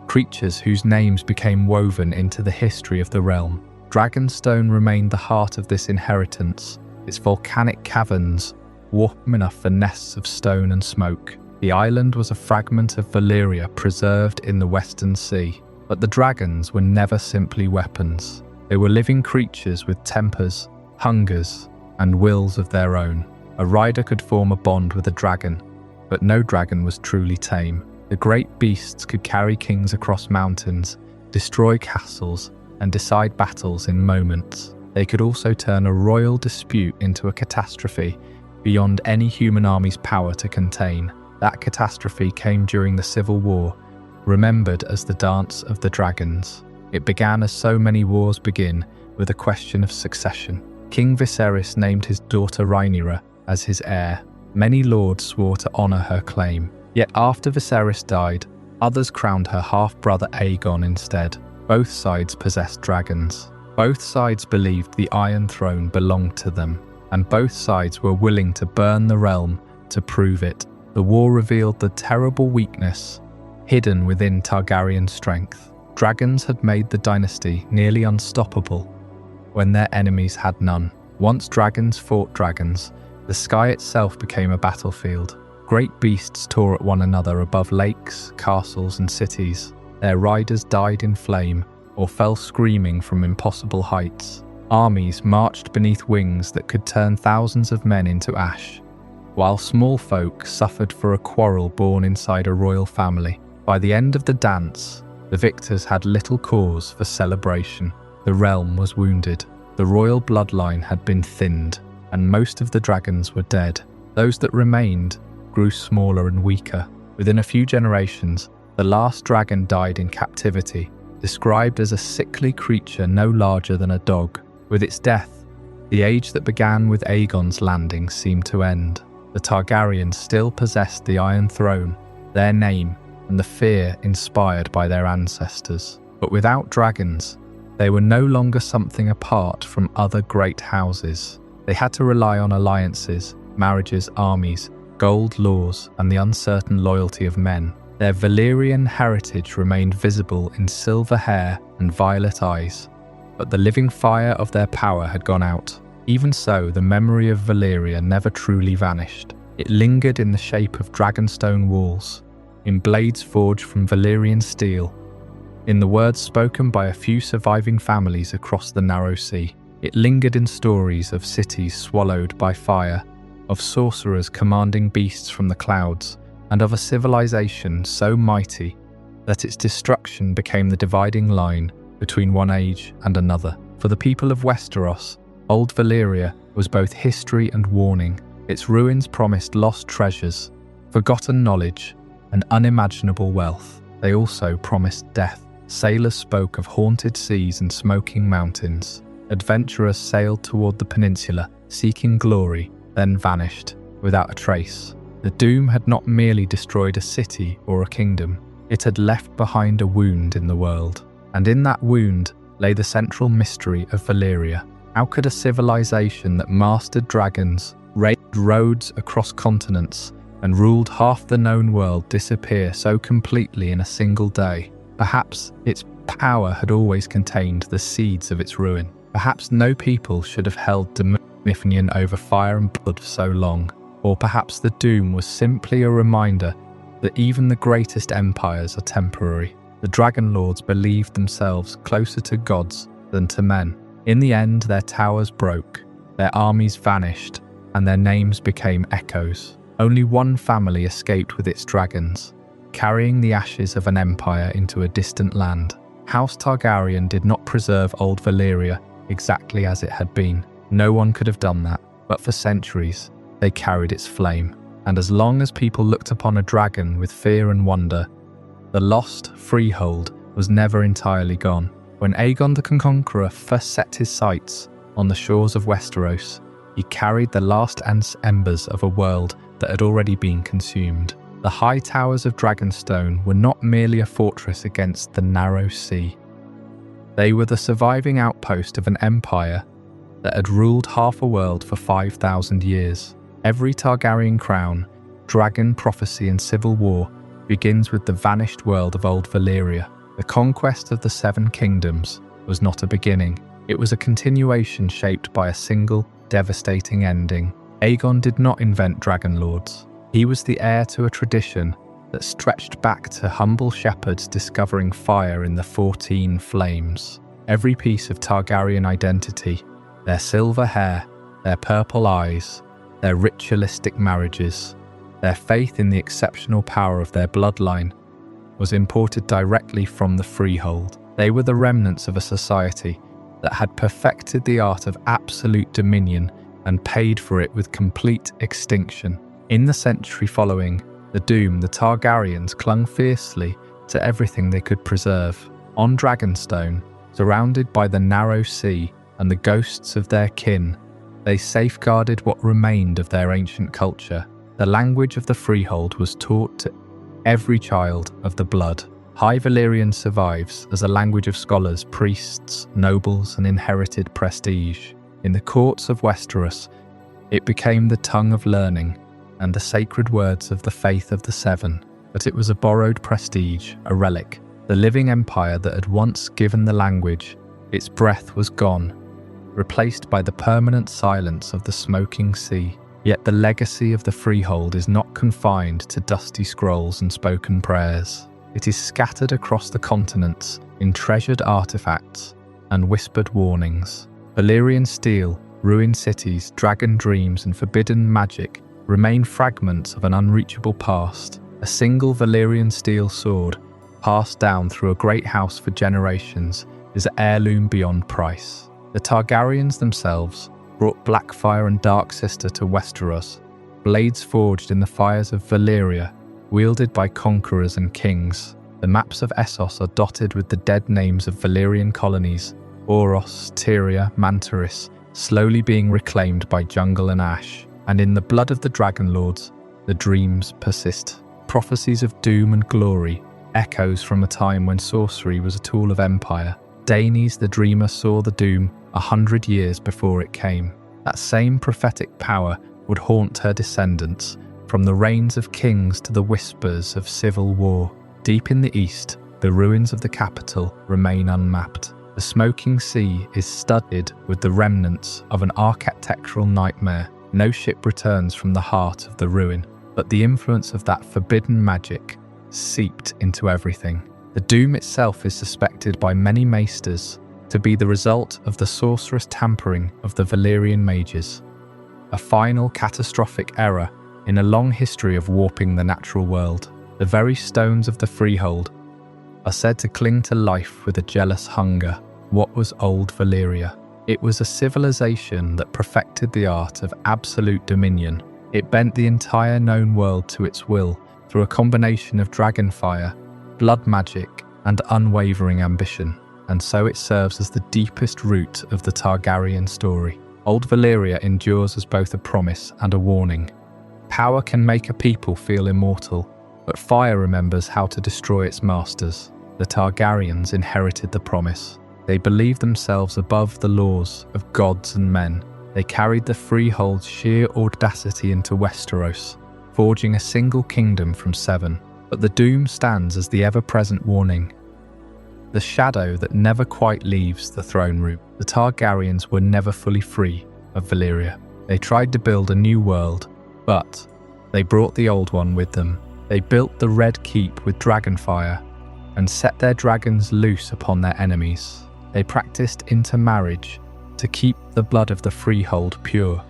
Creatures whose names became woven into the history of the realm. Dragonstone remained the heart of this inheritance, its volcanic caverns warm enough for nests of stone and smoke. The island was a fragment of Valyria preserved in the Western Sea. But the dragons were never simply weapons. They were living creatures with tempers, hungers, and wills of their own. A rider could form a bond with a dragon, but no dragon was truly tame. The great beasts could carry kings across mountains, destroy castles, and decide battles in moments. They could also turn a royal dispute into a catastrophe beyond any human army's power to contain. That catastrophe came during the Civil War, remembered as the Dance of the Dragons. It began as so many wars begin, with a question of succession. King Viserys named his daughter Rhaenyra as his heir. Many lords swore to honour her claim. Yet after Viserys died, others crowned her half-brother Aegon instead. Both sides possessed dragons. Both sides believed the Iron Throne belonged to them, and both sides were willing to burn the realm to prove it. The war revealed the terrible weakness hidden within Targaryen strength. Dragons had made the dynasty nearly unstoppable when their enemies had none. Once dragons fought dragons, the sky itself became a battlefield. Great beasts tore at one another above lakes, castles, and cities. Their riders died in flame or fell screaming from impossible heights. Armies marched beneath wings that could turn thousands of men into ash, while small folk suffered for a quarrel born inside a royal family. By the end of the dance, the victors had little cause for celebration. The realm was wounded. The royal bloodline had been thinned, and most of the dragons were dead. Those that remained grew smaller and weaker. Within a few generations, the last dragon died in captivity, described as a sickly creature no larger than a dog. With its death, the age that began with Aegon's landing seemed to end. The Targaryens still possessed the Iron Throne, their name, and the fear inspired by their ancestors. But without dragons, they were no longer something apart from other great houses. They had to rely on alliances, marriages, armies, gold laws, and the uncertain loyalty of men. Their Valyrian heritage remained visible in silver hair and violet eyes, but the living fire of their power had gone out. Even so, the memory of Valyria never truly vanished. It lingered in the shape of Dragonstone walls, in blades forged from Valyrian steel, in the words spoken by a few surviving families across the narrow sea. It lingered in stories of cities swallowed by fire, of sorcerers commanding beasts from the clouds, and of a civilization so mighty that its destruction became the dividing line between one age and another. For the people of Westeros, Old Valyria was both history and warning. Its ruins promised lost treasures, forgotten knowledge, and unimaginable wealth. They also promised death. Sailors spoke of haunted seas and smoking mountains. Adventurers sailed toward the peninsula, seeking glory, then vanished, without a trace. The doom had not merely destroyed a city or a kingdom, it had left behind a wound in the world. And in that wound lay the central mystery of Valyria. How could a civilization that mastered dragons, raided roads across continents, and ruled half the known world disappear so completely in a single day? Perhaps its power had always contained the seeds of its ruin. Perhaps no people should have held dominion over fire and blood for so long. Or perhaps the doom was simply a reminder that even the greatest empires are temporary. The Dragonlords believed themselves closer to gods than to men. In the end, their towers broke, their armies vanished, and their names became echoes. Only one family escaped with its dragons, carrying the ashes of an empire into a distant land. House Targaryen did not preserve Old Valyria exactly as it had been. No one could have done that. but for centuries they carried its flame. And as long as people looked upon a dragon with fear and wonder, the lost freehold was never entirely gone. When Aegon the Conqueror first set his sights on the shores of Westeros, he carried the last embers of a world that had already been consumed. The high towers of Dragonstone were not merely a fortress against the narrow sea. They were the surviving outpost of an empire that had ruled half a world for 5,000 years. Every Targaryen crown, dragon prophecy and civil war begins with the vanished world of Old Valyria. The conquest of the Seven Kingdoms was not a beginning. It was a continuation shaped by a single, devastating ending. Aegon did not invent Dragonlords. He was the heir to a tradition that stretched back to humble shepherds discovering fire in the 14 flames. Every piece of Targaryen identity, their silver hair, their purple eyes, their ritualistic marriages, their faith in the exceptional power of their bloodline, was imported directly from the Freehold. They were the remnants of a society that had perfected the art of absolute dominion and paid for it with complete extinction. In the century following the doom, the Targaryens clung fiercely to everything they could preserve. On Dragonstone, surrounded by the narrow sea and the ghosts of their kin, they safeguarded what remained of their ancient culture. The language of the Freehold was taught to every child of the blood. High Valyrian survives as a language of scholars, priests, nobles, and inherited prestige. In the courts of Westeros, it became the tongue of learning and the sacred words of the faith of the Seven. But it was a borrowed prestige, a relic. The living empire that had once given the language, its breath was gone, replaced by the permanent silence of the smoking sea. Yet the legacy of the Freehold is not confined to dusty scrolls and spoken prayers. It is scattered across the continents in treasured artifacts and whispered warnings. Valyrian steel, ruined cities, dragon dreams, and forbidden magic remain fragments of an unreachable past. A single Valyrian steel sword, passed down through a great house for generations, is an heirloom beyond price. The Targaryens themselves brought Blackfire and Darksister to Westeros, blades forged in the fires of Valyria, wielded by conquerors and kings. The maps of Essos are dotted with the dead names of Valyrian colonies, Oros, Tyria, Mantaris, slowly being reclaimed by jungle and ash. And in the blood of the Dragonlords, the dreams persist. Prophecies of doom and glory, echoes from a time when sorcery was a tool of empire. Daenys the Dreamer saw the doom 100 years before it came. That same prophetic power would haunt her descendants, from the reigns of kings to the whispers of civil war. Deep in the east, the ruins of the capital remain unmapped. The smoking sea is studded with the remnants of an architectural nightmare. No ship returns from the heart of the ruin, but the influence of that forbidden magic seeped into everything. The doom itself is suspected by many maesters to be the result of the sorcerous tampering of the Valyrian mages, a final catastrophic error in a long history of warping the natural world. The very stones of the Freehold are said to cling to life with a jealous hunger. What was Old Valyria? It was a civilization that perfected the art of absolute dominion. It bent the entire known world to its will through a combination of dragonfire, blood magic, and unwavering ambition. And so it serves as the deepest root of the Targaryen story. Old Valyria endures as both a promise and a warning. Power can make a people feel immortal, but fire remembers how to destroy its masters. The Targaryens inherited the promise. They believed themselves above the laws of gods and men. They carried the Freehold's sheer audacity into Westeros, forging a single kingdom from 7. But the doom stands as the ever-present warning. The shadow that never quite leaves the throne room. The Targaryens were never fully free of Valyria. They tried to build a new world, but they brought the old one with them. They built the Red Keep with dragonfire and set their dragons loose upon their enemies. They practiced intermarriage to keep the blood of the Freehold pure,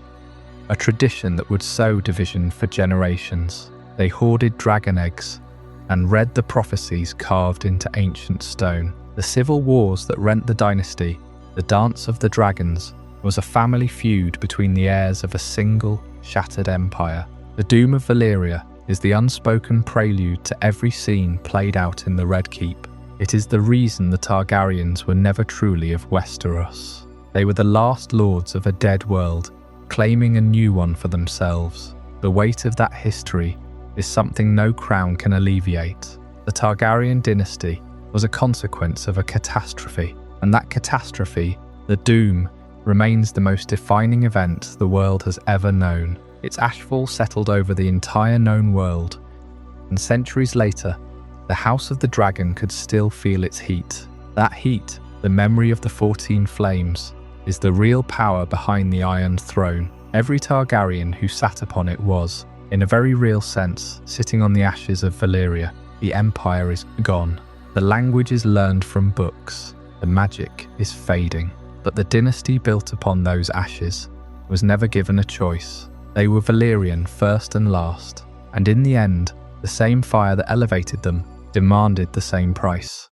a tradition that would sow division for generations. They hoarded dragon eggs and read the prophecies carved into ancient stone. The civil wars that rent the dynasty, the dance of the dragons, was a family feud between the heirs of a single, shattered empire. The doom of Valyria is the unspoken prelude to every scene played out in the Red Keep. It is the reason the Targaryens were never truly of Westeros. They were the last lords of a dead world, claiming a new one for themselves. The weight of that history is something no crown can alleviate. The Targaryen dynasty was a consequence of a catastrophe, and that catastrophe, the Doom, remains the most defining event the world has ever known. Its ashfall settled over the entire known world, and centuries later, the House of the Dragon could still feel its heat. That heat, the memory of the 14 flames, is the real power behind the Iron Throne. Every Targaryen who sat upon it was, in a very real sense, sitting on the ashes of Valyria. The Empire is gone. The language is learned from books. The magic is fading. But the dynasty built upon those ashes was never given a choice. They were Valyrian first and last, and in the end, the same fire that elevated them demanded the same price.